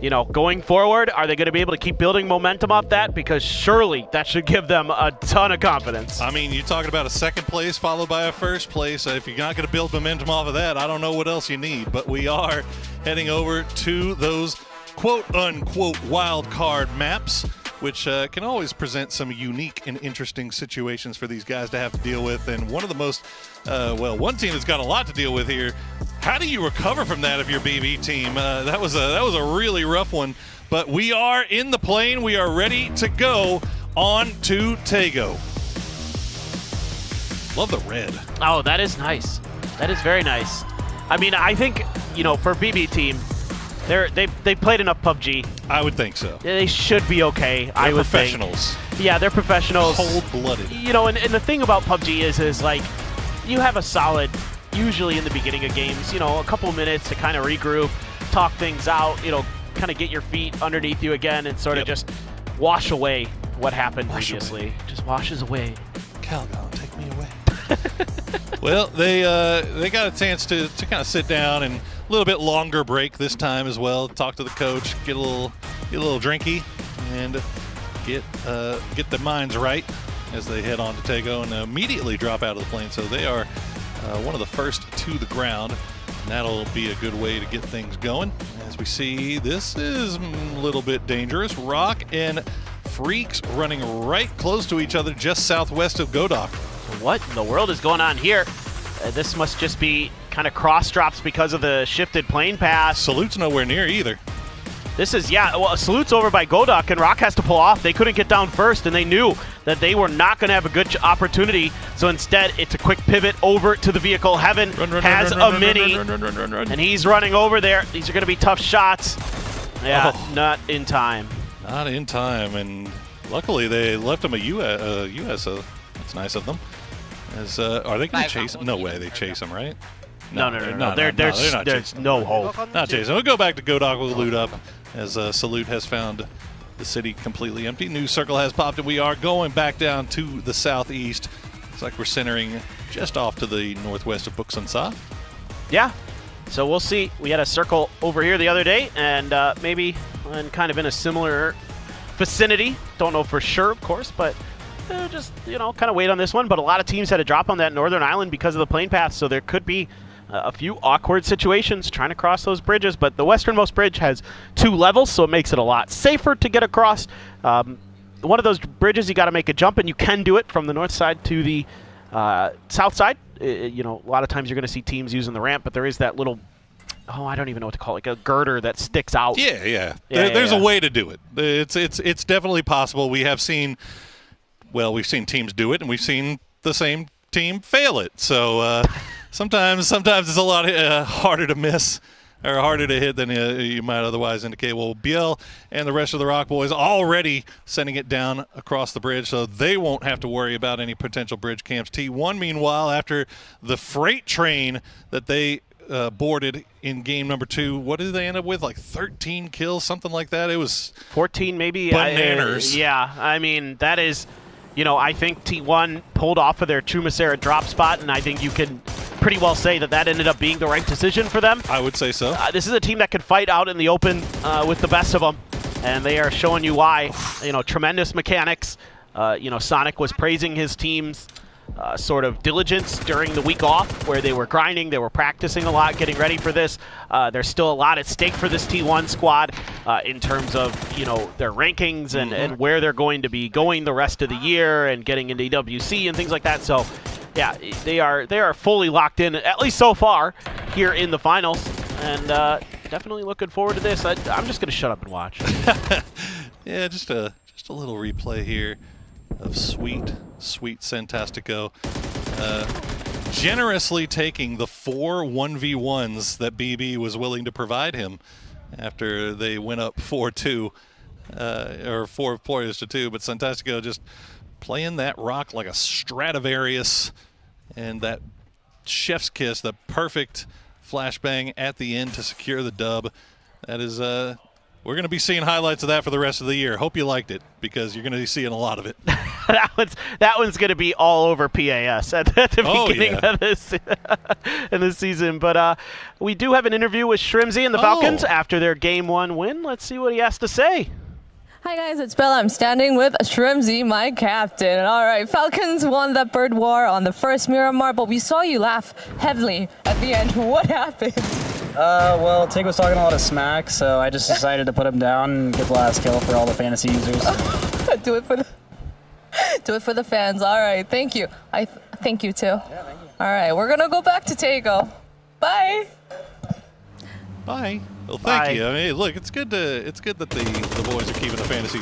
you know, going forward, are they going to be able to keep building momentum off that? Because surely that should give them a ton of confidence. I mean, you're talking about a 2nd place followed by a 1st place. If you're not going to build momentum off of that, I don't know what else you need. But we are heading over to those quote-unquote wild card maps, which can always present some unique and interesting situations for these guys to have to deal with. And one of the most, one team that's got a lot to deal with here. How do you recover from that if you're BB team? That was a really rough one. But we are in the plane. We are ready to go on to Tago. Love the red. Oh, that is nice. That is very nice. I mean, I think, you know, for BB team, they played enough PUBG. I would think so. They should be okay. I would professionals. Think. Yeah, they're professionals. Cold-blooded. You know, and the thing about PUBG is like, you have a solid, usually in the beginning of games, you know, a couple minutes to kind of regroup, talk things out, you know, kind of get your feet underneath you again and sort of just wash away what happened previously. Just washes away. Calgon, take me away. Well, they got a chance to kind of sit down and a little bit longer break this time as well. Talk to the coach, get a little drinky, and get their minds right as they head on to Tago and immediately drop out of the plane. So they are one of the first to the ground, and that'll be a good way to get things going. As we see, this is a little bit dangerous. Rock and Freaks running right close to each other just southwest of Godok. What in the world is going on here? This must just be kind of cross drops because of the shifted plane pass. Salute's nowhere near either. This is, Salute's over by Godok, and Rock has to pull off. They couldn't get down first, and they knew that they were not going to have a good opportunity. So instead, it's a quick pivot over to the vehicle. Heaven has a mini, and he's running over there. These are going to be tough shots. Yeah, not in time. Not in time, and luckily they left him a US, so that's nice of them. Are they going to chase him? No way they chase him, right? No. There's no hope. Not chasing. We'll go back to Godok. We'll loot up as Salute has found the city completely empty. New circle has popped, and we are going back down to the southeast. Looks like we're centering just off to the northwest of Buksansa. Yeah. So we'll see. We had a circle over here the other day, and maybe kind of in a similar vicinity. Don't know for sure, of course, but just, you know, kind of wait on this one. But a lot of teams had a drop on that northern island because of the plane path, so there could be a few awkward situations trying to cross those bridges. But the westernmost bridge has 2 levels, so it makes it a lot safer to get across. One of those bridges, you got to make a jump, and you can do it from the north side to the south side. You know, a lot of times you're going to see teams using the ramp, but there is that little, I don't even know what to call it, like a girder that sticks out. Yeah. There's a way to do it. It's definitely possible. We have seen, we've seen teams do it, and we've seen the same team fail it. So sometimes it's a lot harder to miss or harder to hit than you might otherwise indicate. Well, Biel and the rest of the Rock Boys already sending it down across the bridge, so they won't have to worry about any potential bridge camps. T1, meanwhile, after the freight train that they boarded in game number 2, what did they end up with? Like 13 kills, something like that? It was 14 maybe. Bananas. I mean, that is, you know, I think T1 pulled off of their Chumacera drop spot, and I think you can pretty well say that that ended up being the right decision for them. I would say so. This is a team that could fight out in the open with the best of them, and they are showing you why. You know, tremendous mechanics. You know, Sonic was praising his team's sort of diligence during the week off, where they were grinding, they were practicing a lot, getting ready for this. There's still a lot at stake for this T1 squad in terms of, you know, their rankings and where they're going to be going the rest of the year and getting into EWC and things like that. So, yeah, they are fully locked in, at least so far, here in the finals, and definitely looking forward to this. I'm just going to shut up and watch. Yeah, just a little replay here of sweet Santastico generously taking the 4 1v1s that BB was willing to provide him after they went up 4-2 or 4 players to 2, but Santastico just playing that rock like a Stradivarius, and that chef's kiss, the perfect flashbang at the end to secure the dub. That is we're going to be seeing highlights of that for the rest of the year. Hope you liked it, because you're going to be seeing a lot of it. that one's going to be all over PAS at the beginning of this in this season. But we do have an interview with Shrimzy and the Falcons after their Game 1 win. Let's see what he has to say. Hi guys, it's Bella. I'm standing with Shrimzy, my captain. All right, Falcons won the bird war on the first Miramar, but we saw you laugh heavily at the end. What happened? Well, Tig was talking a lot of smack, so I just decided to put him down and get the last kill for all the fantasy users. Do it for the fans. All right, thank you. Thank you too. Yeah, thank you. All right, we're gonna go back to Tego. Bye. Bye. Well, thank you. I mean, look, it's good that the boys are keeping the fantasy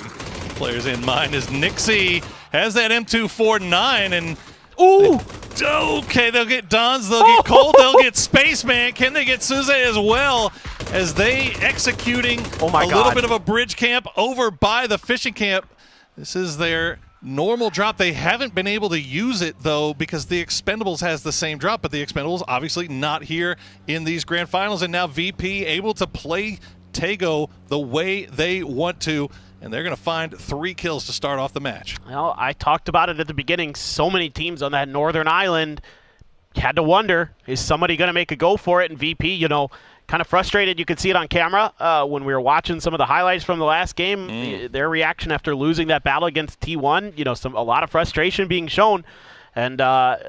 players in mind. As Nixie has that M249 and ooh. Okay, they'll get Dons, they'll get Cold, they'll get Spaceman. Can they get Suze as well, as they executing a little bit of a bridge camp over by the fishing camp? This is their normal drop. They haven't been able to use it, though, because the Expendables has the same drop, but the Expendables obviously not here in these grand finals, and now VP able to play Tego the way they want to, and they're going to find 3 kills to start off the match. Well, I talked about it at the beginning. So many teams on that northern island. Had to wonder, is somebody going to make a go for it? And VP, you know, kind of frustrated. You could see it on camera when we were watching some of the highlights from the last game. Their reaction after losing that battle against T1, you know, a lot of frustration being shown. And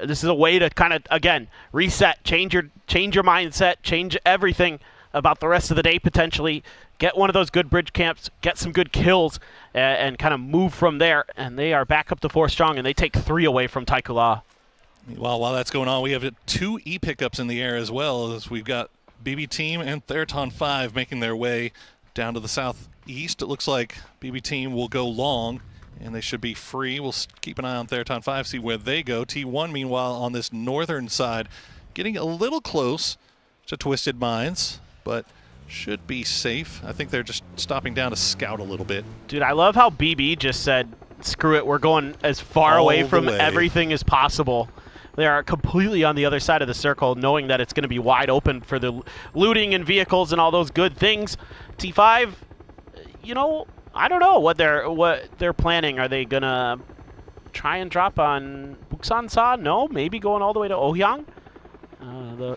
this is a way to kind of, again, reset, change your mindset, change everything about the rest of the day potentially. Get one of those good bridge camps, get some good kills, and kind of move from there. And they are back up to 4 strong, and they take 3 away from Taikula. Well, while that's going on, we have 2 E-pickups in the air as well, as we've got BB Team and Theraton 5 making their way down to the southeast. It looks like BB Team will go long, and they should be free. We'll keep an eye on Theraton 5, see where they go. T1, meanwhile, on this northern side, getting a little close to Twisted Minds, but should be safe. I think they're just stopping down to scout a little bit. Dude, I love how BB just said, screw it, we're going as far away from everything as possible. They are completely on the other side of the circle, knowing that it's going to be wide open for the looting and vehicles and all those good things. T5, you know, I don't know what they're planning. Are they going to try and drop on Buksan-sa? No, maybe going all the way to Ohyang?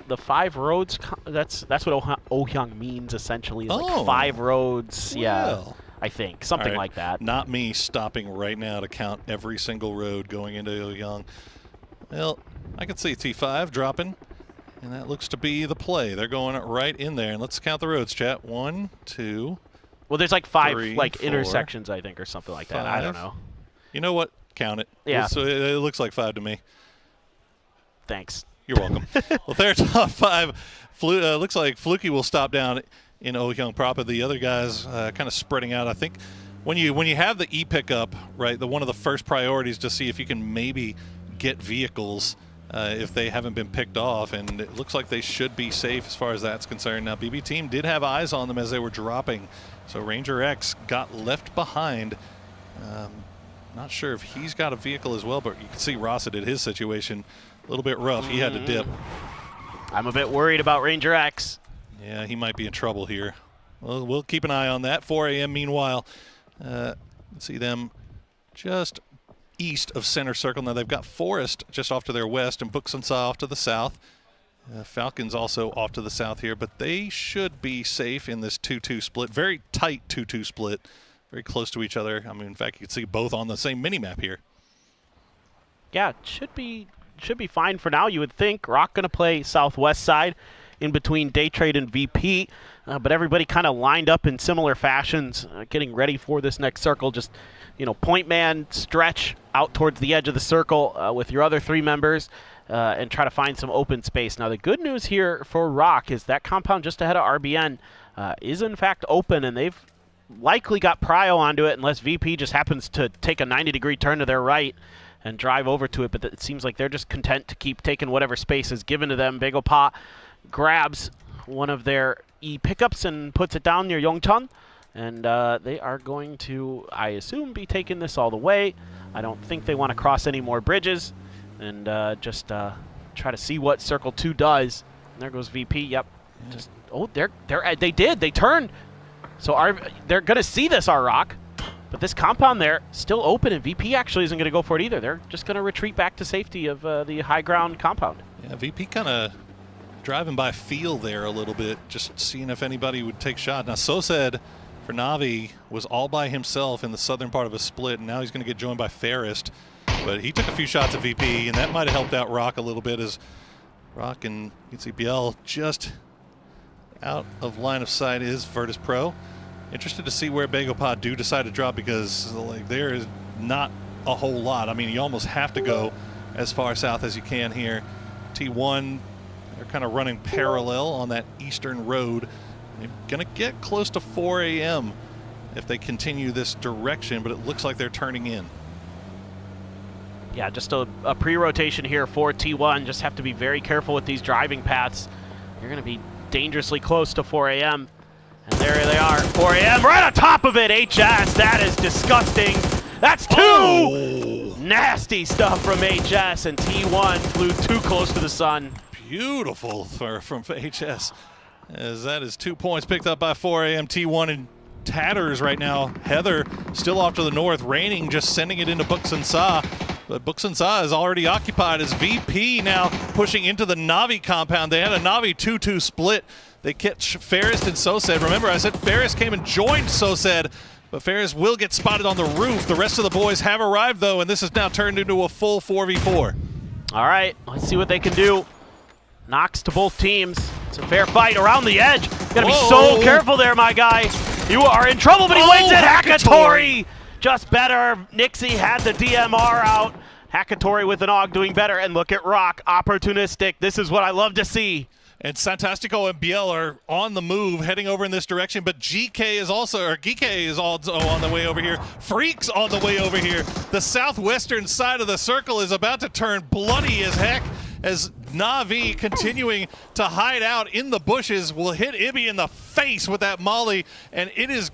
The 5 roads, that's what Ohyang means essentially. Like 5 roads, yeah, I think. Something like that. Not me stopping right now to count every single road going into Ohyang. Well, I can see T5 dropping, and that looks to be the play. They're going right in there. And let's count the roads, chat. 1, 2. Well, there's like 5 3, like 4, intersections, I think, or something like that. 5. I don't know. You know what? Count it. Yeah. So it looks like 5 to me. Thanks. You're welcome. Well, their top 5. Looks like Fluky will stop down in Ohyang proper. The other guys kind of spreading out. I think when you have the E-pickup, right, one of the first priorities to see if you can maybe get vehicles if they haven't been picked off, and it looks like they should be safe as far as that's concerned. Now, BB Team did have eyes on them as they were dropping, so Ranger X got left behind. Not sure if he's got a vehicle as well, but you can see Rossa did his situation a little bit rough. He had to dip. I'm a bit worried about Ranger X. Yeah, he might be in trouble here. Well, we'll keep an eye on that. 4 a.m. meanwhile. Let's see them just east of center circle. Now they've got Forest just off to their west and Buksansa off to the south. Falcons also off to the south here, but they should be safe in this 2-2 split. Very tight 2-2 split. Very close to each other. I mean, in fact, you can see both on the same mini-map here. Yeah, it should be fine for now, you would think. Rock going to play southwest side in between Day Trade and VP, but everybody kind of lined up in similar fashions, getting ready for this next circle. Just, you know, point man, stretch out towards the edge of the circle with your other 3 members and try to find some open space. Now, the good news here for Rock is that compound just ahead of RBN is in fact open, and they've likely got prio onto it unless VP just happens to take a 90-degree turn to their right and drive over to it, but it seems like they're just content to keep taking whatever space is given to them. Begopa grabs one of their E-pickups and puts it down near Yongchun, and they are going to, I assume, be taking this all the way. I don't think they want to cross any more bridges, and just try to see what Circle 2 does. And there goes VP, yep. Just, oh, they turned. So they're going to see this, R-Rock. But this compound there, still open, and VP actually isn't going to go for it either. They're just going to retreat back to safety of the high ground compound. Yeah, VP kind of driving by feel there a little bit, just seeing if anybody would take shot. Now, Sosed for Na'Vi was all by himself in the southern part of a split, and now he's going to get joined by Fairest. But he took a few shots at VP, and that might have helped out Rock a little bit, as Rock and you can see Biel just out of line of sight is Virtus Pro. Interested to see where Begopa do decide to drop, because like there is not a whole lot. I mean, you almost have to go as far south as you can here. T1, they're kind of running parallel on that eastern road. They're going to get close to 4 a.m. if they continue this direction, but it looks like they're turning in. Yeah, just a pre-rotation here for T1. Just have to be very careful with these driving paths. You're going to be dangerously close to 4 a.m. And there they are, 4 a.m. right on top of it. HS, that is disgusting. That's 2! Oh. Nasty stuff from HS, and T1 flew too close to the sun. Beautiful from HS, as that is 2 points picked up by 4 a.m. T1 in tatters right now. Heather still off to the north, raining, just sending it into Buksan-Sa. But Buksan-Sa is already occupied as VP now pushing into the Na'Vi compound. They had a Na'Vi 2-2 split. They catch Fairest and Sosed. Remember, I said Fairest came and joined Sosed, but Fairest will get spotted on the roof. The rest of the boys have arrived, though, and this has now turned into a full 4v4. All right, let's see what they can do. Knocks to both teams. It's a fair fight around the edge. You gotta be so careful there, my guy. You are in trouble, but he wins it. Hakatori just better. Nixie had the DMR out. Hakatori with an AUG doing better, and look at Rock, opportunistic. This is what I love to see. And Santastico and Biel are on the move, heading over in this direction, but GK is also on the way over here. Freak's on the way over here. The southwestern side of the circle is about to turn bloody as heck, as Na'Vi continuing to hide out in the bushes will hit Ibby in the face with that molly, and it is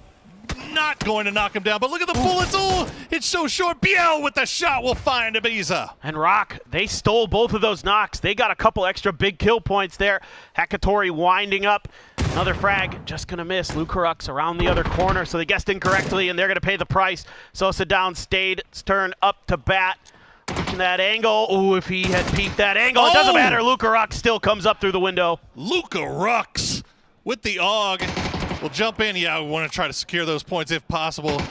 not going to knock him down, but look at the bullets. Oh, it's so short. Biel with the shot will find Ibiza. And Rock, they stole both of those knocks. They got a couple extra big kill points there. Hakatori winding up. Another frag, just going to miss. Lucarux around the other corner, so they guessed incorrectly, and they're going to pay the price. Sosa down, stayed, turn up to bat. Watching that angle. Oh, if he had peeked that angle, it doesn't matter. Lucarux still comes up through the window. Lucarux with the AUG. We'll jump in. Yeah, we want to try to secure those points if possible.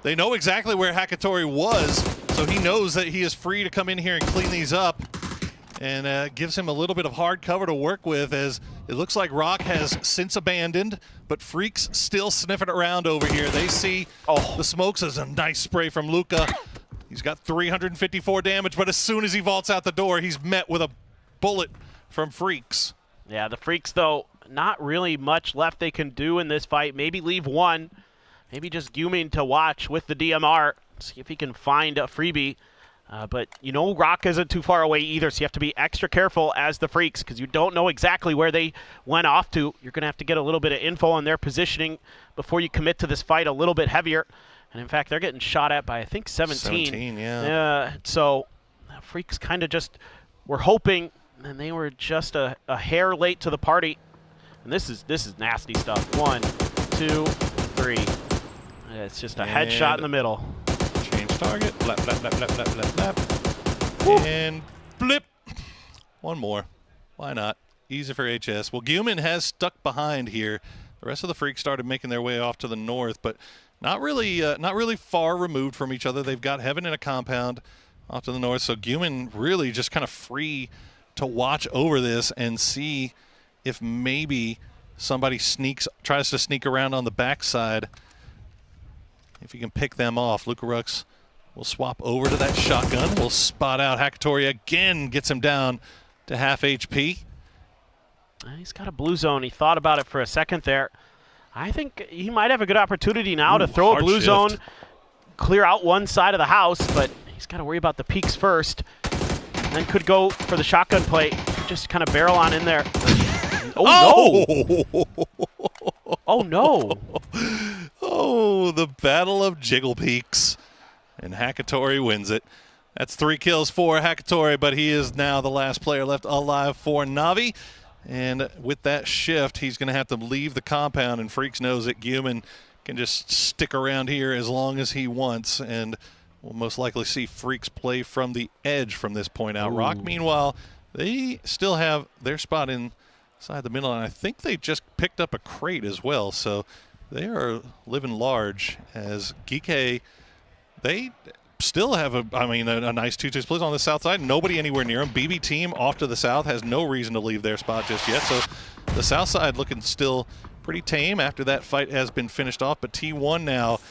They know exactly where Hakatori was, so he knows that he is free to come in here and clean these up. And gives him a little bit of hard cover to work with, as it looks like Rock has since abandoned, but Freak's still sniffing around over here. They see the smokes as a nice spray from Luca. He's got 354 damage, but as soon as he vaults out the door, he's met with a bullet from Freaks. Yeah, the Freaks, though, not really much left they can do in this fight. Maybe leave one. Maybe just Gumin to watch with the DMR. See if he can find a freebie. But you know Rock isn't too far away either, so you have to be extra careful as the Freaks, because you don't know exactly where they went off to. You're going to have to get a little bit of info on their positioning before you commit to this fight a little bit heavier. And in fact, they're getting shot at by, I think, 17. 17, yeah. So Freaks kind of just were hoping, and they were just a hair late to the party. And this is nasty stuff. 1, 2, 3. It's just a headshot in the middle. Change target. Blap, blap, blap, blap, blap, blap, blap. And blip. One more. Why not? easy for HS. Well, Guman has stuck behind here. The rest of the Freaks started making their way off to the north, but not really far removed from each other. They've got Heaven in a compound off to the north, so Guman really just kind of free to watch over this and see if maybe somebody tries to sneak around on the backside. If you can pick them off, Luka Rux will swap over to that shotgun. We'll spot out Hakatori again, gets him down to half HP. He's got a blue zone. He thought about it for a second there. I think he might have a good opportunity now to throw a blue zone, clear out one side of the house, but he's got to worry about the peaks first. And then could go for the shotgun play, just kind of barrel on in there. Oh, no! Oh, no. Oh, the battle of Jiggle Peaks. And Hakatori wins it. That's 3 kills for Hakatori, but he is now the last player left alive for Na'Vi. And with that shift, he's going to have to leave the compound, and Freaks knows that Guman can just stick around here as long as he wants, and we'll most likely see Freaks play from the edge from this point out. Ooh. Rock, meanwhile, they still have their spot inside the middle, and I think they just picked up a crate as well, so they are living large as Geek. They still have a nice 2-2 split on the south side. Nobody anywhere near them. BB team off to the south has no reason to leave their spot just yet. So the south side looking still pretty tame after that fight has been finished off. But T1 now,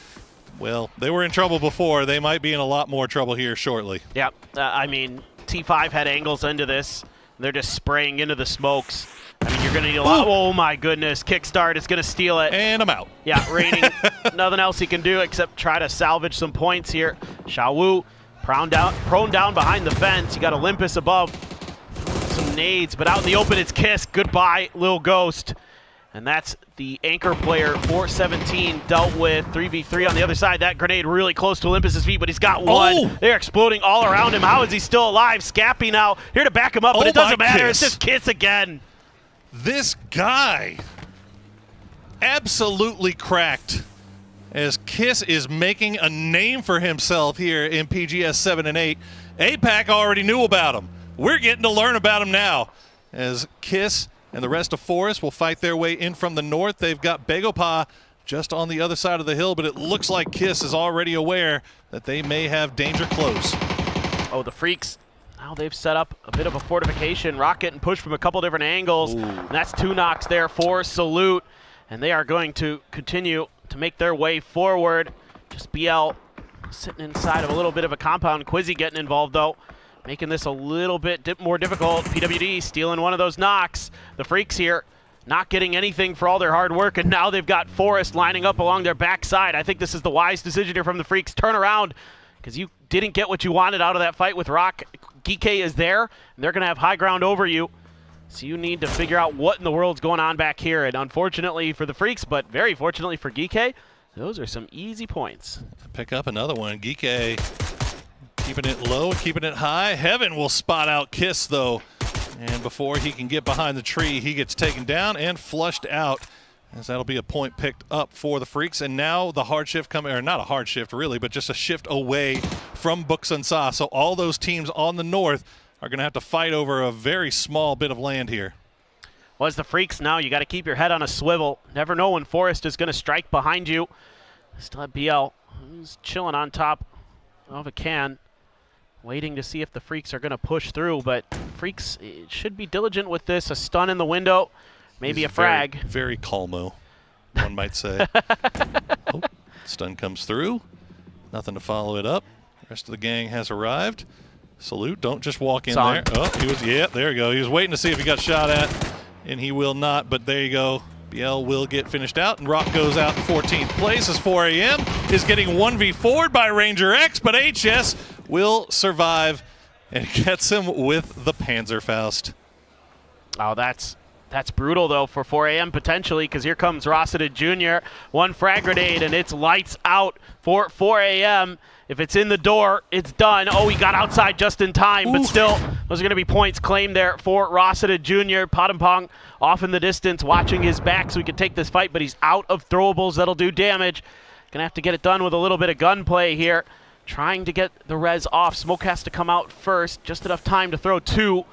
well, they were in trouble before. They might be in a lot more trouble here shortly. Yeah, I mean, T5 had angles into this. They're just spraying into the smokes. I mean, you're going to need a lot. Oh, my goodness. Kickstart is going to steal it. And I'm out. Yeah, Raining. Nothing else he can do except try to salvage some points here. Xiaowu prone down behind the fence. You got Olympus above. Some nades, but out in the open, it's Kiss. Goodbye, Lil Ghost. And that's the anchor player, 417, dealt with 3v3 on the other side. That grenade really close to Olympus's feet, but he's got one. Oh. They're exploding all around him. How is he still alive? Scappy now here to back him up, but it doesn't matter. Kiss. It's just Kiss again. This guy absolutely cracked as Kiss is making a name for himself here in PGS 7 and 8. APAC already knew about him. We're getting to learn about him now as Kiss and the rest of Forest will fight their way in from the north. They've got Begopa just on the other side of the hill, but it looks like Kiss is already aware that they may have danger close. Oh, the Freaks. Now they've set up a bit of a fortification. Rock getting pushed from a couple different angles. And that's 2 knocks there for Salute. And they are going to continue to make their way forward. Just BL sitting inside of a little bit of a compound. Quizzy getting involved, though, making this a little bit more difficult. PWD stealing one of those knocks. The Freaks here not getting anything for all their hard work, and now they've got Forest lining up along their backside. I think this is the wise decision here from the Freaks. Turn around, because you didn't get what you wanted out of that fight with Rock. Geek is there, and they're going to have high ground over you. So you need to figure out what in the world's going on back here. And unfortunately for the Freaks, but very fortunately for Geek, those are some easy points. Pick up another one. Geek keeping it low, keeping it high. Heaven will spot out Kiss, though. And before he can get behind the tree, he gets taken down and flushed out, as that'll be a point picked up for the Freaks. And now the hard shift coming, or not a hard shift really, but just a shift away from Buksansa. So all those teams on the north are going to have to fight over a very small bit of land here. Well, as the Freaks now, you got to keep your head on a swivel. Never know when Forest is going to strike behind you. Still have BL. He's chilling on top of a can, waiting to see if the Freaks are going to push through. But Freaks should be diligent with this. A stun in the window. Maybe a frag. Very, very calmo, one might say. Oh, stun comes through. Nothing to follow it up. The rest of the gang has arrived. Salute, don't just walk in there. Oh, there you go. He was waiting to see if he got shot at, and he will not, but there you go. BL will get finished out, and Rock goes out in 14th place as 4AM is getting 1v4'd by Ranger X, but HS will survive and gets him with the Panzerfaust. Oh, that's brutal, though, for 4AM potentially, because here comes Rossiter Jr. One frag grenade, and it's lights out for 4AM. If it's in the door, it's done. Oh, he got outside just in time, but still, those are going to be points claimed there for Rossiter Jr. Padampong off in the distance, watching his back so he can take this fight, but he's out of throwables that'll do damage. Going to have to get it done with a little bit of gunplay here. Trying to get the res off. Smoke has to come out first. Just enough time to throw 2.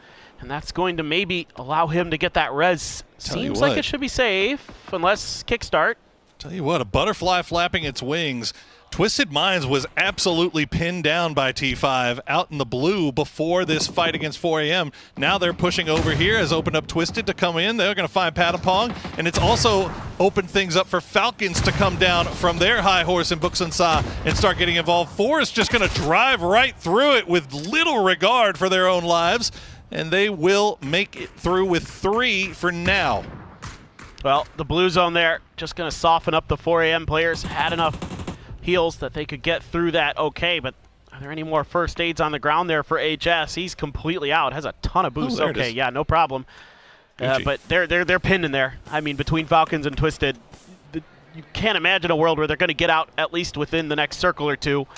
and that's going to maybe allow him to get that res. Seems like it should be safe, unless kickstart. Tell you what, a butterfly flapping its wings. Twisted Minds was absolutely pinned down by T5 out in the blue before this fight against 4AM. Now they're pushing over here, has opened up Twisted to come in. They're going to find Patapong, and it's also opened things up for Falcons to come down from their high horse in Buksansa and start getting involved. Forest just going to drive right through it with little regard for their own lives, and they will make it through with 3 for now. Well, the blue zone there just going to soften up the 4AM players. Had enough heals that they could get through that okay, but are there any more first aids on the ground there for HS? He's completely out. Has a ton of boosts. Okay, yeah, no problem. But they're pinned in there. I mean, between Falcons and Twisted, you can't imagine a world where they're going to get out at least within the next circle or two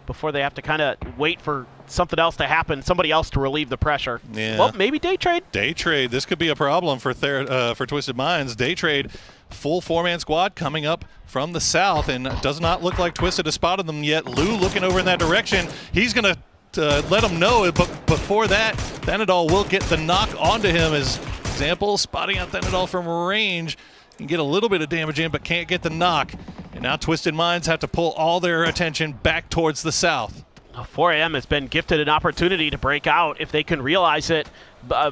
before they have to kind of wait for something else to happen, somebody else to relieve the pressure. Yeah. Well, maybe day trade. Day trade. This could be a problem for Twisted Minds. Day trade, full 4-man squad coming up from the south, and does not look like Twisted has spotted them yet. Lou looking over in that direction. He's going to let them know, but before that, Thanadol will get the knock onto him. As example, spotting out Thanadol from range. Can get a little bit of damage in, but can't get the knock. And now Twisted Minds have to pull all their attention back towards the south. 4AM has been gifted an opportunity to break out if they can realize it.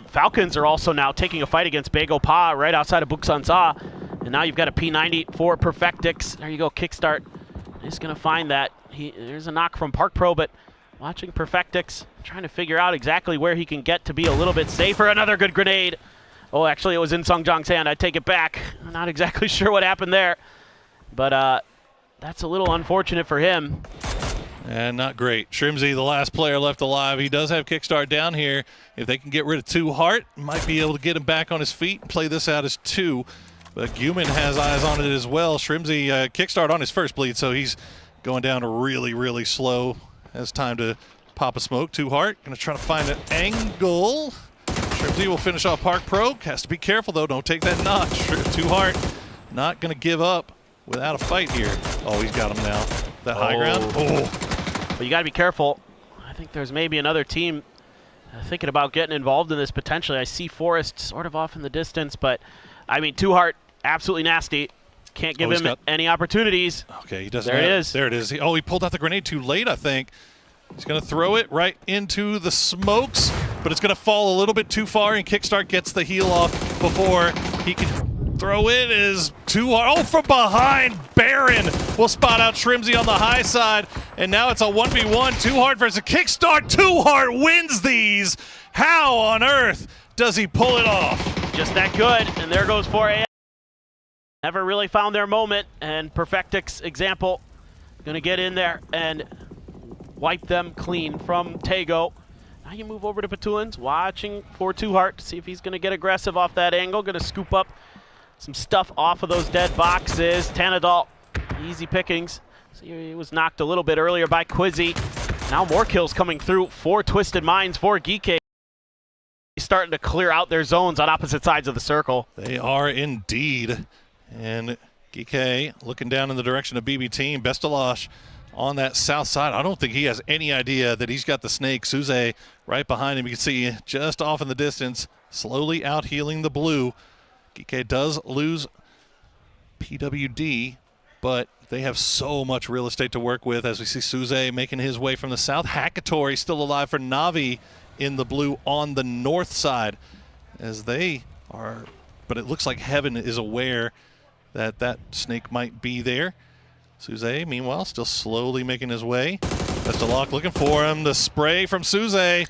Falcons are also now taking a fight against Bago Pa right outside of Buksansa. And now you've got a P90 for Perfectix. There you go, kickstart. He's going to find that. There's a knock from Park Pro, but watching Perfectix, trying to figure out exactly where he can get to be a little bit safer. Another good grenade. Oh, actually, it was in Sungjong's hand. I take it back. I'm not exactly sure what happened there. But that's a little unfortunate for him. And not great. Shrimzy, the last player left alive. He does have kickstart down here. If they can get rid of 2 Heart, might be able to get him back on his feet and play this out as 2. But Guman has eyes on it as well. Shrimzy kickstart on his first bleed, so he's going down really, really slow. Has time to pop a smoke. 2 Heart, going to try to find an angle. Shrimzy will finish off Park Pro. Has to be careful, though. Don't take that knock. 2 Heart not going to give up without a fight here. Oh, he's got him now. That high ground. Oh. But you got to be careful. I think there's maybe another team thinking about getting involved in this potentially. I see Forest sort of off in the distance, but I mean, 2 Heart, absolutely nasty. Can't give him any opportunities. Okay, he doesn't. There it is. There it is. He pulled out the grenade too late, I think. He's going to throw it right into the smokes, but it's going to fall a little bit too far, and Kickstart gets the heal off before he can throw it. Is 2 Heart. Oh, from behind, Baron will spot out Shrimzy on the high side, and now it's a 1v1. 2 Heart versus Kickstart. 2 Heart wins these. How on earth does he pull it off? Just that good, and there goes 4AM. Never really found their moment, and Perfectix example going to get in there and wipe them clean from Tago. Now you move over to Patuans, watching for 2 Heart to see if he's going to get aggressive off that angle. Going to scoop up some stuff off of those dead boxes. Tanadol, easy pickings. So he was knocked a little bit earlier by Quizzy. Now more kills coming through for Twisted Minds, for Geeke. Starting to clear out their zones on opposite sides of the circle. They are indeed. And Geeke looking down in the direction of BB Team. Bestalosh on that south side. I don't think he has any idea that he's got the snake. Suze right behind him. You can see just off in the distance, slowly out healing the blue. Geeke does lose PWD, but they have so much real estate to work with as we see Suze making his way from the south. Hakatori still alive for Navi in the blue on the north side as they are, but it looks like Heaven is aware that that snake might be there. Suze, meanwhile, still slowly making his way. Bestalock looking for him. The spray from Suze.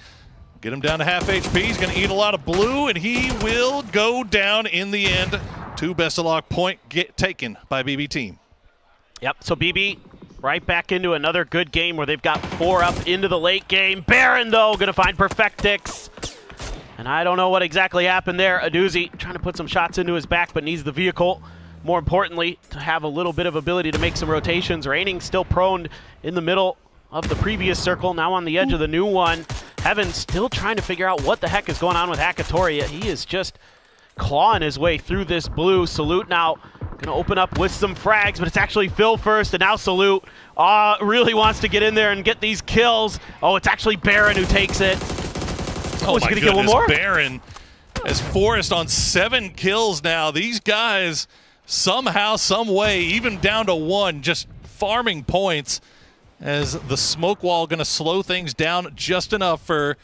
Get him down to half HP. He's going to eat a lot of blue, and he will go down in the end. 2 Bestalock point taken by BB Team. Yep, so BB right back into another good game where they've got 4 up into the late game. Baron, though, going to find Perfectix. And I don't know what exactly happened there. Aduzi trying to put some shots into his back, but needs the vehicle. More importantly, to have a little bit of ability to make some rotations. Raining still prone in the middle of the previous circle, now on the edge of the new one. Heaven still trying to figure out what the heck is going on with Hakatori. He is just clawing his way through this blue. Salute now going to open up with some frags, but it's actually Phil first, and now Salute really wants to get in there and get these kills. Oh, it's actually Baron who takes it. Oh, he's my gonna get one goodness, more? Baron as Forrest on 7 kills now. These guys somehow, some way, even down to 1, just farming points as the smoke wall going to slow things down just enough for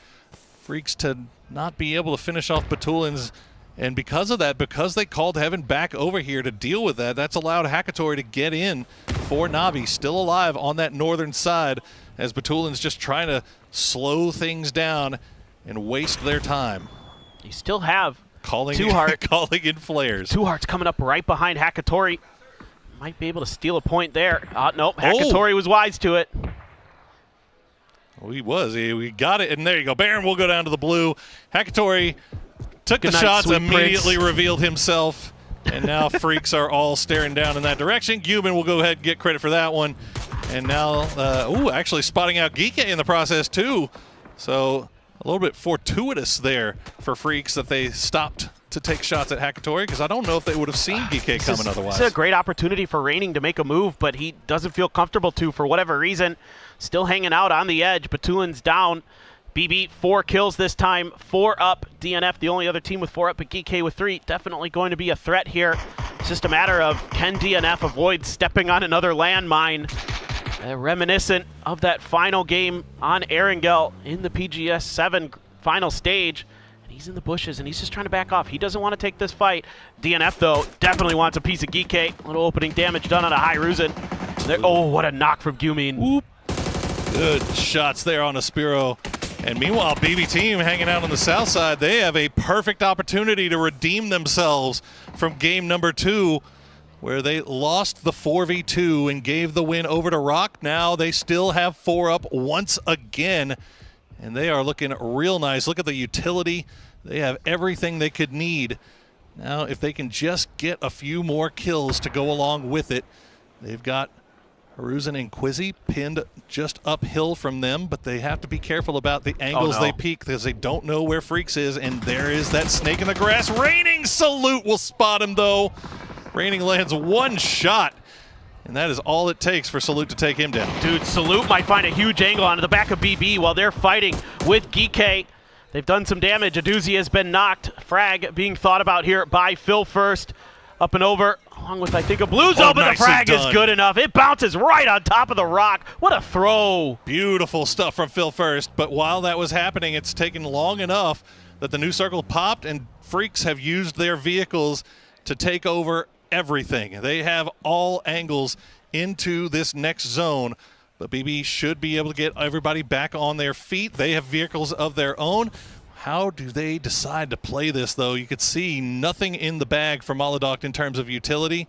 Freaks to not be able to finish off Batulins. And because of that, because they called Heaven back over here to deal with that, that's allowed Hakatory to get in for Navi, still alive on that northern side, as Batulin's just trying to slow things down and waste their time. You still have calling in flares. Two Hearts coming up right behind Hakatory. Might be able to steal a point there. Nope, Hakatory was wise to it. Well, he was. We got it, and there you go. Baron will go down to the blue. Hakatory took the shots, immediately revealed himself, and now Freaks are all staring down in that direction. Guman will go ahead and get credit for that one. And now, actually spotting out Geeke in the process too. So a little bit fortuitous there for Freaks that they stopped to take shots at Hakatory, because I don't know if they would have seen Geeke coming otherwise. It's a great opportunity for Raining to make a move, but he doesn't feel comfortable to for whatever reason. Still hanging out on the edge. Batulin's down. BB 4 kills this time, 4 up. DNF the only other team with 4 up, but Geeke with 3. Definitely going to be a threat here. It's just a matter of, can DNF avoid stepping on another landmine? Reminiscent of that final game on Erangel in the PGS 7 final stage. And he's in the bushes, and he's just trying to back off. He doesn't want to take this fight. DNF, though, definitely wants a piece of Geeke. Little opening damage done on a Hiruzen. Oh, what a knock from Gumin. Whoop. Good shots there on Aspiro. And meanwhile, BB team hanging out on the south side, they have a perfect opportunity to redeem themselves from game number 2, where they lost the 4v2 and gave the win over to Rock. Now they still have 4 up once again, and they are looking real nice. Look at the utility. They have everything they could need. Now, if they can just get a few more kills to go along with it, they've got Hiruzen and Quizzy pinned just uphill from them, but they have to be careful about the angles they peek, because they don't know where Freaks is, and there is that snake in the grass. Raining Salute will spot him, though. Raining lands 1 shot, and that is all it takes for Salute to take him down. Dude, Salute might find a huge angle onto the back of BB while they're fighting with Geeke. They've done some damage. Aduzi has been knocked. Frag being thought about here by Phil first. Up and over, along with, I think, a blue zone, but the frag is good enough. It bounces right on top of the rock. What a throw. Beautiful stuff from Phil first, but while that was happening, it's taken long enough that the new circle popped, and Freaks have used their vehicles to take over everything. They have all angles into this next zone, but BB should be able to get everybody back on their feet. They have vehicles of their own. How do they decide to play this, though? You could see nothing in the bag for Maladoct in terms of utility.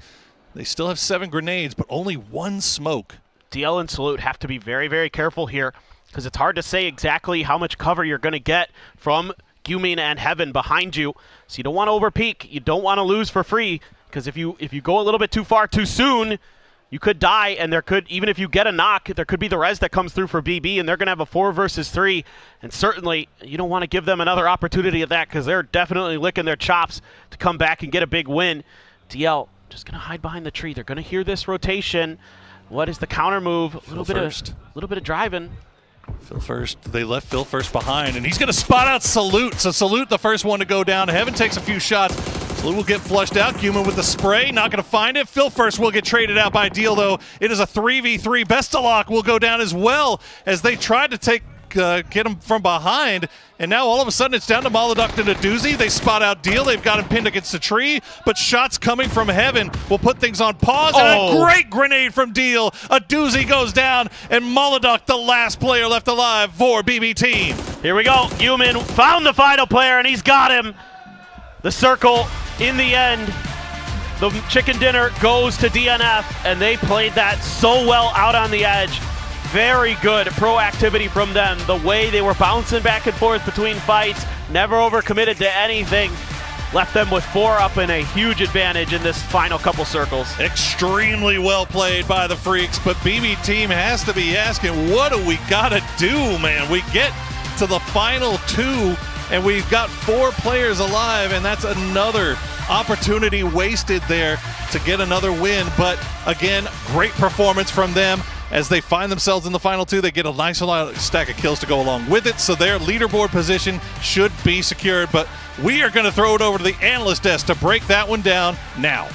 They still have 7 grenades, but only 1 smoke. DL and Salute have to be very, very careful here, because it's hard to say exactly how much cover you're going to get from Gumin and Heaven behind you. So you don't want to overpeak. You don't want to lose for free, because if you go a little bit too far too soon, you could die, and there could, even if you get a knock, there could be the res that comes through for BB, and they're going to have a 4 versus 3. And certainly, you don't want to give them another opportunity at that, because they're definitely licking their chops to come back and get a big win. DL just going to hide behind the tree. They're going to hear this rotation. What is the counter move? A little bit of driving. Phil first. They left Phil first behind, and he's going to spot out Salute. So Salute, the first one to go down. Heaven takes a few shots. Salute will get flushed out. Guman with the spray, not going to find it. Phil first will get traded out by Deal, though. It is a 3v3. Bestalock will go down as well, as they tried to get him from behind, and now all of a sudden it's down to Maladoct and Aduzi. They spot out Deal. They've got him pinned against a tree, but shots coming from Heaven will put things on pause, and a great grenade from Deal. Aduzi goes down, and Maladoct, the last player left alive for BB team. Here we go. Guman found the final player, and he's got him. The circle in the end. The chicken dinner goes to DNF, and they played that so well out on the edge. Very good proactivity from them. The way they were bouncing back and forth between fights, never overcommitted to anything, left them with 4 up and a huge advantage in this final couple circles. Extremely well played by the Freaks, but BB team has to be asking, what do we gotta do, man? We get to the final 2, and we've got 4 players alive, and that's another opportunity wasted there to get another win. But again, great performance from them. as they find themselves in the final two. They get a nice stack of kills to go along with it, so their leaderboard position should be secured. But we are going to throw it over to the analyst desk to break that one down now.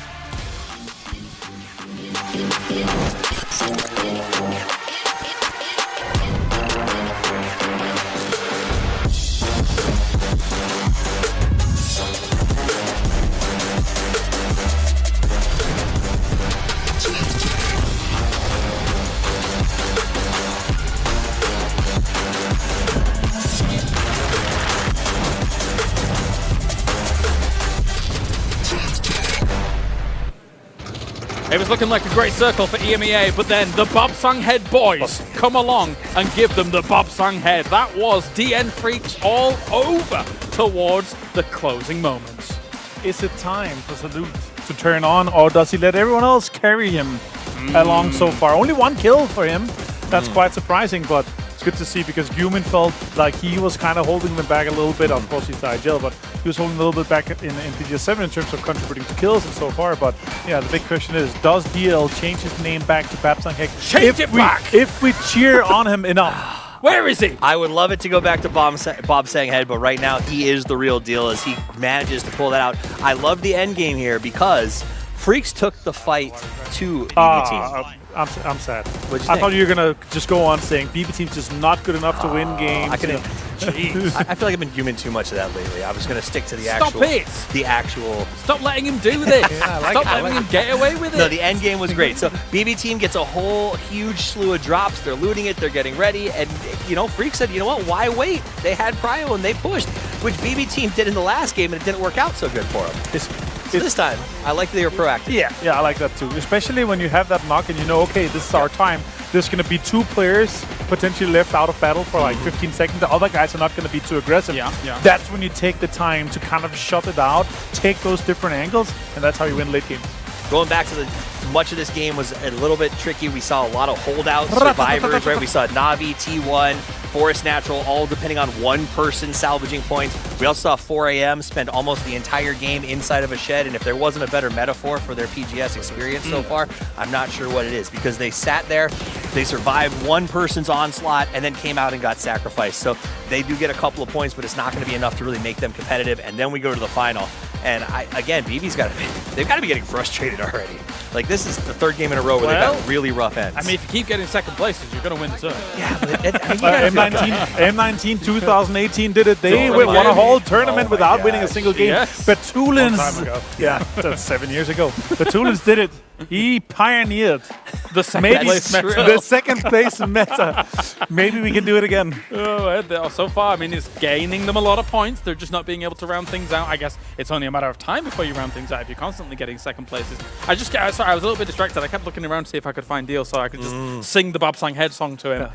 It was looking like a great circle for EMEA, but then the Bobsang Head boys come along and give them the Bobsang Head. That was DN Freaks all over towards the closing moments. Is it time for Salute to turn on, or does he let everyone else carry him along so far? Only one kill for him. That's quite surprising, but it's good to see because Guman felt like he was kind of holding them back a little bit. Of course, he's the IGL, but he was holding a little bit back in PGS7 in terms of contributing to kills and so far. But yeah, the big question is, does DL change his name back to Bobsang Head? Change it back! If we cheer on him enough. Where is he? I would love it to go back to Bobsang Head, but right now he is the real deal as he manages to pull that out. I love the end game here because Freaks took the fight to BB Team. I'm sad. What'd you I think? thought you were going to just go on saying BB Team's just not good enough to win games. I feel like I've been human too much of that lately. I was going to stick to the Stop actual. it! The actual. Stop letting him do this. Stop letting him get away with it. No, the end game was great. So BB Team gets a whole huge slew of drops. They're looting it. They're getting ready. And, Freak said, you know what? Why wait? They had Prio and they pushed, which BB Team did in the last game, and it didn't work out so good for them. So this time, I like that they were proactive. Yeah, I like that too. Especially when you have that knock and you know, okay, this is our time. There's going to be 2 players potentially left out of battle for like 15 seconds. The other guys are not going to be too aggressive. Yeah. That's when you take the time to kind of shut it out, take those different angles, and that's how you win late game. Going back to much of this game was a little bit tricky. We saw a lot of holdout survivors, right? We saw Navi, T1, Forest Natural, all depending on one person salvaging points. We also saw 4AM spend almost the entire game inside of a shed, and if there wasn't a better metaphor for their PGS experience so far, I'm not sure what it is, because they sat there, they survived one person's onslaught, and then came out and got sacrificed. So they do get a couple of points, but it's not going to be enough to really make them competitive, and then we go to the final. And again, BB's they've got to be getting frustrated already. Like, this is the 3rd game in a row where they've got really rough ends. I mean, if you keep getting second places, you're going to win the turn. Yeah, but M19 2018 did it. They won a whole tournament without winning a single game. Yes. Betulins, yeah, that's 7 years ago. Betulins did it. He pioneered the second place meta. The second place meta. Maybe we can do it again. So far, I mean, it's gaining them a lot of points. They're just not being able to round things out. I guess it's only a matter of time before you round things out if you're constantly getting second places. Sorry, I was a little bit distracted. I kept looking around to see if I could find Deal so I could just sing the Bobsang Head song to him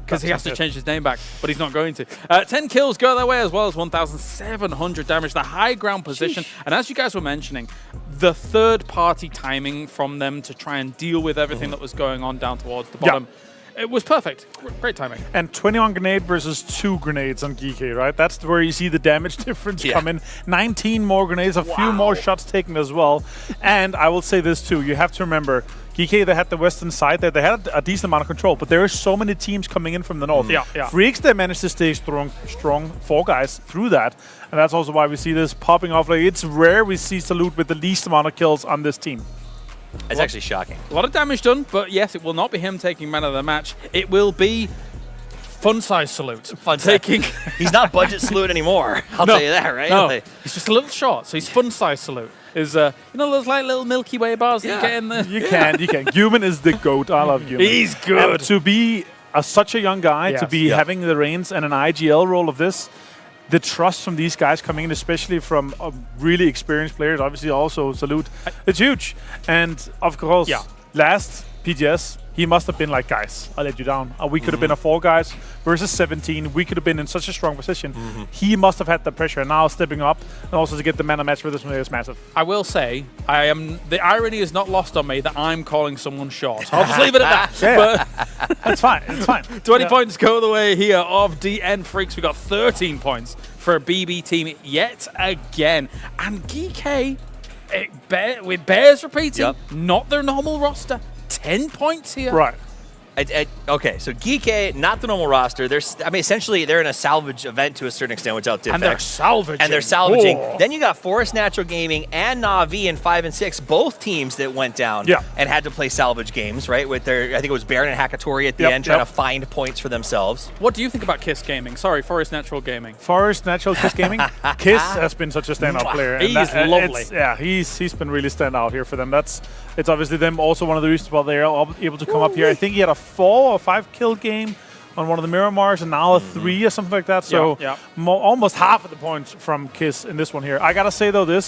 because he has to change his name back, but he's not going to. 10 kills go their way as well as 1,700 damage, the high ground position. And as you guys were mentioning, the third-party timing from them to try and deal with everything that was going on down towards the bottom. It was perfect. Great timing. And 21 grenade versus 2 grenades on GK, right? That's where you see the damage difference come in. 19 more grenades, a few more shots taken as well. And I will say this too, you have to remember, GK, they had the western side there. They had a decent amount of control, but there are so many teams coming in from the north. Freaks, they managed to stay strong 4 guys through that. And that's also why we see this popping off. Like, it's rare we see Salute with the least amount of kills on this team. It's actually shocking. A lot of damage done, but yes, it will not be him taking man of the match. It will be Fun Size Salute. He's not Budget Salute anymore. I'll tell you that, right? No, he's just a little short, so he's Fun Size Salute. Is those like little Milky Way bars that you get in there? You can. Human is the GOAT. I love Human. He's good. And to be such a young guy, to be having the reins and an IGL role of this, the trust from these guys coming in, especially from really experienced players, obviously also Salute, it's huge. And of course, last PGS, he must have been like, guys, I let you down. We could have been a 4 guys versus 17. We could have been in such a strong position. He must have had the pressure. Now stepping up and also to get the man of match for this one is massive. I will say, the irony is not lost on me that I'm calling someone short. I'll just leave it at that. But it's fine. It's fine. 20 points go the way here of DN Freaks. We got 13 points for a BB team yet again. And GK, with Bears repeating, not their normal roster. 10 points here. Right. Okay, so Geek, not the normal roster. Essentially, they're in a salvage event to a certain extent, which I'll And they're salvaging. Whoa. Then you got Forest Natural Gaming and Na'Vi in 5 and 6, both teams that went down and had to play salvage games, right? With I think it was Baron and Hakatori at the end trying to find points for themselves. What do you think about Kiss Gaming? Sorry, Forest Natural Gaming. Forest Natural Kiss Gaming. Kiss has been such a standout player. He's lovely. He's been really standout here for them. It's obviously them also one of the reasons why they're able to come up here. I think he had a 4 or 5 kill game on one of the Miramars and now a 3 or something like that. So almost half of the points from Kiss in this one here. I gotta say though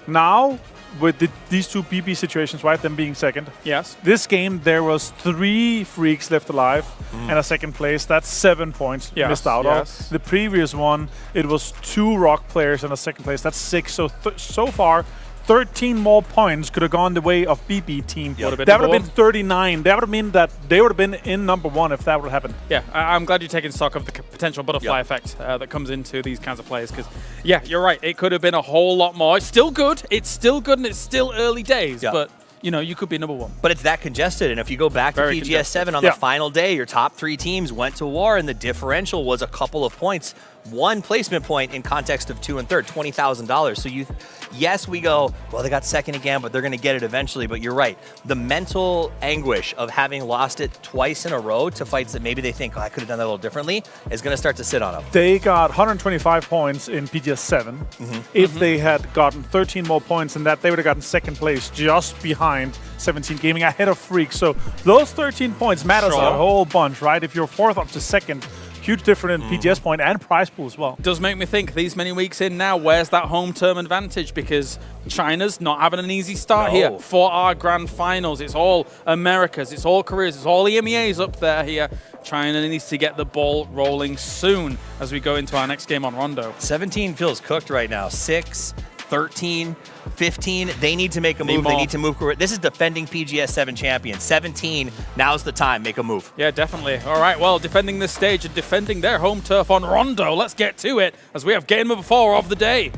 now with these two BB situations, right, them being second. Yes. This game there was 3 freaks left alive and a second place. That's 7 points missed out on. The previous one it was 2 rock players and a second place. That's 6. So so far 13 more points could have gone the way of BB team. That would have been 39. That would have meant that they would have been in number 1 if that would have happened. Yeah, I'm glad you're taking stock of the potential butterfly effect that comes into these kinds of plays because, yeah, you're right. It could have been a whole lot more. It's still good. It's still good and it's still early days, but you could be number 1. But it's that congested, and if you go back to PGS 7 on the final day, your top 3 teams went to war, and the differential was a couple of points. 1 placement point in context of 2 and 3rd, $20,000. So yes, we go, well, they got second again, but they're going to get it eventually. But you're right. The mental anguish of having lost it twice in a row to fights that maybe they think, I could have done that a little differently, is going to start to sit on them. They got 125 points in PGS 7. If they had gotten 13 more points than that, they would have gotten second place just behind 17 Gaming, ahead of Freaks. So those 13 points matters a whole bunch, right? If you're 4th up to 2nd, huge difference in PGS point and prize pool as well. Does make me think these many weeks in now, where's that home term advantage? Because China's not having an easy start here for our grand finals. It's all Americas, it's all Koreas, it's all EMEAs up there here. China needs to get the ball rolling soon as we go into our next game on Rondo. 17 feels cooked right now. 6, 13, 15, they need to make a move. They need to move. This is defending PGS 7 champion. 17, now's the time. Make a move. Yeah, definitely. All right, well, defending this stage and defending their home turf on Rondo. Let's get to it as we have game number 4 of the day.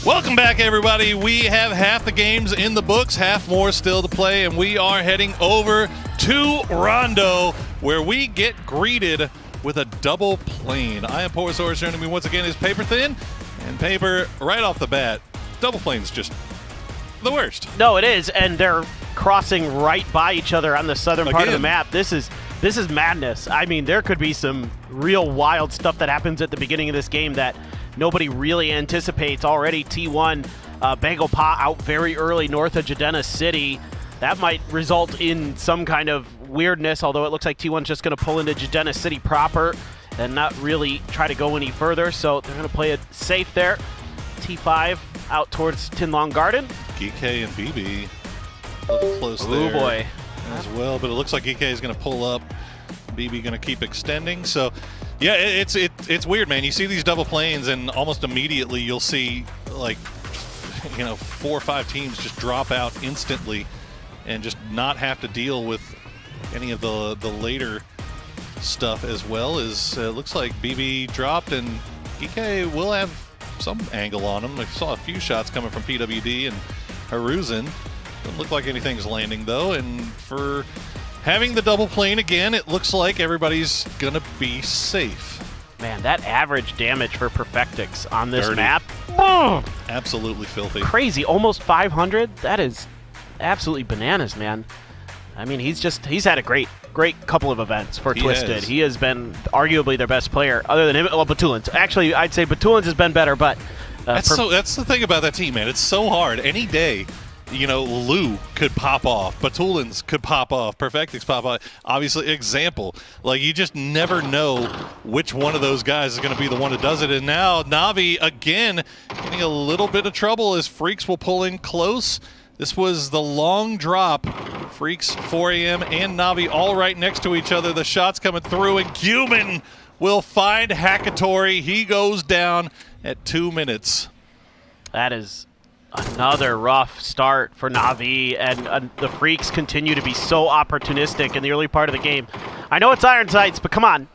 Welcome back, everybody. We have half the games in the books, half more still to play, and we are heading over to Rondo, where we get greeted with a double plane. I am Porosaurus. Joining me once again is Paper Thin, and Paper, right off the bat, double plane's just the worst. No, it is, and they're crossing right by each other on the southern part of the map. This is madness. I mean, there could be some real wild stuff that happens at the beginning of this game that nobody really anticipates. Already T1 Bagel Pa out very early north of Jadena City. That might result in some kind of weirdness, although it looks like T1's just going to pull into Jadena City proper and not really try to go any further. So they're going to play it safe there. T5 out towards Tinlong Garden. GK and BB a little close there. Oh boy. As well, but it looks like GK is going to pull up. BB going to keep extending. So, yeah, it's weird, man. You see these double planes, and almost immediately you'll see, like, 4 or 5 teams just drop out instantly and just not have to deal with any of the later stuff, as well as looks like BB dropped, and GK will have some angle on him. I saw a few shots coming from PWD and Haruzen. Doesn't look like anything's landing, though, and for having the double plane again, it looks like everybody's gonna be safe. Man, that average damage for Perfectix on this Dirty. map, absolutely filthy. Crazy, almost 500. That is absolutely bananas, man. I mean, he's had a great couple of events for Twisted. He has been arguably their best player, other than him. Well, Batulins. Actually, I'd say Batulins has been better, but that's the thing about that team, man. It's so hard. Any day, Lou could pop off, Batulins could pop off, Perfectix pop off. Obviously, example, like, you just never know which one of those guys is going to be the one that does it. And now Na'Vi again getting a little bit of trouble as Freaks will pull in close. This was the long drop. Freaks, 4 AM, and Na'Vi all right next to each other. The shots coming through, and Guman will find Hakatori. He goes down at 2 minutes. That is another rough start for Na'Vi, and the Freaks continue to be so opportunistic in the early part of the game. I know it's Iron Sights, but come on.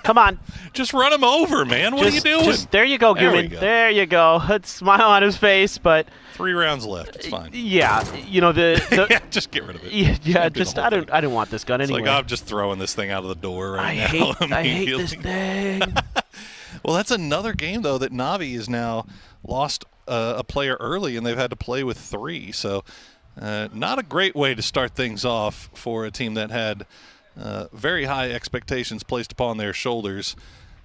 Come on. Just run him over, man. What are you doing? There you go, There we Gumin. go. There you go. Let's smile on his face, but 3 rounds left. It's fine. yeah, you know yeah, just get rid of it. Yeah, just I don't want this gun anyway. Like I'm just throwing this thing out of the door right now. I hate this thing. Well, that's another game though that Navi has now lost a player early, and they've had to play with 3. So, not a great way to start things off for a team that had very high expectations placed upon their shoulders.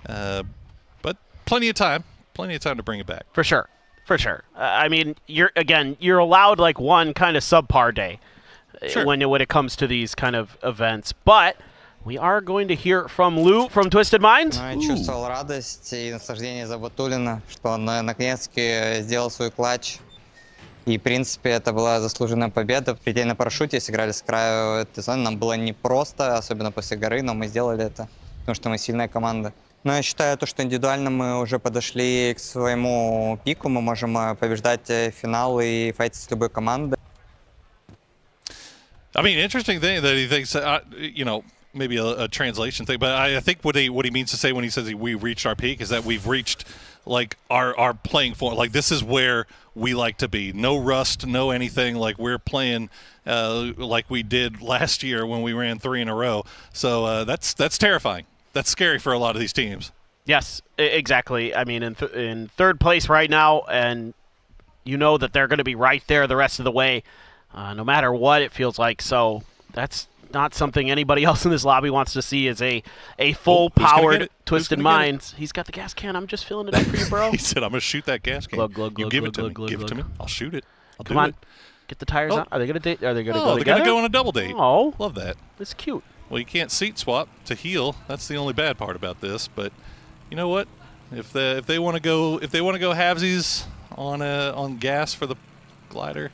But plenty of time to bring it back. For sure. I mean, you're allowed like one kind of subpar day when it comes to these kind of events. But we are going to hear from Lou from Twisted Minds. Я чувствовал радость и наслаждение за Батулина, что он наконец-таки сделал свой клатч. И, в принципе, это была заслуженная победа. Прийти на парашюте, сыграли с краю этой зоны. Нам было непросто, особенно после горы, но мы сделали это, потому что мы сильная команда. Но я считаю, что индивидуально мы уже подошли к своему пику. Мы можем побеждать финалы и файтить с любой командой. I mean, interesting thing that he thinks, maybe a translation thing, but I think what he means to say when he says we reached our peak is that we've reached like our playing form. Like this is where we like to be. No rust, no anything. Like we're playing like we did last year when we ran 3 in a row. So that's terrifying. That's scary for a lot of these teams. Yes, exactly. I mean, in third place right now, and you know that they're going to be right there the rest of the way, no matter what it feels like. So that's not something anybody else in this lobby wants to see, is a full-powered Twisted Minds. He's got the gas can. I'm just filling it up for you, bro. He said, I'm going to shoot that gas can. You give it to me. Give it to me. I'll shoot it. Come on. Get the tires on. Are they going to date? Are they going to go they're together? going to go on a double date. Oh. Love that. That's cute. Well, you can't seat swap to heal. That's the only bad part about this. But you know what? If they want to go halvesies on gas for the glider,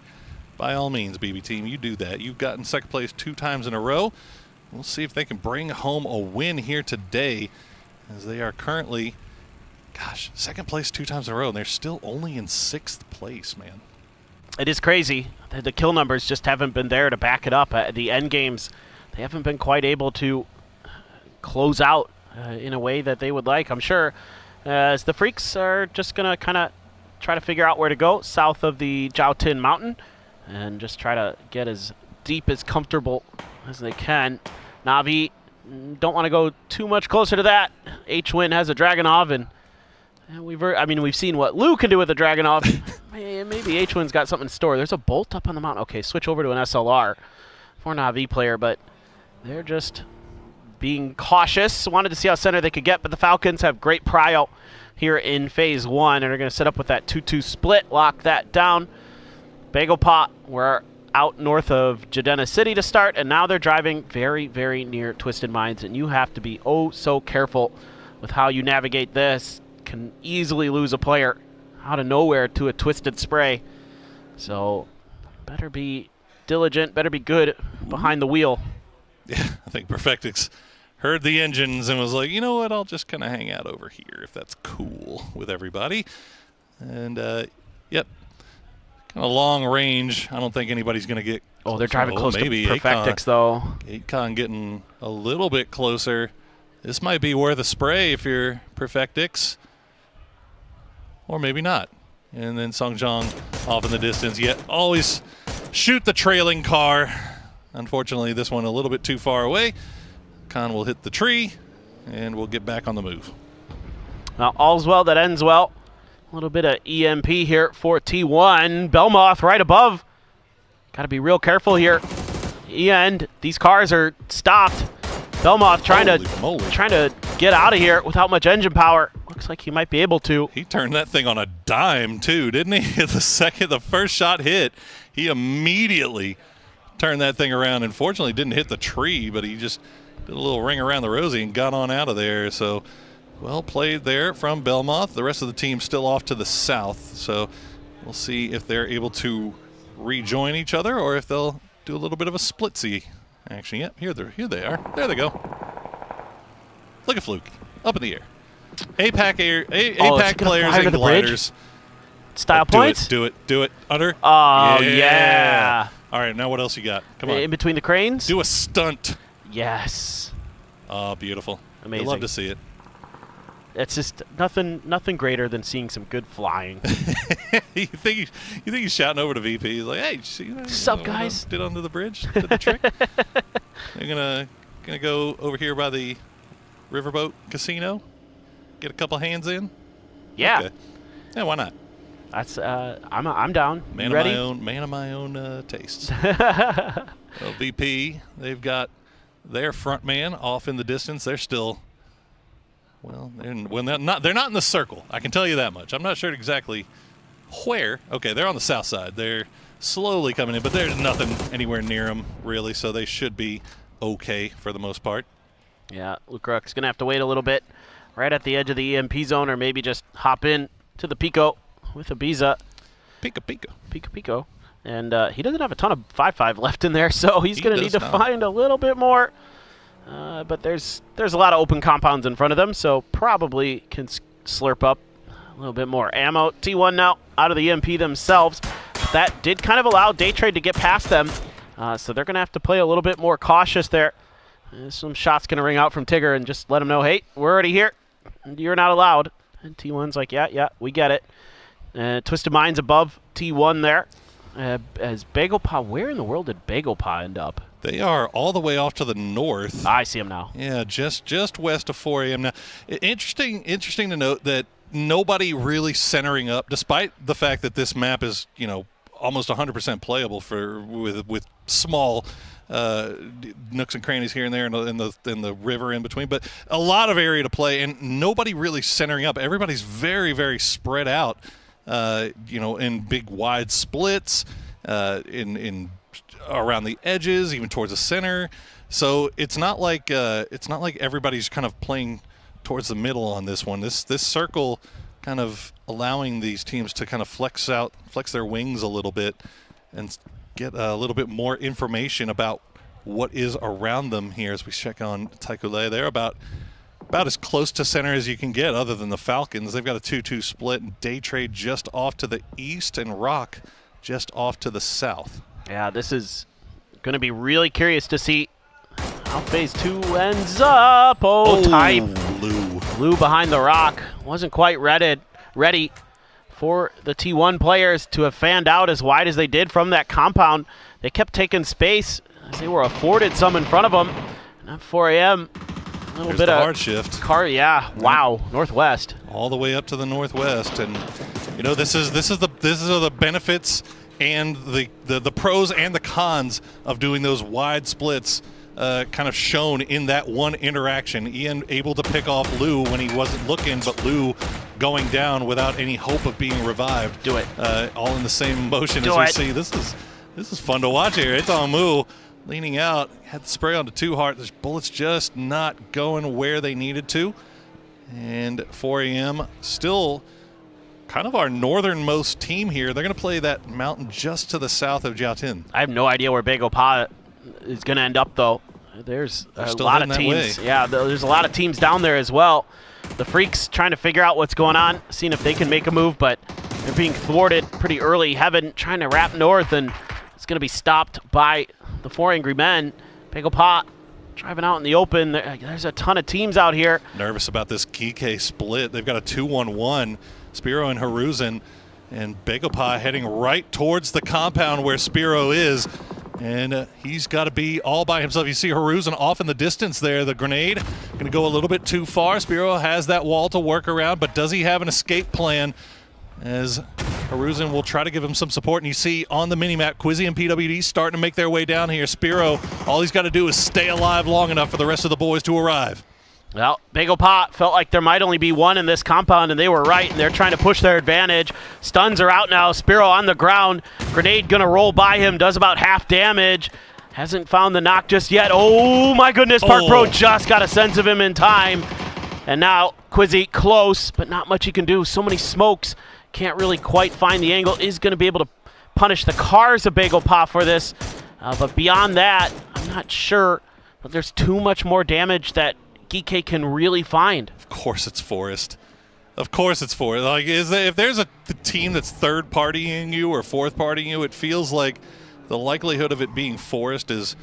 by all means, BB team, you do that. You've gotten second place 2 times in a row. We'll see if they can bring home a win here today, as they are currently, second place 2 times in a row, and they're still only in 6th place, man. It is crazy. The kill numbers just haven't been there to back it up. The end games, they haven't been quite able to close out in a way that they would like, I'm sure, as the Freaks are just going to kind of try to figure out where to go south of the Jiaotin Mountain and just try to get as deep as comfortable as they can. Navi don't want to go too much closer to that. H-Win has a Dragunov, and we've seen what Lou can do with a Dragunov. Maybe H-Win's got something in store. There's a bolt up on the mountain. Okay, switch over to an SLR for an Navi player, but they're just being cautious. Wanted to see how center they could get, but the Falcons have great prio here in Phase 1, and are going to set up with that 2-2 split, lock that down. Bagel Pot, we're out north of Jadena City to start, and now they're driving very, very near Twisted Minds, and you have to be so careful with how you navigate this. Can easily lose a player out of nowhere to a Twisted Spray. So better be diligent, better be good behind the wheel. Yeah, I think Perfectix heard the engines and was like, you know what, I'll just kind of hang out over here if that's cool with everybody. And, yep, kind of long range. I don't think anybody's going to get close. Oh, they're driving close to Perfectix, Akon, though. Akon getting a little bit closer. This might be worth a spray if you're Perfectix. Or maybe not. And then Songjong off in the distance. Yet always shoot the trailing car. Unfortunately, this one a little bit too far away. Khan will hit the tree, and we'll get back on the move. Well, all's well that ends well. A little bit of EMP here for T1. Belmoth right above. Got to be real careful here. And these cars are stopped. Belmoth trying to get out of here without much engine power. Looks like he might be able to. He turned that thing on a dime too, didn't he? The first shot hit, he immediately turned that thing around. Unfortunately, didn't hit the tree, but he just did a little ring around the rosy and got on out of there. So well played there from Belmoth. The rest of the team still off to the south. So we'll see if they're able to rejoin each other or if they'll do a little bit of a splitsy action. Yep, here they are. There they go. Look at Fluke up in the air. APAC players and gliders. Style points? Do it. Under. Oh, yeah. All right, now what else you got? Come on. In between the cranes? Do a stunt. Yes. Oh, beautiful. Amazing. I love to see it. It's just nothing greater than seeing some good flying. you think he's shouting over to VP? He's like, "Hey, you see that? What's up, guys? Did under the bridge? Did the trick? They're gonna go over here by the Riverboat Casino, get a couple hands in. Yeah. Okay. Yeah, why not? That's I'm down. Man of my own tastes. Well, VP, they've got their front man off in the distance. They're still. Well, they're not in the circle. I can tell you that much. I'm not sure exactly where. Okay, they're on the south side. They're slowly coming in, but there's nothing anywhere near them, really, so they should be okay for the most part. Yeah, Lukruk's going to have to wait a little bit right at the edge of the EMP zone, or maybe just hop in to the Pico with Ibiza. Pico. And he doesn't have a ton of 5-5 left in there, so he's going to need to find a little bit more. But there's a lot of open compounds in front of them, so probably can slurp up a little bit more ammo. T1 now out of the EMP themselves. That did kind of allow Daytrade to get past them, so they're going to have to play a little bit more cautious there. Some shots going to ring out from Tigger and just let them know, hey, we're already here. You're not allowed. And T1's like, yeah, we get it. Twisted Minds above T1 there. As Bagel Pa, where in the world did Bagel Pa end up? They are all the way off to the north. I see them now. Yeah, just west of 4 a.m. Now, interesting to note that nobody really centering up, despite the fact that this map is, almost 100% playable with small nooks and crannies here and there, and the river in between, but a lot of area to play, and nobody really centering up. Everybody's very, very spread out, in big wide splits, in around the edges, even towards the center. So it's not like everybody's kind of playing towards the middle on this one. This circle kind of allowing these teams to kind of flex their wings a little bit and get a little bit more information about what is around them here as we check on Taikule. They're about as close to center as you can get other than the Falcons. They've got a 2-2 split, and Daytrade just off to the east and Rock just off to the south. Yeah, this is going to be really curious to see how Phase 2 ends up. Tight. Blue behind the Rock. Wasn't quite ready for the T1 players to have fanned out as wide as they did from that compound. They kept taking space as they were afforded some in front of them. And at 4 a.m., a little bit of hard shift. Wow, northwest. All the way up to the northwest, and this is the benefits and the pros and the cons of doing those wide splits, kind of shown in that one interaction. Ian able to pick off Lou when he wasn't looking, but Lou going down without any hope of being revived. Do it. All in the same motion as we see. This is fun to watch here. It's on Moo leaning out, had the spray onto 2 Heart. There's bullets just not going where they needed to. And 4 a.m. still kind of our northernmost team here. They're going to play that mountain just to the south of Jiaotin. I have no idea where Bagel Pa is going to end up, though. There's a lot of teams. Yeah, there's a lot of teams down there as well. The Freaks trying to figure out what's going on, seeing if they can make a move, but they're being thwarted pretty early. Heaven trying to wrap north, and it's going to be stopped by the 4 Angry Men. Bagel Pa driving out in the open. There's a ton of teams out here. Nervous about this Kike split. They've got a 2-1-1. Spiro and Haruzen, and Bagel Pa heading right towards the compound where Spiro is. And he's got to be all by himself. You see Haruzen off in the distance there. The grenade going to go a little bit too far. Spiro has that wall to work around, but does he have an escape plan? As Haruzen will try to give him some support. And you see on the minimap, Quizzy and PWD starting to make their way down here. Spiro, all he's got to do is stay alive long enough for the rest of the boys to arrive. Well, Bagel Pa felt like there might only be one in this compound, and they were right, and they're trying to push their advantage. Stuns are out now. Spiro on the ground. Grenade going to roll by him. Does about half damage. Hasn't found the knock just yet. Oh, my goodness. Park Pro just got a sense of him in time. And now Quizzy close, but not much he can do. So many smokes. Can't really quite find the angle. Is going to be able to punish the cars of Bagel Pa for this. But beyond that, I'm not sure. But there's too much more damage that Geekay can really find. Of course it's Forest. Of course it's Forest. Like, if there's a team that's third partying you or fourth partying you, it feels like the likelihood of it being Forest is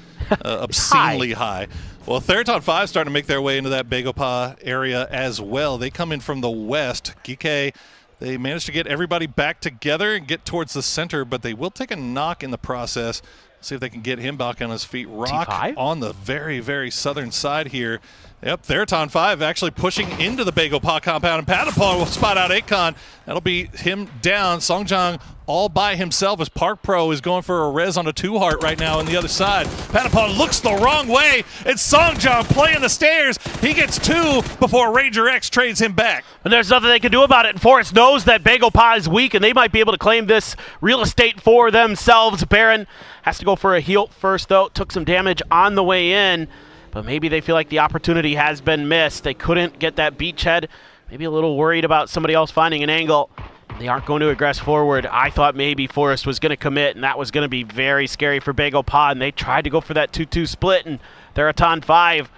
obscenely high. Well, Theraton 5 starting to make their way into that Begopa area as well. They come in from the west. Gike, they managed to get everybody back together and get towards the center, but they will take a knock in the process. See if they can get him back on his feet. Rock T5? On the very, very southern side here. Yep, Theraton 5 actually pushing into the Begopa compound, and Patapon will spot out Akon. That'll be him down. Songjang all by himself as Park Pro is going for a res on a 2-heart right now on the other side. Patapon looks the wrong way. It's Songjang playing the stairs. He gets 2 before Ranger X trades him back. And there's nothing they can do about it. And Forest knows that Begopa is weak, and they might be able to claim this real estate for themselves. Baron has to go for a heal first, though. Took some damage on the way in, but maybe they feel like the opportunity has been missed. They couldn't get that beachhead. Maybe a little worried about somebody else finding an angle. They aren't going to aggress forward. I thought maybe Forest was going to commit, and that was going to be very scary for Begopa, and they tried to go for that 2-2 split, and Theraton 5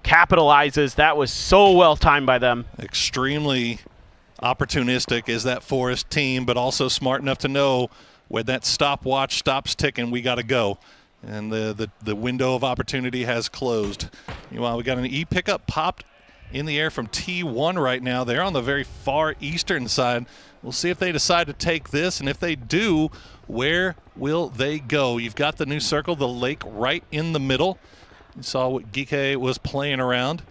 capitalizes. That was so well timed by them. Extremely opportunistic is that Forest team, but also smart enough to know when that stopwatch stops ticking, we got to go. And the window of opportunity has closed. Meanwhile, we got an E pickup popped in the air from T1 right now. They're on the very far eastern side. We'll see if they decide to take this, and if they do, where will they go? You've got the new circle, the lake right in the middle. You saw what Gike was playing around,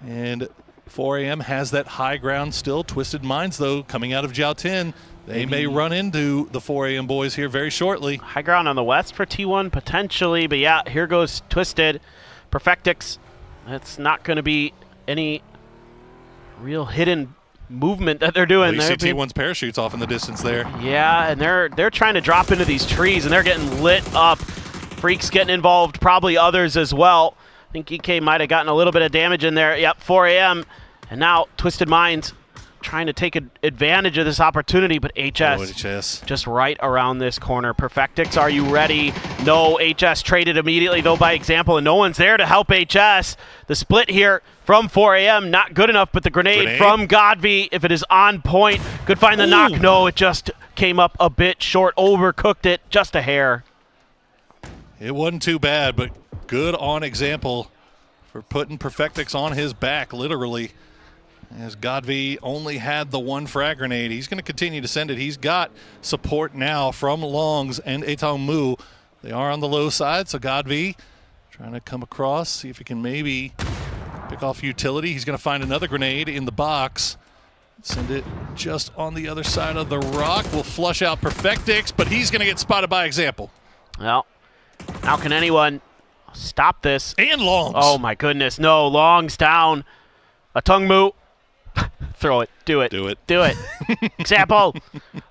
and 4AM has that high ground still. Twisted Minds, though, coming out of Jiaotin. They may run into the 4AM boys here very shortly. High ground on the west for T1, potentially, but yeah, here goes Twisted. Perfectix, that's not going to be any real hidden movement that they're doing. You see T1's parachutes off in the distance there. Yeah, and they're trying to drop into these trees, and they're getting lit up. Freak's getting involved, probably others as well. I think EK might have gotten a little bit of damage in there. Yep, 4AM, and now Twisted Minds trying to take advantage of this opportunity, but HS just right around this corner. Perfectix, are you ready? No, HS traded immediately, though, by example, and no one's there to help HS. The split here from 4AM, not good enough, but the grenade from Godvi, if it is on point, could find the knock. No, it just came up a bit short, overcooked it, just a hair. It wasn't too bad, but good on example for putting Perfectix on his back, literally. As Godvi only had the 1 frag grenade. He's going to continue to send it. He's got support now from Longs and Etong Mu. They are on the low side, so Godvi trying to come across, see if he can maybe pick off utility. He's going to find another grenade in the box. Send it just on the other side of the rock. We'll flush out Perfectix, but he's going to get spotted by example. Well, how can anyone stop this? And Longs. Oh, my goodness. No, Longs down. Etong Mu. Throw it. Do it. Do it. Do it. Example.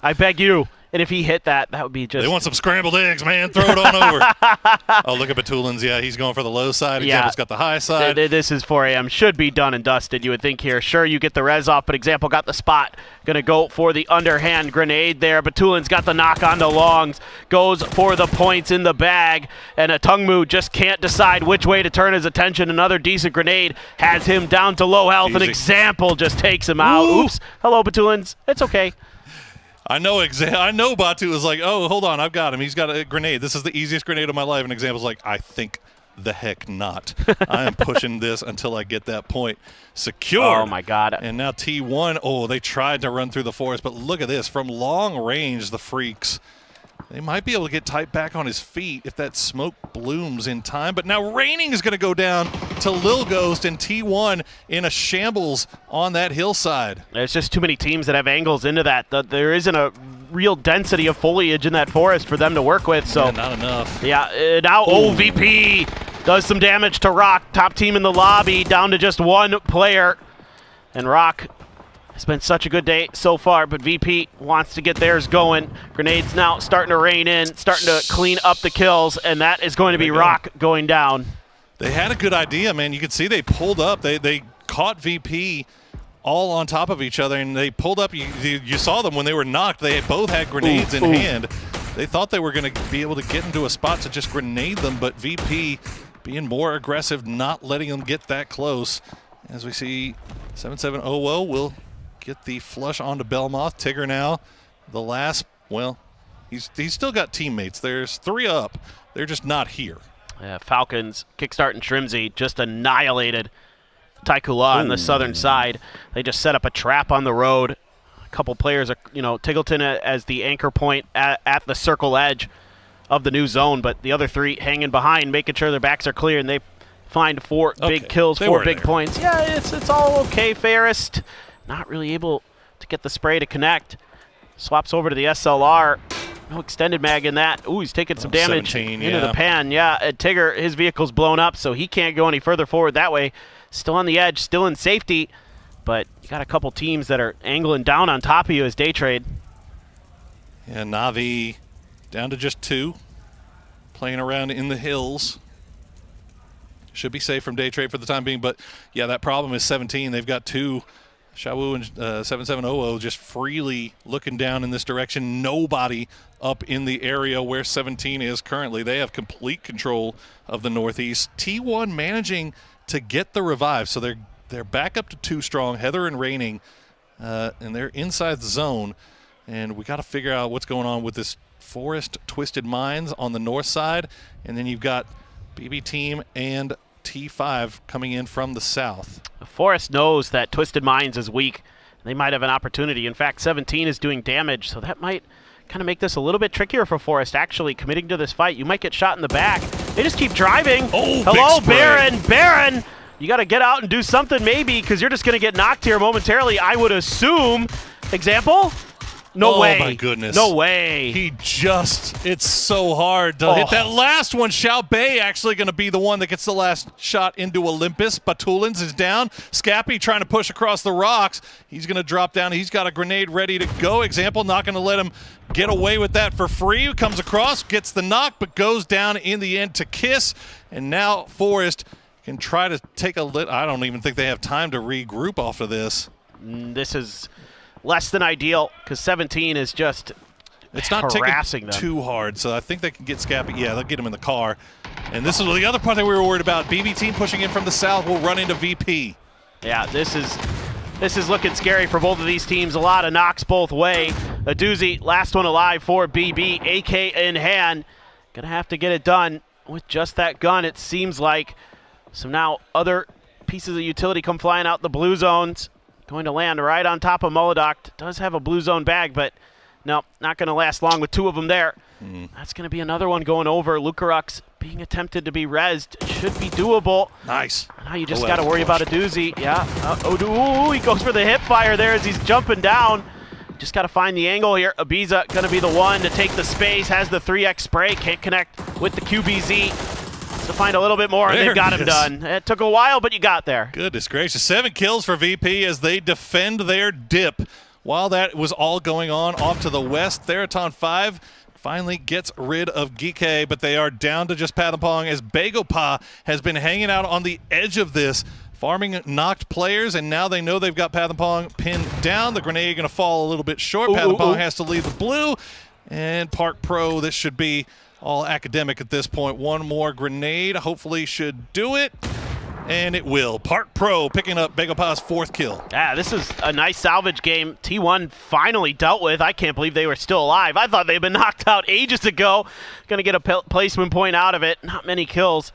I beg you. And if he hit that, that would be just... They want some scrambled eggs, man. Throw it on over. Oh, look at Batulins. Yeah, he's going for the low side. Example's got the high side. This is 4AM. Should be done and dusted, you would think here. Sure, you get the res off, but Example got the spot. Going to go for the underhand grenade there. Batulins got the knock on the Longs. Goes for the points in the bag. And Etong Mu just can't decide which way to turn his attention. Another decent grenade has him down to low health. An Example just takes him out. Ooh. Oops. Hello, Batulins. It's okay. I know Batu is like, oh, hold on, I've got him. He's got a grenade. This is the easiest grenade of my life. And Example's like, I think the heck not. I am pushing this until I get that point secured. Oh, my God. And now T1, oh, they tried to run through the forest, but look at this. From long range, the Freaks, they might be able to get Type back on his feet if that smoke blooms in time. But now Raining is going to go down to Lil Ghost, and T1 in a shambles on that hillside. There's just too many teams that have angles into that. There isn't a real density of foliage in that forest for them to work with. So yeah, not enough. Yeah, now OVP does some damage to Rock. Top team in the lobby, down to just 1 player. And Rock... It's been such a good day so far, but VP wants to get theirs going. Grenades now starting to rain in, starting to clean up the kills, and that is going to be Rock going down. They had a good idea, man. You could see they pulled up. They caught VP all on top of each other, and they pulled up. You saw them when they were knocked. They both had grenades in hand. They thought they were going to be able to get into a spot to just grenade them, but VP being more aggressive, not letting them get that close. As we see 7700 will get the flush onto Belmoth. Tigger now, the last, well, He's still got teammates. There's 3 up. They're just not here. Yeah, Falcons, Kickstart and Trimsy just annihilated Taikula on the southern side. They just set up a trap on the road. A couple players are, Tiggleton as the anchor point at the circle edge of the new zone, but the other 3 hanging behind, making sure their backs are clear, and they find 4 big kills, 4 big points. Yeah, it's all okay. Fairest not really able to get the spray to connect. Swaps over to the SLR. No extended mag in that. Ooh, he's taking some damage into the pan. Yeah, Tigger, his vehicle's blown up, so he can't go any further forward that way. Still on the edge, still in safety, but you got a couple teams that are angling down on top of you as day trade. Yeah, Na'Vi down to just 2. Playing around in the hills. Should be safe from day trade for the time being, but yeah, that problem is 17. They've got 2. Shawu and 7700 just freely looking down in this direction. Nobody up in the area where 17 is currently. They have complete control of the northeast. T1 managing to get the revive, so they're back up to 2 strong. Heather and Raining, and they're inside the zone. And we got to figure out what's going on with this Forest Twisted Minds on the north side, and then you've got BB Team and T5 coming in from the south. Forest knows that Twisted Minds is weak. They might have an opportunity. In fact, 17 is doing damage, so that might kind of make this a little bit trickier for Forest actually committing to this fight. You might get shot in the back. They just keep driving. Oh, hello, Baron. Baron, you got to get out and do something maybe, because you're just going to get knocked here momentarily, I would assume. Example? No way. Oh, my goodness. No way. It's so hard to hit that last one. Xiao Bei actually going to be the one that gets the last shot into Olympus. Batulins is down. Scappy trying to push across the rocks. He's going to drop down. He's got a grenade ready to go. Example, not going to let him get away with that for free. Comes across, gets the knock, but goes down in the end to Kiss. And now Forest can try to take a I don't even think they have time to regroup off of this. This is less than ideal, because 17 is just harassing them. Too hard, so I think they can get Scappy. Yeah, they'll get him in the car. And this is the other part that we were worried about. BB Team pushing in from the south will run into VP. Yeah, this is looking scary for both of these teams. A lot of knocks both way. A doozy, last one alive for BB, AK in hand. Gonna have to get it done with just that gun, it seems like. So now other pieces of utility come flying out the blue zones. Going to land right on top of Molodoc. Does have a blue zone bag, but no, not going to last long with 2 of them there. That's going to be another one going over. Lucarux being attempted to be rezzed. Should be doable. Nice. Now you just got to worry about a doozy. Yeah. He goes for the hip fire there as he's jumping down. Just got to find the angle here. Ibiza going to be the one to take the space. Has the 3x spray. Can't connect with the QBZ. To find a little bit more, and they've got him done. It took a while, but you got there. Goodness gracious. 7 kills for VP as they defend their dip. While that was all going on, off to the west, Theraton 5 finally gets rid of Geeke, but they are down to just Patapong as Begopa has been hanging out on the edge of this, farming knocked players, and now they know they've got Patapong pinned down. The grenade going to fall a little bit short. Patapong has to leave the blue, and Park Pro, this should be all academic at this point. One more grenade hopefully should do it, and it will. Park Pro picking up Begopa's 4th kill. Yeah, this is a nice salvage game. T1 finally dealt with. I can't believe they were still alive. I thought they'd been knocked out ages ago. Gonna get a placement point out of it. Not many kills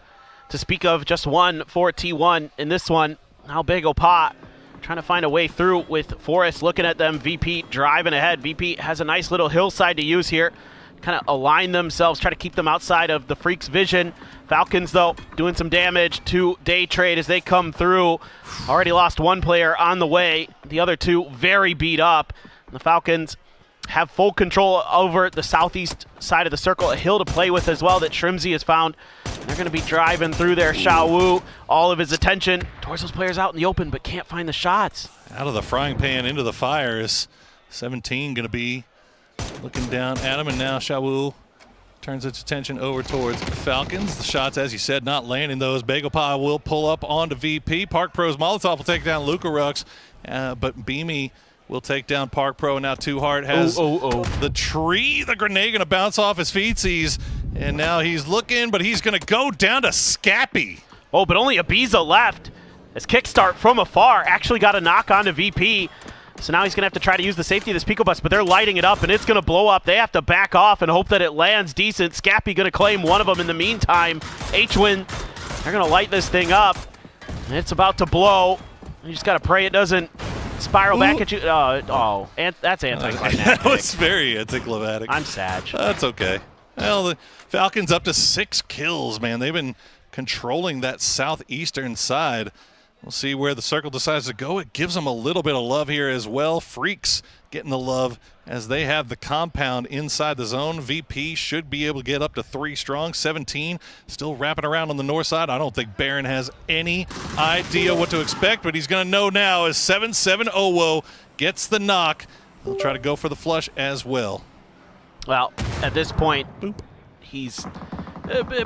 to speak of, just 1 for T1 in this one. Now Begopa trying to find a way through with Forrest looking at them. VP driving ahead. VP has a nice little hillside to use here. Kind of align themselves, try to keep them outside of the Freak's vision. Falcons, though, doing some damage to Day Trade as they come through. Already lost 1 player on the way. The other 2 very beat up. The Falcons have full control over the southeast side of the circle. A hill to play with as well that Shrimsy has found. And they're going to be driving through there. Xiao Wu, all of his attention towards those players out in the open, but can't find the shots. Out of the frying pan into the fire is 17 going to be looking down at him, and now Shawu turns its attention over towards the Falcons. The shots, as you said, not landing those. Begopa will pull up onto VP. Park Pro's Molotov will take down Lucarux, but Beamy will take down Park Pro. Now Too Hard has the tree. The grenade going to bounce off his feetsies, and now he's looking, but he's going to go down to Scappy. Oh, but only Ibiza left as Kickstart from afar actually got a knock onto VP. So now he's going to have to try to use the safety of this Pico Bus, but they're lighting it up, and it's going to blow up. They have to back off and hope that it lands decent. Scappy going to claim one of them in the meantime. H-Win, they're going to light this thing up. And it's about to blow. You just got to pray it doesn't spiral back at you. That's anticlimactic. That was very anticlimactic. I'm sad. That's okay. Well, the Falcons up to 6 kills, man. They've been controlling that southeastern side. We'll see where the circle decides to go. It gives them a little bit of love here as well. Freaks getting the love as they have the compound inside the zone. VP should be able to get up to 3 strong. 17 still wrapping around on the north side. I don't think Baron has any idea what to expect, but he's going to know now as 7-7 Owo gets the knock. He'll try to go for the flush as well. Well, at this point, he's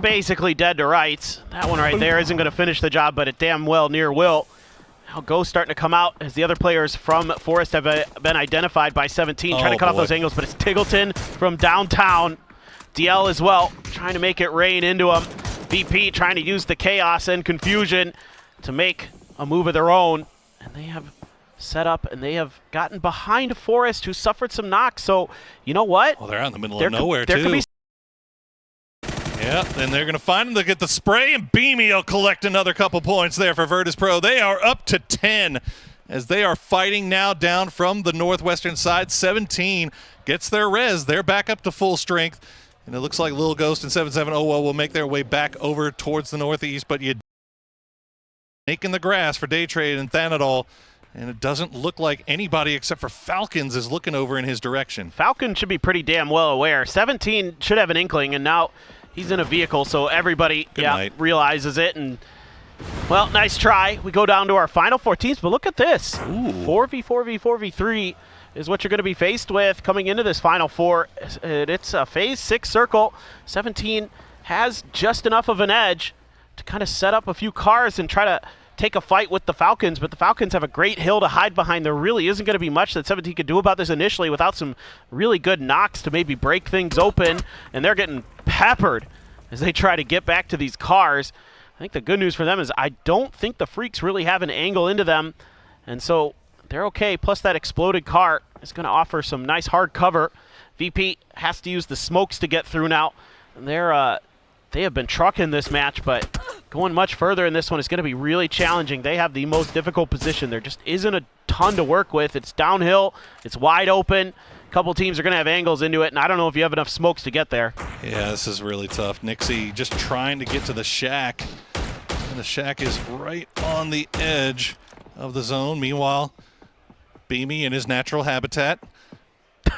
basically dead to rights. That one right there isn't going to finish the job, but it damn well near will. Now Ghost starting to come out as the other players from Forest have been identified by 17, trying to cut off those angles, but it's Tiggleton from downtown. DL as well, trying to make it rain into him. VP trying to use the chaos and confusion to make a move of their own. And they have set up, and they have gotten behind Forest, who suffered some knocks. So, you know what? Well, they're out in the middle of nowhere, too. Yeah, and they're going to find him. They'll get the spray, and Beamy will collect another couple points there for Virtus Pro. They are up to 10 as they are fighting now down from the northwestern side. 17 gets their res. They're back up to full strength, and it looks like Lil Ghost and 7-7 Owo will make their way back over towards the northeast, but you snake in the grass for Day Trade and Thanadol. And it doesn't look like anybody except for Falcons is looking over in his direction. Falcon should be pretty damn well aware. 17 should have an inkling, and now he's in a vehicle, so everybody realizes it. And, well, nice try. We go down to our final 4 teams, but look at this. 4v4v4v3 is what you're going to be faced with coming into this final 4. It's a phase 6 circle. 17 has just enough of an edge to kind of set up a few cars and try to take a fight with the Falcons, but the Falcons have a great hill to hide behind. There really isn't going to be much that 17 could do about this initially without some really good knocks to maybe break things open, and they're getting peppered as they try to get back to these cars. I think the good news for them is I don't think the Freaks really have an angle into them, and so they're okay. Plus that exploded car is going to offer some nice hard cover. VP has to use the smokes to get through now, and they have been trucking this match, but going much further in this one is going to be really challenging. They have the most difficult position. There just isn't a ton to work with. It's downhill. It's wide open. A couple teams are going to have angles into it, and I don't know if you have enough smokes to get there. Yeah, this is really tough. Nixie just trying to get to the shack, and the shack is right on the edge of the zone. Meanwhile, Beamy in his natural habitat,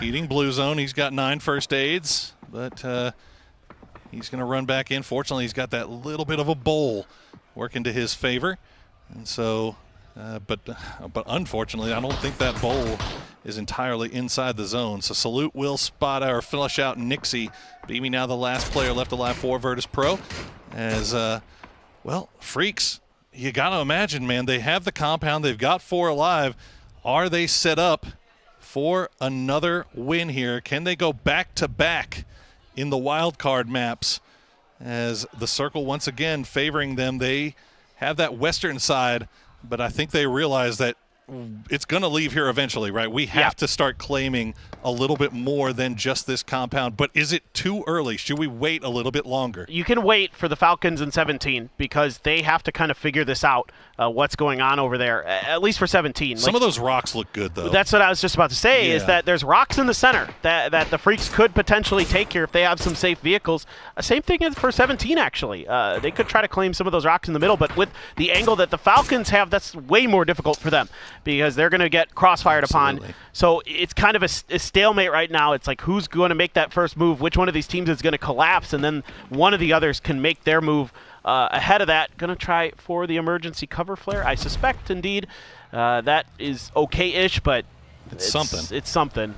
eating blue zone. He's got 9 first aids, but he's going to run back in. Fortunately, he's got that little bit of a bowl working to his favor. And so, but unfortunately, I don't think that bowl is entirely inside the zone. So Salute will spot or flush out Nixie. Beamy now the last player left alive for Virtus Pro. As, well, Freaks, you got to imagine, man, they have the compound. They've got 4 alive. Are they set up for another win here? Can they go back-to-back in the wild card maps as the circle once again favoring them? They have that western side, but I think they realize that it's going to leave here eventually, right? We have to start claiming a little bit more than just this compound. But is it too early? Should we wait a little bit longer? You can wait for the Falcons in 17 because they have to kind of figure this out, what's going on over there, at least for 17. Some of those rocks look good, though. That's what I was just about to say, is that there's rocks in the center that the Freaks could potentially take here if they have some safe vehicles. Same thing as for 17, actually. They could try to claim some of those rocks in the middle, but with the angle that the Falcons have, that's way more difficult for them because they're going to get crossfired upon. So it's kind of a stalemate right now. It's like who's going to make that first move, which one of these teams is going to collapse, and then one of the others can make their move ahead of that. Going to try for the emergency cover flare. I suspect, indeed, that is okay-ish, but it's something. It's something.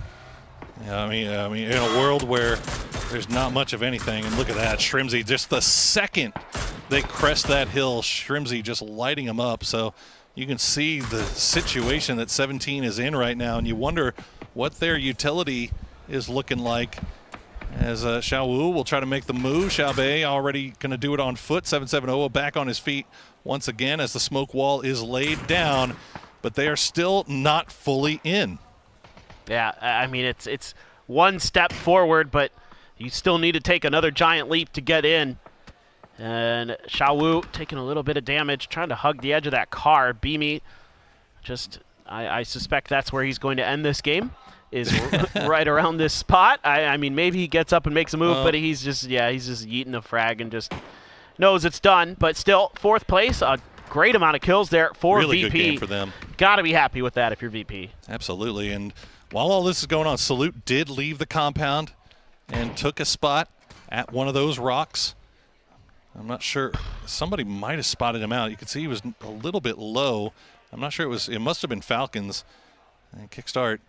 Yeah, I mean, in a world where there's not much of anything, and look at that, Shrimsy, just the second they crest that hill, Shrimsy just lighting them up. So you can see the situation that 17 is in right now, and you wonder what their utility is looking like. As Xiao Wu will try to make the move. Xiao Bei already going to do it on foot. 7-7-0 back on his feet once again as the smoke wall is laid down. but they are still not fully in. Yeah, I mean, it's one step forward, but you still need to take another giant leap to get in. And Xiaowu taking a little bit of damage, trying to hug the edge of that car. Beamy, I suspect that's where he's going to end this game, is right around this spot. I mean, maybe he gets up and makes a move, but he's just yeeting a frag and just knows it's done. But still, 4th place, a great amount of kills there for really VP. Good game for them. Got to be happy with that if you're VP. Absolutely. And while all this is going on, Salute did leave the compound and took a spot at one of those rocks. I'm not sure. Somebody might have spotted him out. You can see he was a little bit low. I'm not sure it must have been Falcons. And Kickstart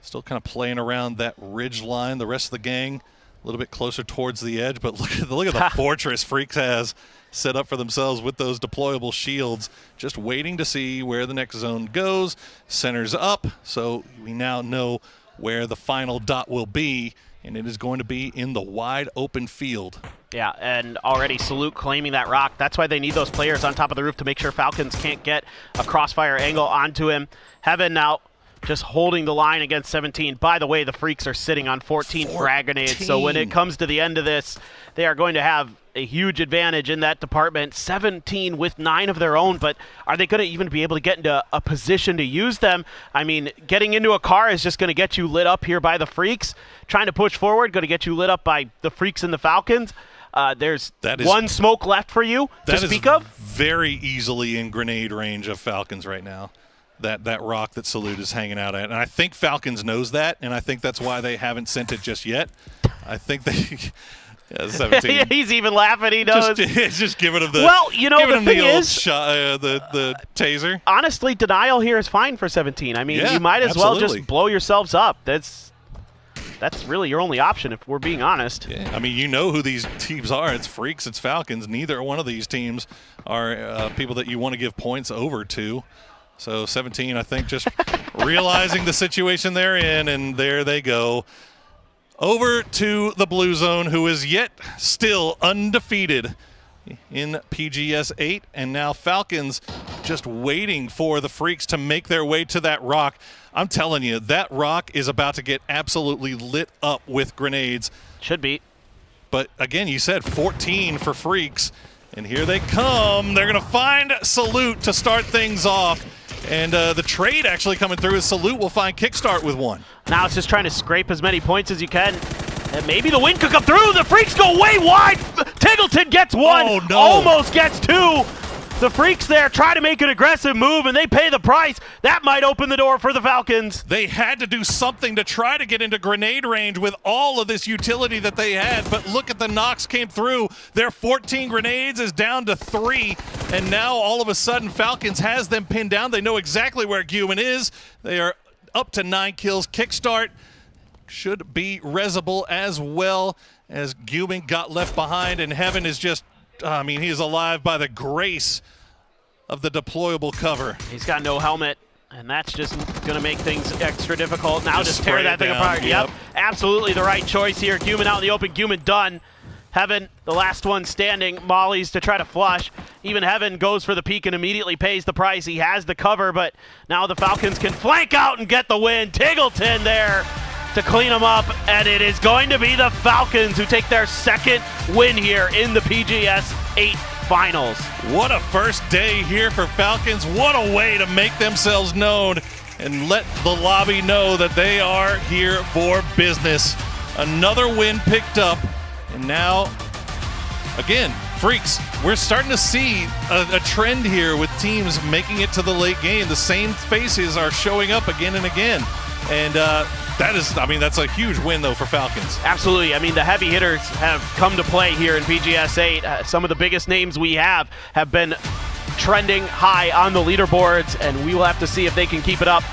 still kind of playing around that ridge line. The rest of the gang a little bit closer towards the edge. But look at the fortress Freaks has set up for themselves with those deployable shields, just waiting to see where the next zone goes. Centers up, so we now know where the final dot will be, and it is going to be in the wide open field. Yeah, and already Salute claiming that rock. That's why they need those players on top of the roof to make sure Falcons can't get a crossfire angle onto him. Heaven now just holding the line against 17. By the way, the Freaks are sitting on 14 frag grenades, so when it comes to the end of this, they are going to have a huge advantage in that department. 17 with 9 of their own, but are they going to even be able to get into a position to use them? I mean, getting into a car is just going to get you lit up here by the Freaks. Trying to push forward, going to get you lit up by the Freaks and the Falcons. There's one smoke left for you to speak of. Very easily in grenade range of Falcons right now. That rock that Salute is hanging out at. And I think Falcons knows that, and I think that's why they haven't sent it just yet. I think they... Yeah, 17. He's even laughing. He knows. Just giving him the. Well, you know, the thing is, the taser. Honestly, denial here is fine for 17. I mean, you might as well just blow yourselves up. That's really your only option, if we're being honest. Yeah. I mean, you know who these teams are. It's Freaks. It's Falcons. Neither one of these teams are people that you want to give points over to. So 17, I think, just realizing the situation they're in, and there they go. Over to the Blue Zone, who is yet still undefeated in PGS 8. And now Falcons just waiting for the Freaks to make their way to that rock. I'm telling you, that rock is about to get absolutely lit up with grenades. Should be. But again, you said 14 for Freaks. And here they come. They're going to find Salute to start things off. And the trade actually coming through is Salute will find Kickstart with one. Now it's just trying to scrape as many points as you can. And maybe the win could come through. The Freaks go way wide. Tiggleton gets one. Oh, no. Almost gets two. The Freaks there try to make an aggressive move, and they pay the price. That might open the door for the Falcons. They had to do something to try to get into grenade range with all of this utility that they had, but look at the knocks came through. Their 14 grenades is down to 3, and now all of a sudden Falcons has them pinned down. They know exactly where Guman is. They are up to 9 kills. Kickstart should be resable as well, as Guman got left behind, and Heaven is just, I mean, he's alive by the grace of the deployable cover. He's got no helmet, and that's just going to make things extra difficult. Now just tear that thing apart. Yep, absolutely the right choice here. Guman out in the open. Guman done. Heaven, the last one standing. Molly's to try to flush. Even Heaven goes for the peek and immediately pays the price. He has the cover, but now the Falcons can flank out and get the win. Tiggleton there to clean them up, and it is going to be the Falcons who take their second win here in the PGS 8 Finals. What a first day here for Falcons. What a way to make themselves known and let the lobby know that they are here for business. Another win picked up, and now, again, Freaks, we're starting to see a trend here with teams making it to the late game. The same faces are showing up again and again, and that's a huge win, though, for Falcons. Absolutely. I mean, the heavy hitters have come to play here in PGS 8. Some of the biggest names we have been trending high on the leaderboards, and we will have to see if they can keep it up.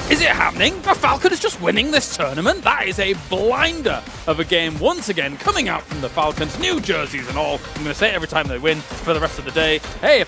Is it happening? The Falcons just winning this tournament? That is a blinder of a game once again coming out from the Falcons, new jerseys and all. I'm going to say it every time they win for the rest of the day. Hey, if they